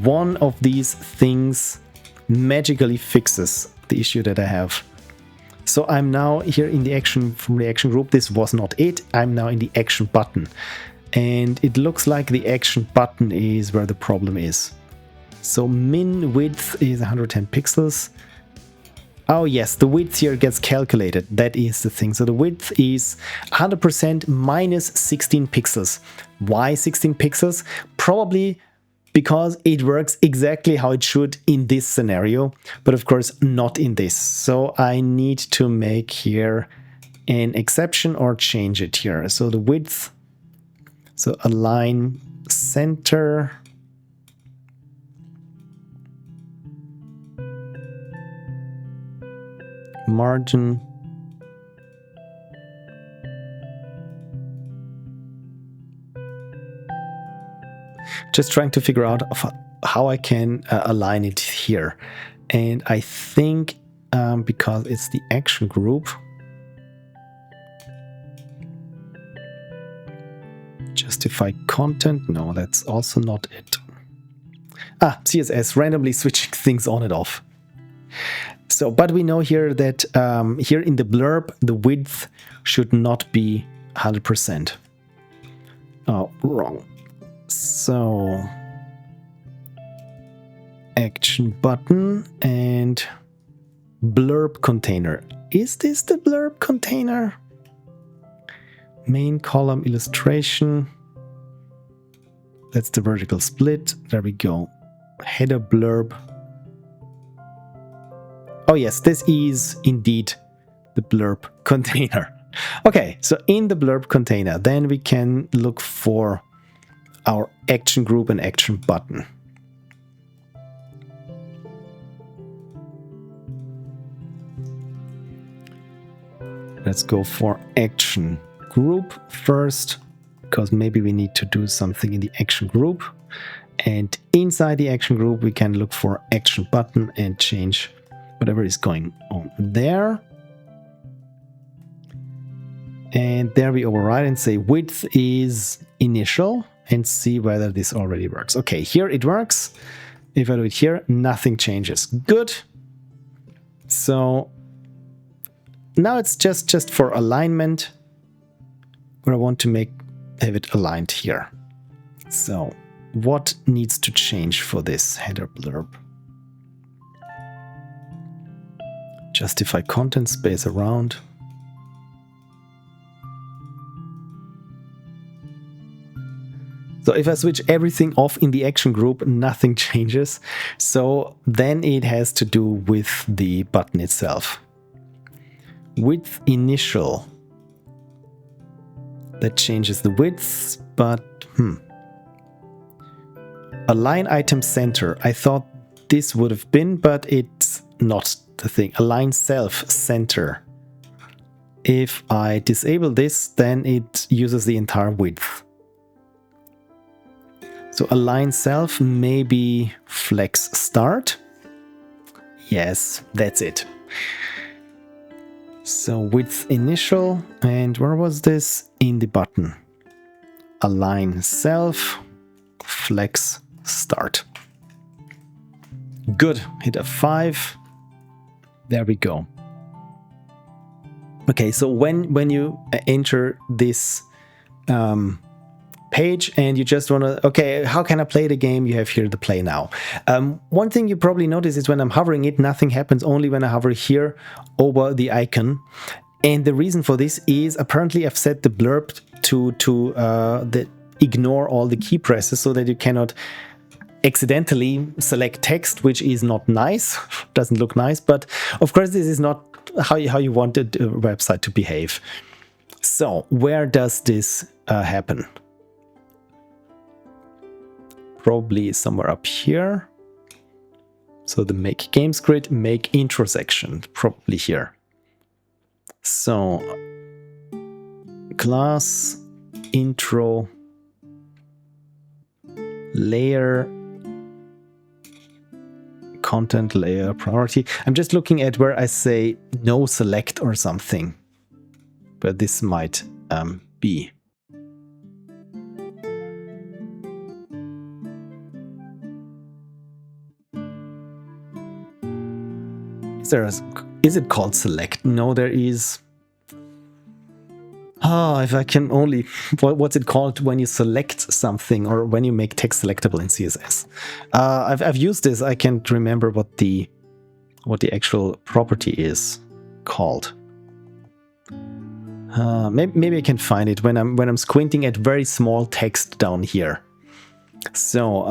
one of these things magically fixes the issue that I have. So I'm now here in the action from the action group. This was not it. I'm now in the action button, and it looks like the action button is where the problem is. So min width is 110 pixels. Oh yes, the width here gets calculated. That is the thing. So the width is 100% minus 16 pixels. Why 16 pixels? Probably because it works exactly how it should in this scenario, but of course not in this. So I need to make here an exception or change it here. So the width, so align center. Margin. Just trying to figure out how I can align it here. And I think because it's the action group, justify content. No, that's also not it. Ah, CSS, randomly switching things on and off. So, but we know here that here in the blurb, the width should not be 100%. Oh, wrong. So, action button and blurb container. Is this the blurb container? Main column illustration. That's the vertical split. There we go. Header blurb. Oh yes, this is indeed the blurb container. Okay, so in the blurb container, then we can look for our action group and action button. Let's go for action group first, because maybe we need to do something in the action group. And inside the action group, we can look for action button and change whatever is going on there. And there we override and say width is initial and see whether this already works. Okay, here it works. If I do it here, nothing changes. Good. So now it's just for alignment where I want to have it aligned here. So what needs to change for this header blurb? Justify content space around. So if I switch everything off in the action group, nothing changes. So then it has to do with the button itself. Width initial. That changes the width, but Align item center. I thought this would have been, but it's not the thing. Align self center. If I disable this, then it uses the entire width. So align self, maybe flex start. Yes, that's it. So width initial, and where was this? In the button. Align self, flex start. Good, hit F5. There we go. Okay, so when you enter this page and you just want to, okay, how can I play the game? You have here the play now. One thing you probably notice is when I'm hovering it, nothing happens, only when I hover here over the icon. And the reason for this is apparently I've set the blurb to ignore all the key presses so that you cannot accidentally select text, which is not nice, doesn't look nice, but of course this is not how you want a website to behave. So where does this happen? Probably somewhere up here. So the make games grid, make intro section, probably here. So class intro layer content layer priority. I'm just looking at where I say no select or something, but this might be. Is it called select? No, there is. Oh, if I can only, what's it called when you select something or when you make text selectable in CSS? I've used this. I can't remember what the actual property is called. Maybe I can find it when I'm squinting at very small text down here. So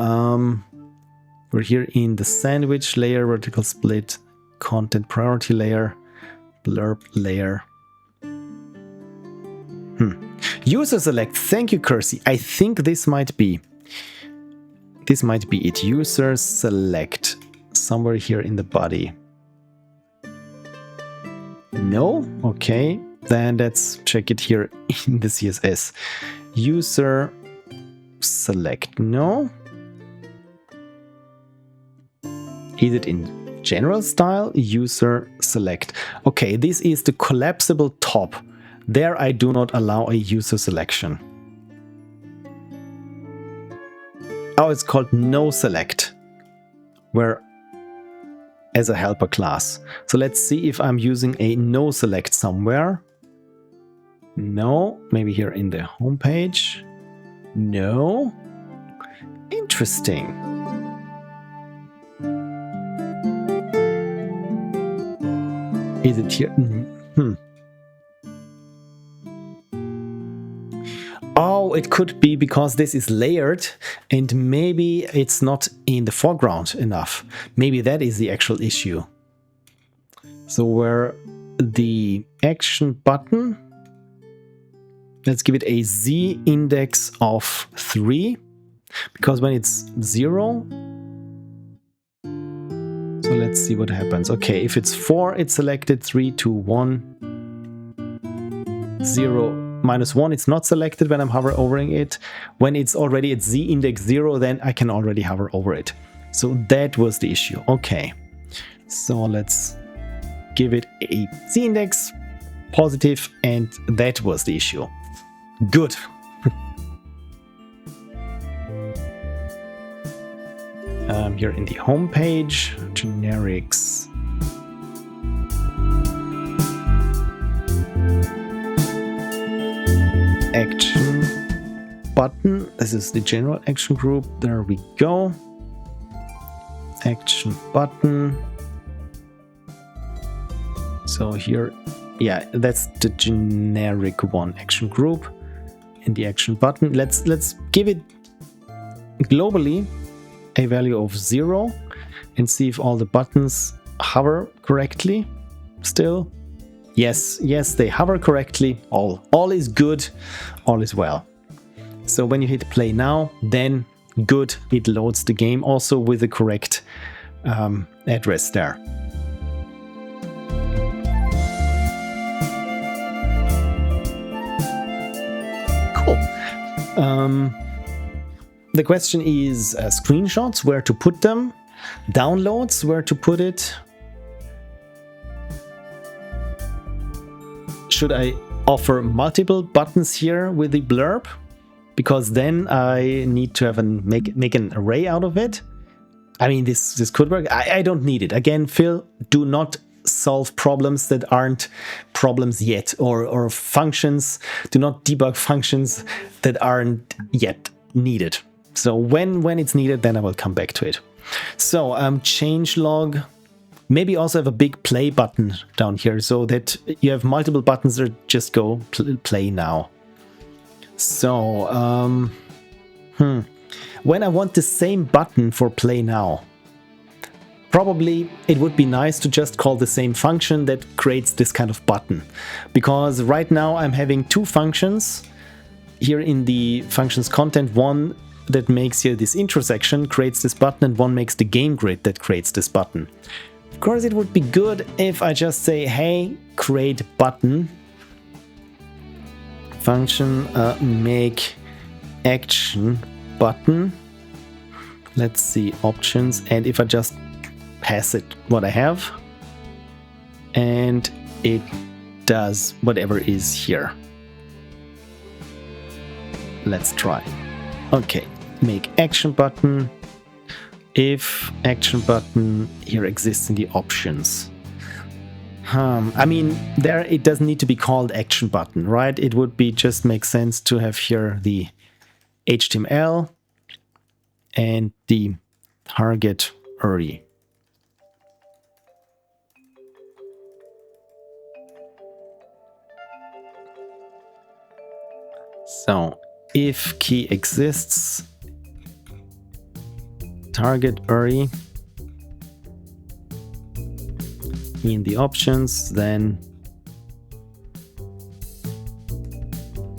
we're here in the sandwich layer, vertical split, content priority layer, blurb layer. User select. Thank you, Kirsy. I think this might be it. User select somewhere here in the body. No? Okay. Then let's check it here in the CSS. User select. No? Is it in general style? User select. Okay, this is the collapsible top. There I do not allow a user selection. Oh, it's called no select, where as a helper class. So let's see if I'm using a no select somewhere. No, maybe here in the home page. No. Interesting. Is it here? Oh, it could be because this is layered and maybe it's not in the foreground enough. Maybe that is the actual issue. So where the action button, let's give it a Z index of 3, because when it's 0, so let's see what happens. Okay, if it's 4, it's selected, 3, 2, 1, 0. -1, it's not selected when I'm hovering it. When it's already at Z index 0, then I can already hover over it. So that was the issue. Okay, so let's give it a Z index, positive, and that was the issue. Good. Here in the home page, generics. Action button. This is the general action group. There we go. Action button. So here, yeah, that's the generic one, action group. And the action button. Let's give it globally a value of 0 and see if all the buttons hover correctly still. Yes, they hover correctly. All is good, all is well. So when you hit play now, then good, it loads the game also with the correct address there. Cool. The question is screenshots, where to put them, downloads, where to put it. Should I offer multiple buttons here with the blurb? Because then I need to have make an array out of it. I mean, this could work. I don't need it. Again, Phil, do not solve problems that aren't problems yet, or functions. Do not debug functions that aren't yet needed. So when it's needed, then I will come back to it. So change log. Maybe also have a big play button down here so that you have multiple buttons that just go play now. So, when I want the same button for play now, probably it would be nice to just call the same function that creates this kind of button. Because right now I'm having two functions here in the functions content. One that makes here this intro section creates this button, and one makes the game grid that creates this button. Of course, it would be good if I just say, hey, create button, function make action button. Let's see, options, and if I just pass it what I have, and it does whatever is here. Let's try. Okay, make action button. If action button here exists in the options. I mean, there it doesn't need to be called action button, right? It would be just make sense to have here the HTML and the target URI. So if key exists, target URI in the options, then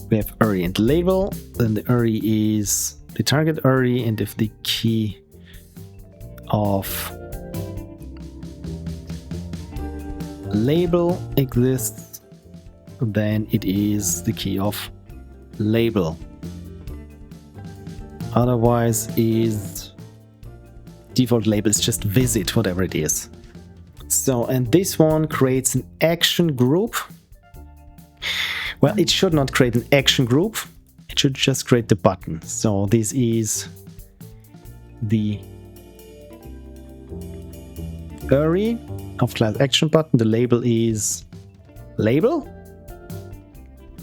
we have URI and label, then the URI is the target URI, and if the key of label exists, then it is the key of label. Otherwise is default label is just visit, whatever it is. So, and this one creates an action group. Well, it should not create an action group. It should just create the button. So this is the URI of class action button. The label is label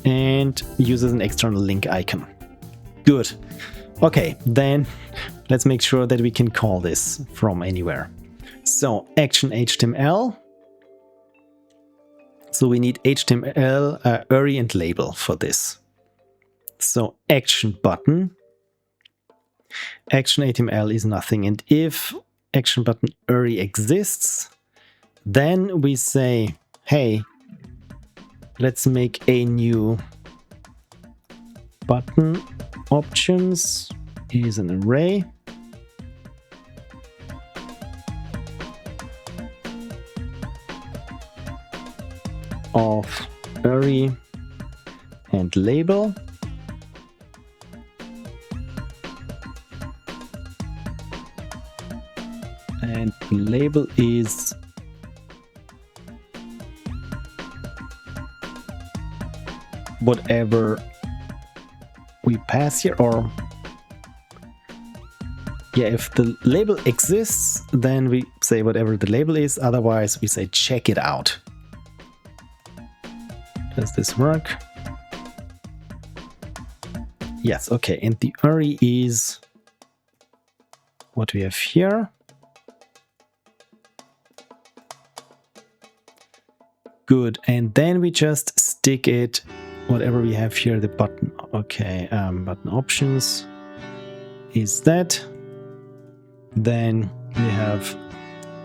and uses an external link icon. Good. Okay, then let's make sure that we can call this from anywhere. So action HTML. So we need HTML, URI and label for this. So action button. Action HTML is nothing. And if action button URI exists, then we say, hey, let's make a new button. Options is an array. Of URI and label. And the label is whatever we pass here, or yeah, if the label exists, then we say whatever the label is, otherwise we say check it out. Does this work? Yes, okay, and the URI is what we have here. Good, and then we just stick it, whatever we have here, the button. Okay, button options is that. Then we have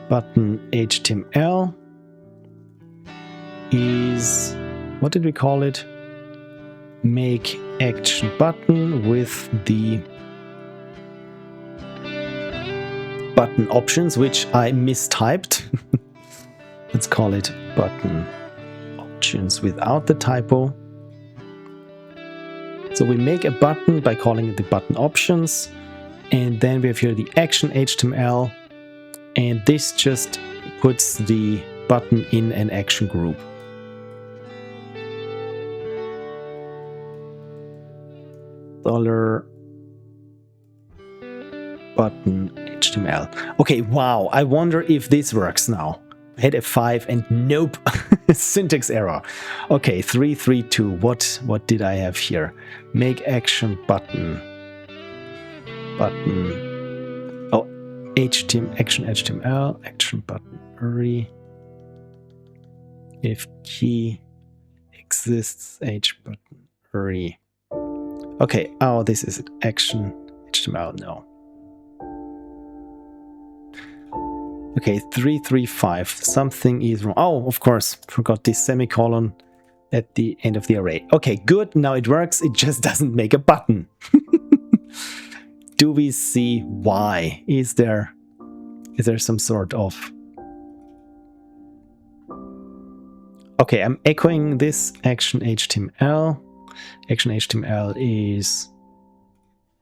button HTML is, what did we call it? Make action button with the button options, which I mistyped. Let's call it button options without the typo. So we make a button by calling it the button options, and then we have here the action HTML, and this just puts the button in an action group. $button HTML. Okay, wow, I wonder if this works now. I hit F5 and nope, syntax error. Okay, 332, what did I have here? Make action button. Button. Oh, HTML, action HTML, action button URI. If key exists, H button URI. Okay, oh, this is it. Action HTML, no. Okay, 335, something is wrong. Oh, of course, forgot this semicolon at the end of the array. Okay, good, now it works, it just doesn't make a button. Do we see why? Is there some sort of... Okay, I'm echoing this action HTML. Action HTML is...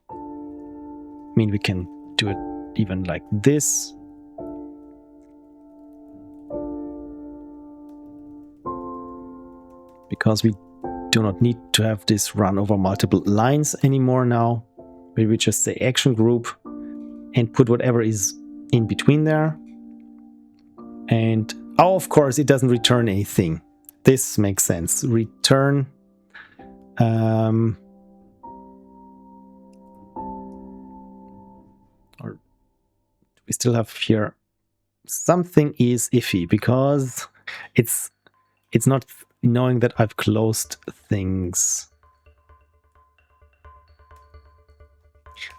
I mean, we can do it even like this. Because we do not need to have this run over multiple lines anymore now. Maybe we just say action group and put whatever is in between there. And Oh, of course, it doesn't return anything. This makes sense. Return. Or we still have here something is iffy because it's not knowing that I've closed things.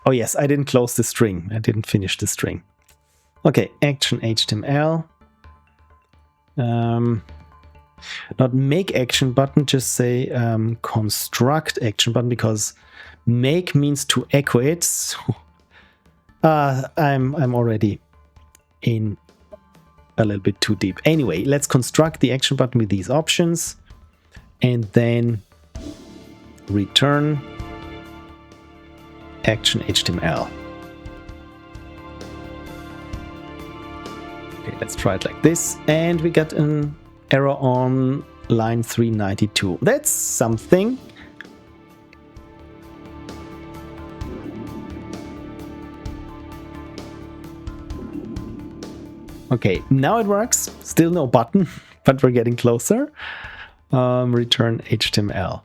Oh yes, I didn't close the string. I didn't finish the string. Okay, action HTML. Not make action button, just say construct action button, because make means to echo it. So, I'm already in a little bit too deep. Anyway, let's construct the action button with these options and then return action HTML. Okay, let's try it like this, and we got an error on line 392. That's something. Okay, now it works. Still no button, but we're getting closer. Return HTML.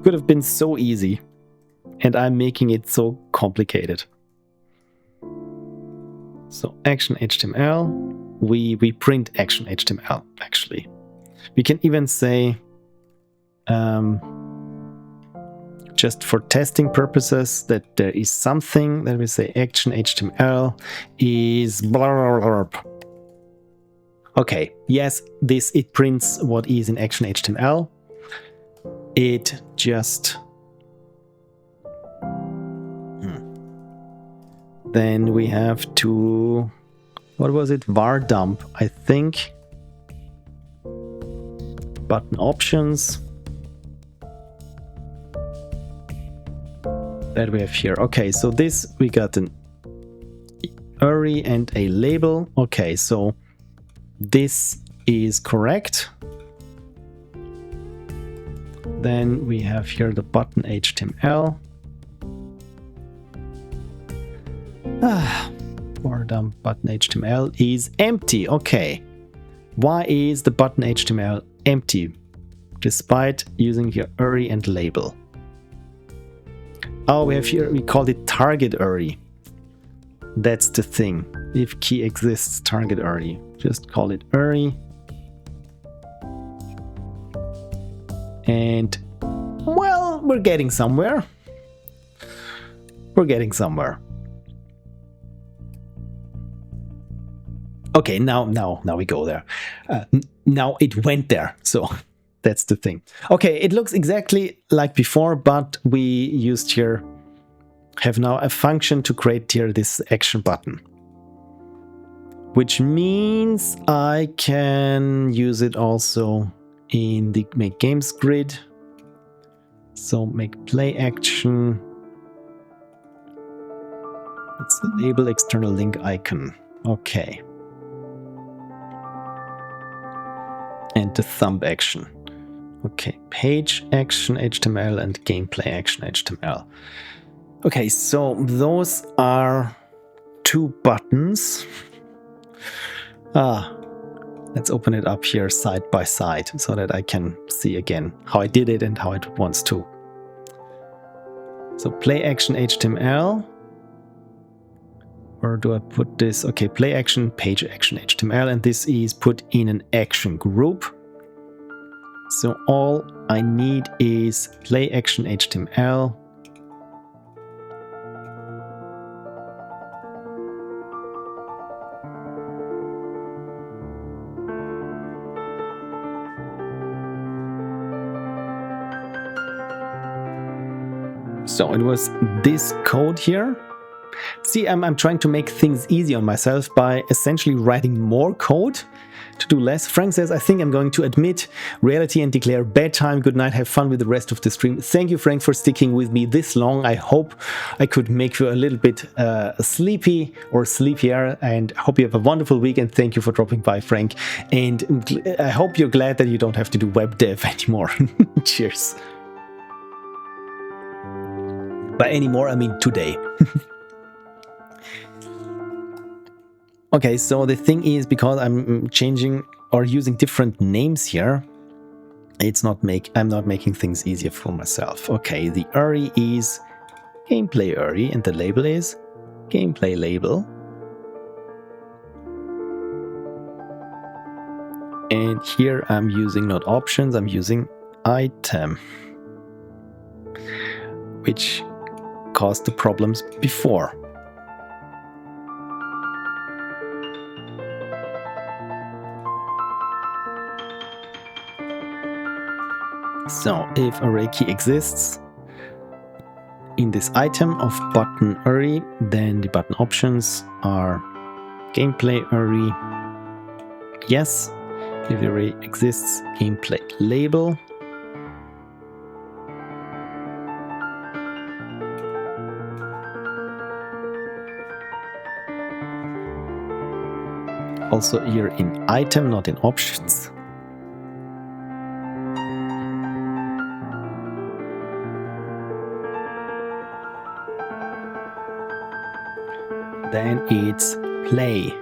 Could have been so easy, and I'm making it so complicated. So action HTML, we print action HTML, actually. We can even say, just for testing purposes, that there is something that we say action HTML is blah, blah, blah, blah. Okay, yes, it prints what is in action HTML. It just then we have to, what was it, var dump, I think. Button options that we have here. Okay, so this we got an URI and a label. Okay, so this is correct. Then we have here the button HTML. Var dump button HTML is empty. Okay. Why is the button HTML empty despite using here URI and label? Oh, we have here, we called it target URI. That's the thing. If key exists, target URI. Just call it URI. And, well, we're getting somewhere. We're getting somewhere. Okay, now we go there. Now it went there, so that's the thing. Okay, it looks exactly like before, but we used here, have now a function to create here this action button. Which means I can use it also in the make games grid. So make play action. It's the label external link icon. Okay. And the thumb action. Okay, page action HTML and gameplay action HTML. Okay, so those are two buttons. Let's open it up here side by side so that I can see again how I did it and how it wants to. So play action HTML. Or do I put this? Okay, play action, page action HTML, and this is put in an action group. So all I need is play action HTML. So it was this code here. See, I'm trying to make things easy on myself by essentially writing more code to do less. Frank says, I think I'm going to admit reality and declare bedtime. Good night. Have fun with the rest of the stream. Thank you, Frank, for sticking with me this long. I hope I could make you a little bit sleepy or sleepier, and I hope you have a wonderful week. And thank you for dropping by, Frank. And I hope you're glad that you don't have to do web dev anymore. Cheers. By anymore, I mean today. Okay, so the thing is, because I'm changing or using different names here, I'm not making things easier for myself. Okay, the URI is gameplay URI and the label is gameplay label. And here I'm using not options, I'm using item, which caused the problems before. So if array key exists in this item of button URI, then the button options are gameplay URI. Yes. If the array exists, gameplay label. Also here in item, not in options. Then it's play.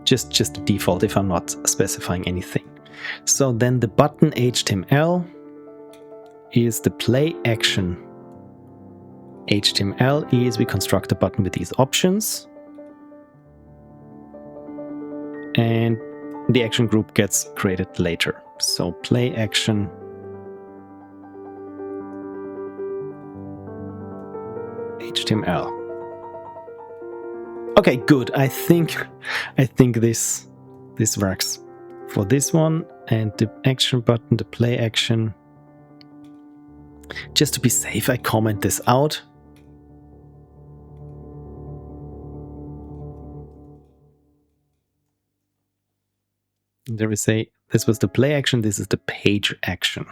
Just the default if I'm not specifying anything. So then the button HTML is the play action. HTML is we construct a button with these options. And the action group gets created later. So play action. HTML. Okay, good. I think this works for this one. And the action button, the play action. Just to be safe, I comment this out. And there we say this was the play action, this is the page action.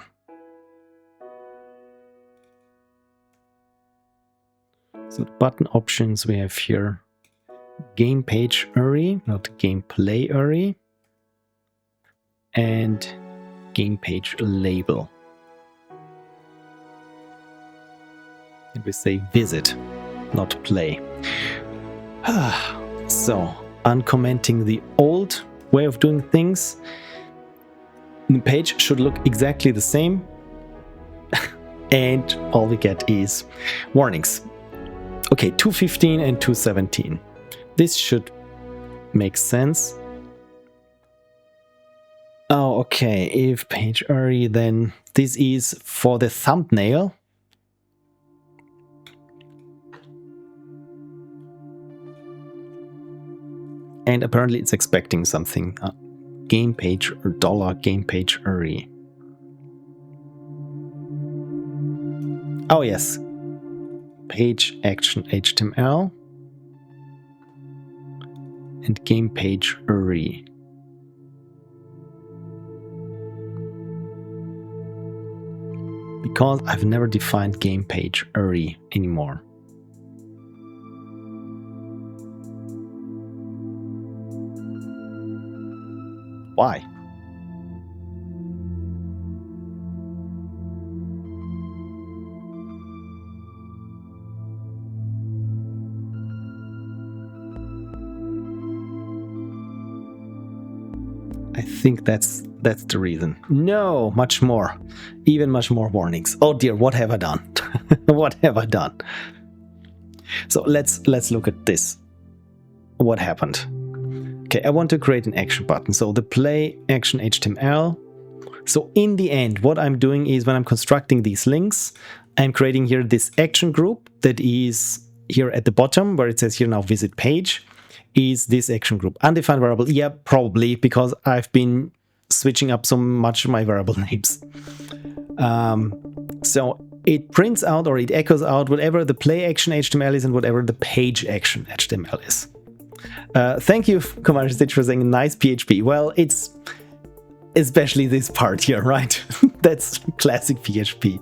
So the button options we have here. Game page URI, not gameplay URI, and game page label. And we say visit, not play. So, uncommenting the old way of doing things, the page should look exactly the same, and all we get is warnings. Okay, 215 and 217. This should make sense. Oh, okay, if page URI, then this is for the thumbnail. And apparently it's expecting something. Game page or $game page URI. Oh yes. Page action HTML. And game page URI. Because I've never defined game page URI anymore. Why? I think that's the reason. No, much more. Even much more warnings. Oh dear, what have I done? What have I done? So let's look at this. What happened? Okay, I want to create an action button. So the play action HTML. So in the end, what I'm doing is when I'm constructing these links, I'm creating here this action group that is here at the bottom where it says here now visit page. Is this action group undefined variable? Yeah, probably, because I've been switching up so much of my variable names. So it prints out or it echoes out whatever the play action HTML is and whatever the page action HTML is. Thank you, Commander Stitch, for saying nice PHP. Well, it's especially this part here, right? That's classic PHP.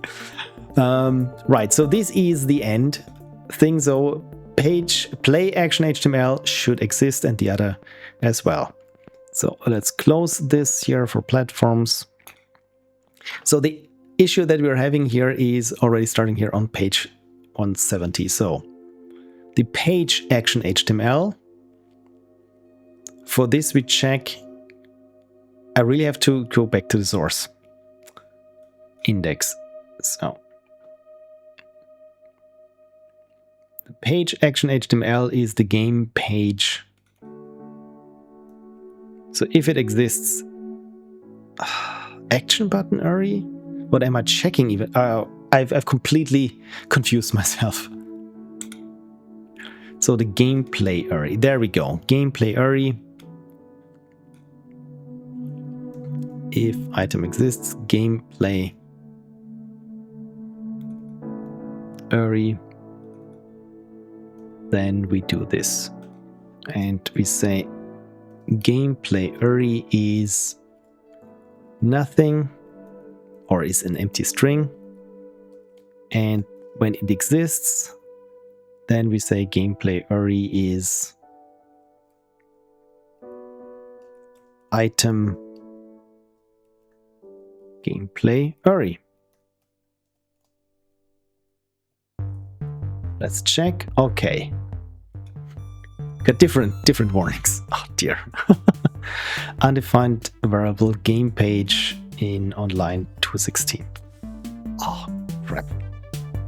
Right, so this is the end thing. So page play action HTML should exist and the other as well. So let's close this here for platforms. So the issue that we're having here is already starting here on page 170. So the page action HTML. For this we check, I really have to go back to the source index. So the page action HTML is the game page. So if it exists, action button array? What am I checking even? I've completely confused myself. So the gameplay array, there we go. Gameplay array. If item exists, gameplay array, then we do this. And we say gameplay array is nothing, or is an empty string. And when it exists, then we say gameplay array is item gameplay array. Let's check. Okay. Got different warnings. Oh dear. Undefined variable game page in on line 216. Oh crap.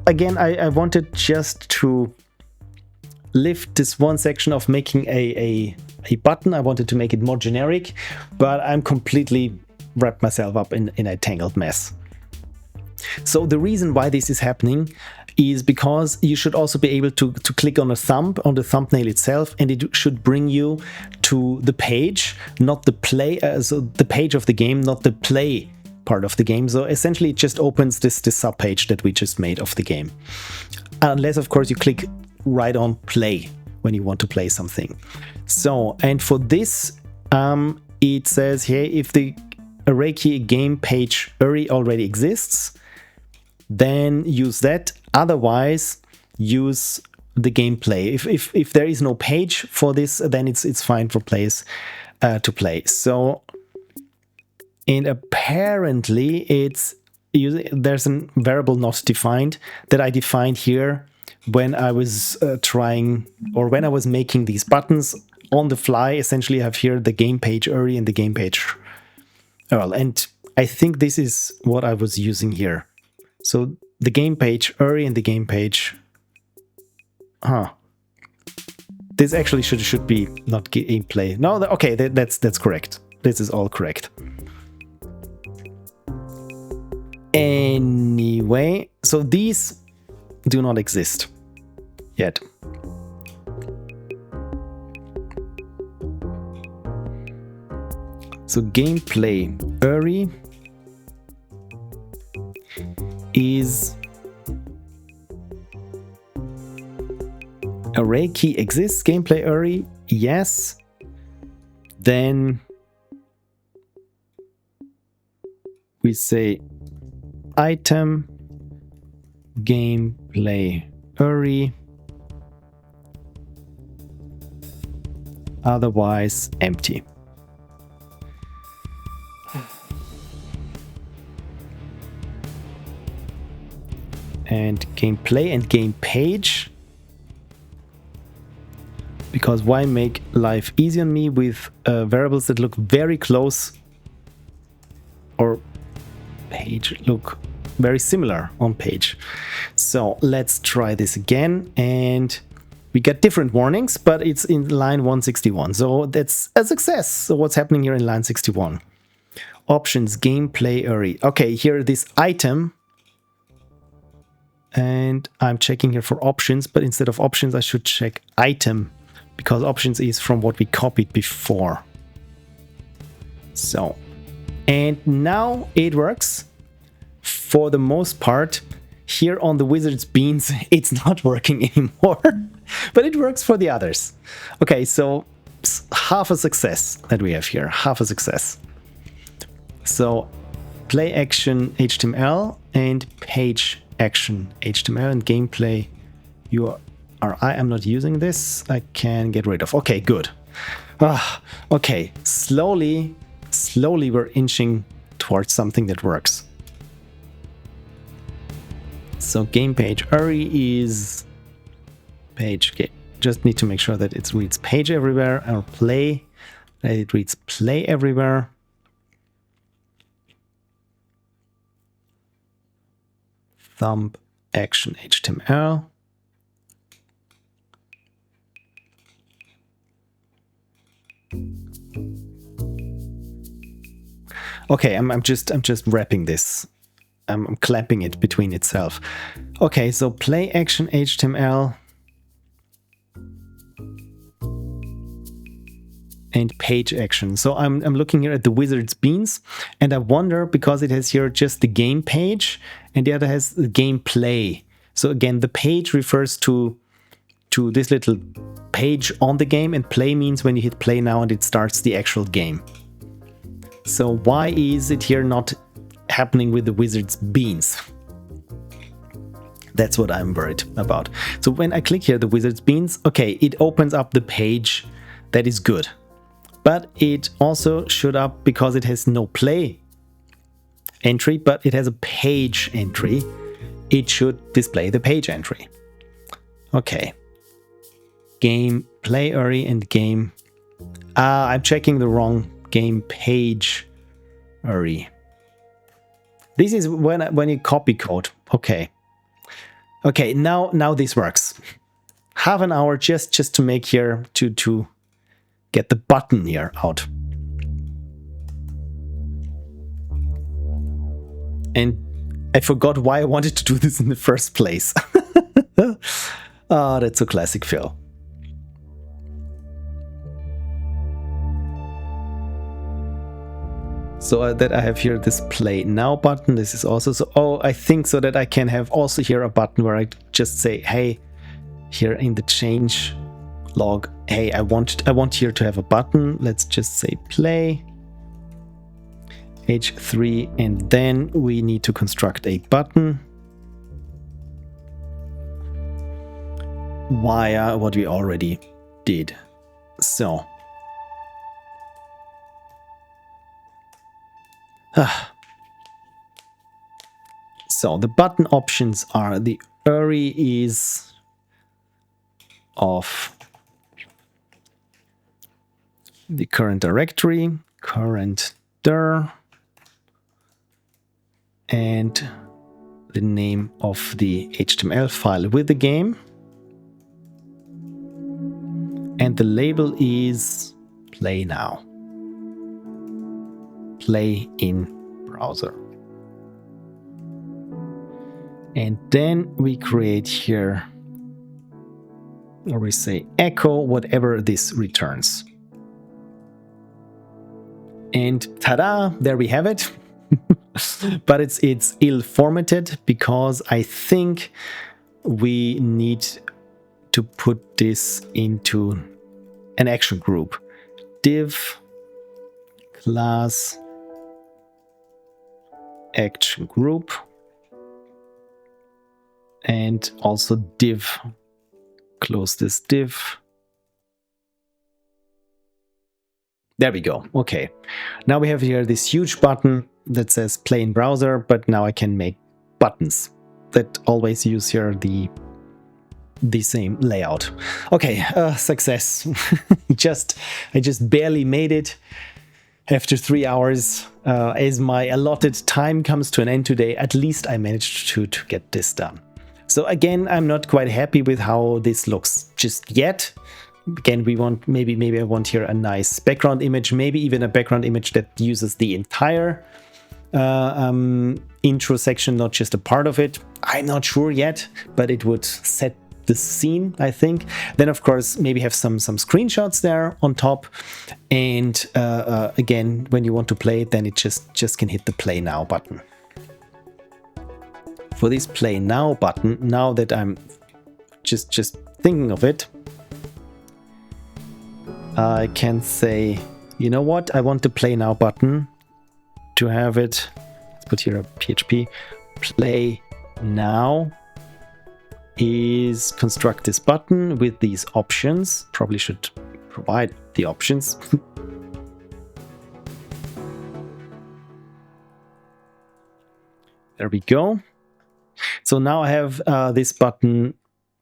Again, I wanted just to lift this one section of making a button. I wanted to make it more generic, but I'm completely wrapped myself up in a tangled mess. So the reason why this is happening is because you should also be able to click on a thumb on the thumbnail itself, and it should bring you to the page, not the play, so the page of the game, not the play part of the game. So essentially it just opens this sub page that we just made of the game, unless of course you click right on play when you want to play something. So, and for this it says here, if the array key game page array already exists, then use that. Otherwise, use the gameplay. If there is no page for this, then it's fine for players to play. So, and apparently it's there's a variable not defined that I defined here when I was trying, or when I was making these buttons on the fly. Essentially, I have here the game page array and the game page URL, and I think this is what I was using here. So the game page array and the game page. This actually should be not gameplay. No, okay, that's correct. This is all correct. Anyway, so these do not exist yet. So gameplay array is array key exists, gameplay array, yes. Then we say item gameplay array, otherwise empty. And gameplay and game page, because why make life easy on me with variables that look very close, or page look very similar on page. So let's try this again, and we get different warnings, but it's in line 161, so that's a success. So what's happening here in line 61? Options, gameplay array. Okay, here this item, and I'm checking here for options, but instead of options I should check item, because options is from what we copied before. So, and now it works for the most part. Here on the wizard's beans it's not working anymore, but it works for the others. Okay, so half a success that we have here, half a success. So play action HTML and page action HTML and gameplay URI. I'm not using this. I can get rid of. Okay, good. Okay, slowly we're inching towards something that works. So game page URI is page. Okay. Just need to make sure that it reads page everywhere, or play, that it reads play everywhere. Thumb action HTML. Okay, I'm just wrapping this. I'm clapping it between itself. Okay, so play action HTML and page action. So I'm looking here at the wizard's beans, and I wonder, because it has here just the game page and the other has the game play. So again, the page refers to this little page on the game, and play means when you hit play now and it starts the actual game. So why is it here not happening with the wizard's beans? That's what I'm worried about. So when I click here, the wizard's beans, okay, it opens up the page. That is good. But it also showed up because it has no play entry, but it has a page entry. It should display the page entry. Okay. Game play URI and game. I'm checking the wrong game page URI. This is when you copy code. Okay. Okay, now this works. Half an hour just to make here to get the button here out. And I forgot why I wanted to do this in the first place. Oh, that's a classic fail. So that I have here this play now button. This is also so. Oh, I think so that I can have also here a button where I just say, hey, here in the change log, hey, I want here to have a button. Let's just say play h3, and then we need to construct a button via what we already did. So so the button options are the URI is of the current directory, current dir, and the name of the HTML file with the game. And the label is play now. Play in browser. And then we create here, or we say echo whatever this returns. And ta-da, there we have it. But it's ill formatted because I think we need to put this into an action group. Div class action group, and also div, close this div. There we go. Okay, now we have here this huge button that says play in browser, but now I can make buttons that always use here the same layout. Okay, success. I just barely made it after 3 hours. As my allotted time comes to an end today, at least I managed to get this done. So again, I'm not quite happy with how this looks just yet. Again, we want maybe I want here a nice background image, maybe even a background image that uses the entire intro section, not just a part of it. I'm not sure yet, but it would set the scene, I think. Then of course maybe have some screenshots there on top, and again, when you want to play it, then it just can hit the play now button. For this play now button, now that I'm just thinking of it, I can say, you know what, I want the play now button to have it, let's put here a PHP, play now is construct this button with these options. Probably should provide the options. There we go. So now I have this button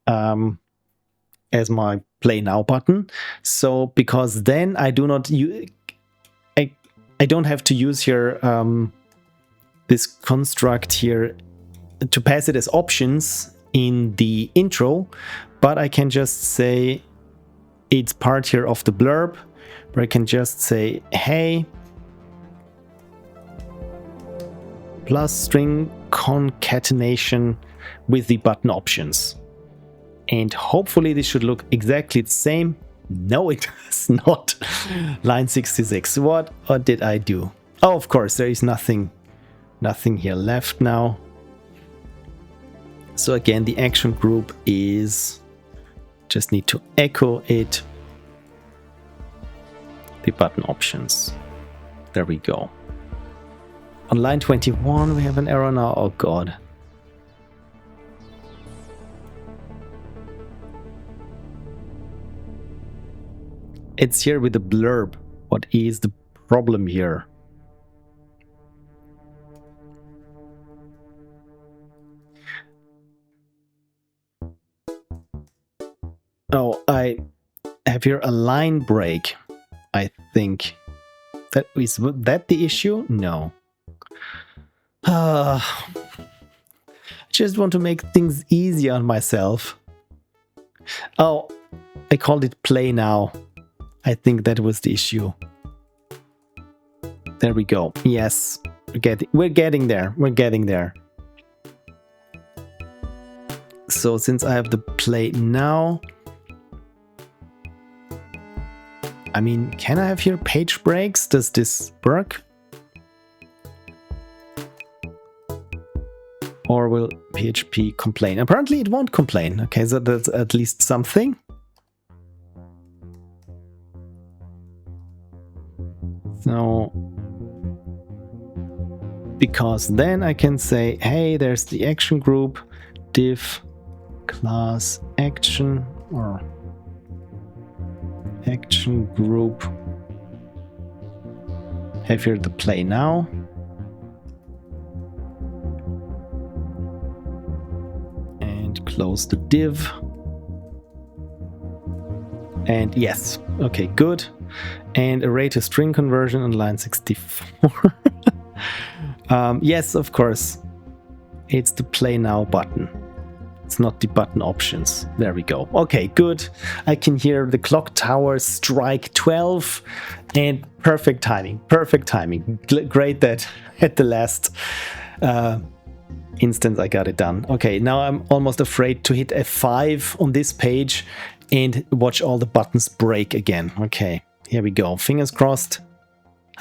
as my play now button. So because then I do not I don't have to use here this construct here to pass it as options in the intro, but I can just say it's part here of the blurb, where I can just say, hey, plus string concatenation with the button options. And hopefully this should look exactly the same. No, it does not. Line 66. What did I do? Oh, of course, there is nothing here left now. So again, the action group is, just need to echo it, the button options. There we go. On line 21, we have an error now. Oh God. It's here with the blurb. What is the problem here? Oh, I have here a line break, I think. Is that the issue? No. I just want to make things easy on myself. Oh, I called it play now. I think that was the issue. There we go. Yes, we're getting there. We're getting there. So since I have the play now, I mean, can I have here page breaks? Does this work? Or will PHP complain? Apparently it won't complain. Okay, so that's at least something. So, because then I can say, hey, there's the action group, div class action, or action group. Have here the play now. And close the div. And yes, okay, good. And array to string conversion on line 64. Yes, of course. It's the play now button. It's not the button options. There we go. Okay, good. I can hear the clock tower strike 12 and perfect timing. Perfect timing. Great that at the last instance I got it done. Okay, now I'm almost afraid to hit F5 on this page and watch all the buttons break again. Okay, here we go. Fingers crossed.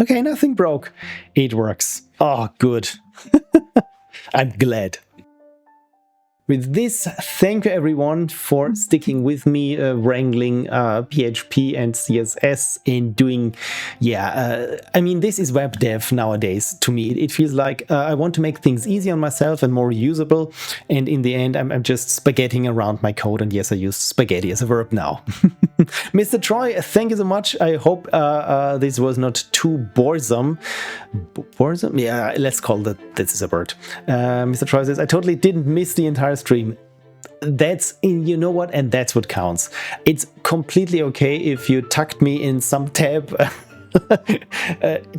Okay, nothing broke. It works. Oh, good. I'm glad. With this, thank you everyone for sticking with me, wrangling PHP and CSS and doing, I mean, this is web dev nowadays to me. It feels like I want to make things easy on myself and more usable. And in the end, I'm just spaghetting around my code. And yes, I use spaghetti as a verb now. Mr. Troy, thank you so much. I hope this was not too boresome. Boresome? Yeah, let's call that this is a word. Mr. Troy says, I totally didn't miss the entire stream. That's you know what, and that's what counts. It's completely okay if you tucked me in some tab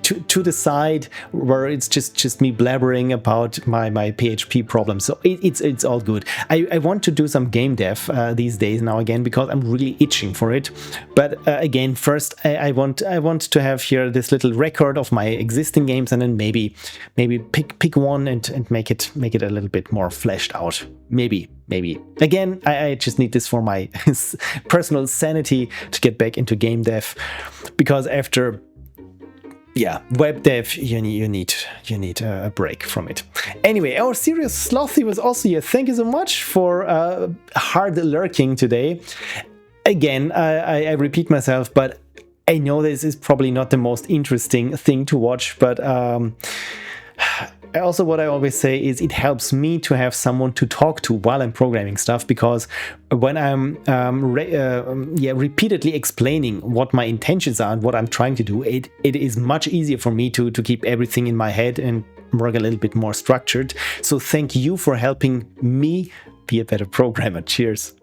to the side where it's just me blabbering about my PHP problem. So it's all good. I want to do some game dev these days now again because I'm really itching for it. But again, first I want to have here this little record of my existing games, and then maybe pick one and make it a little bit more fleshed out. Maybe. Again, I just need this for my personal sanity to get back into game dev, because after web dev, you need a break from it. Anyway, our serious Slothy was also here. Thank you so much for hard lurking today. Again, I repeat myself, but I know this is probably not the most interesting thing to watch, but also what I always say is it helps me to have someone to talk to while I'm programming stuff, because when I'm repeatedly explaining what my intentions are and what I'm trying to do, it is much easier for me to keep everything in my head and work a little bit more structured. So thank you for helping me be a better programmer. Cheers.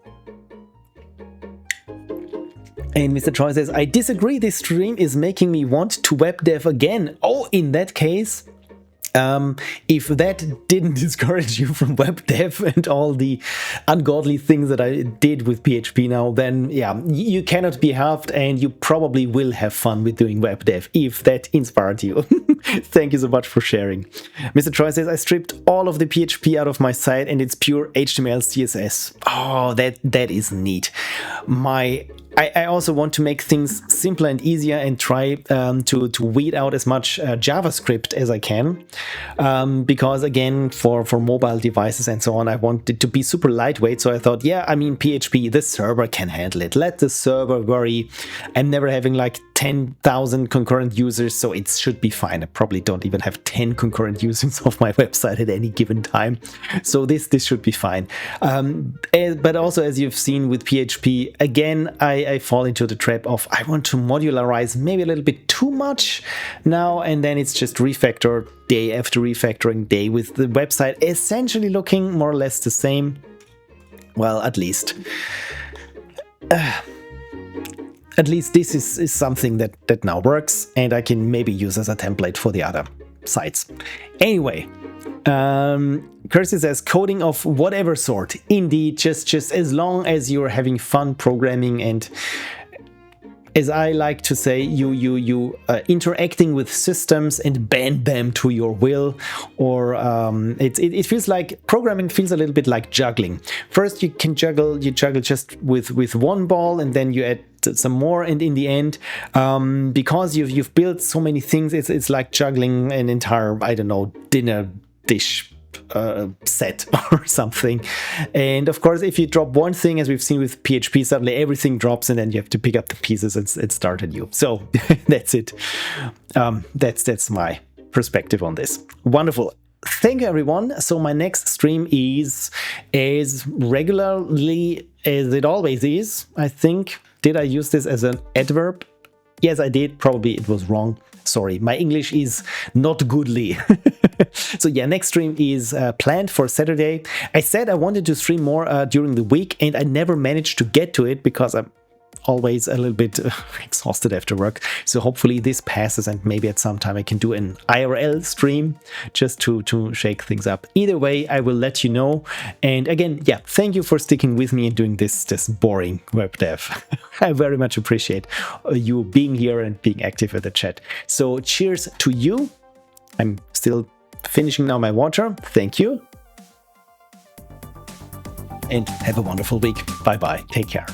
And Mr. Troy says, I disagree, this stream is making me want to web dev again. Oh, in that case, if that didn't discourage you from web dev and all the ungodly things that I did with PHP now, then yeah, you cannot be helped, and you probably will have fun with doing web dev if that inspired you. Thank you so much for sharing. Mr. Troy says, I stripped all of the PHP out of my site and it's pure HTML CSS. Oh, that is neat. I also want to make things simpler and easier and try to weed out as much JavaScript as I can, because again, for mobile devices and so on, I want it to be super lightweight. So I thought, yeah, I mean, PHP, the server can handle it. Let the server worry. I'm never having like 10,000 concurrent users, so it should be fine. I probably don't even have 10 concurrent users of my website at any given time, so this should be fine. But also, as you've seen with PHP, again, I fall into the trap of I want to modularize maybe a little bit too much now, and then it's just refactor day after refactoring day with the website essentially looking more or less the same. Well, at least this is something that now works, and I can maybe use as a template for the other sites. Anyway, Kirsy says, coding of whatever sort. Indeed, just as long as you're having fun programming, and as I like to say, you interacting with systems and bend them to your will, or it feels like programming feels a little bit like juggling. First you juggle just with one ball, and then you add some more, and in the end, because you've built so many things, it's like juggling an entire, I don't know, dinner dish set or something. And of course, if you drop one thing, as we've seen with PHP, suddenly everything drops, and then you have to pick up the pieces and start anew. So that's it. That's my perspective on this. Wonderful. Thank you, everyone. So my next stream is as regularly as it always is, I think. Did I use this as an adverb? Yes, I did. Probably it was wrong. Sorry, my English is not goodly. So yeah, next stream is planned for Saturday. I said I wanted to stream more during the week, and I never managed to get to it because I'm always a little bit exhausted after work. So hopefully this passes, and maybe at some time I can do an IRL stream just to shake things up. Either way, I will let you know. And again, yeah, thank you for sticking with me and doing this boring web dev. I very much appreciate you being here and being active in the chat. So cheers to you. I'm still finishing now my water. Thank you. And have a wonderful week. Bye-bye. Take care.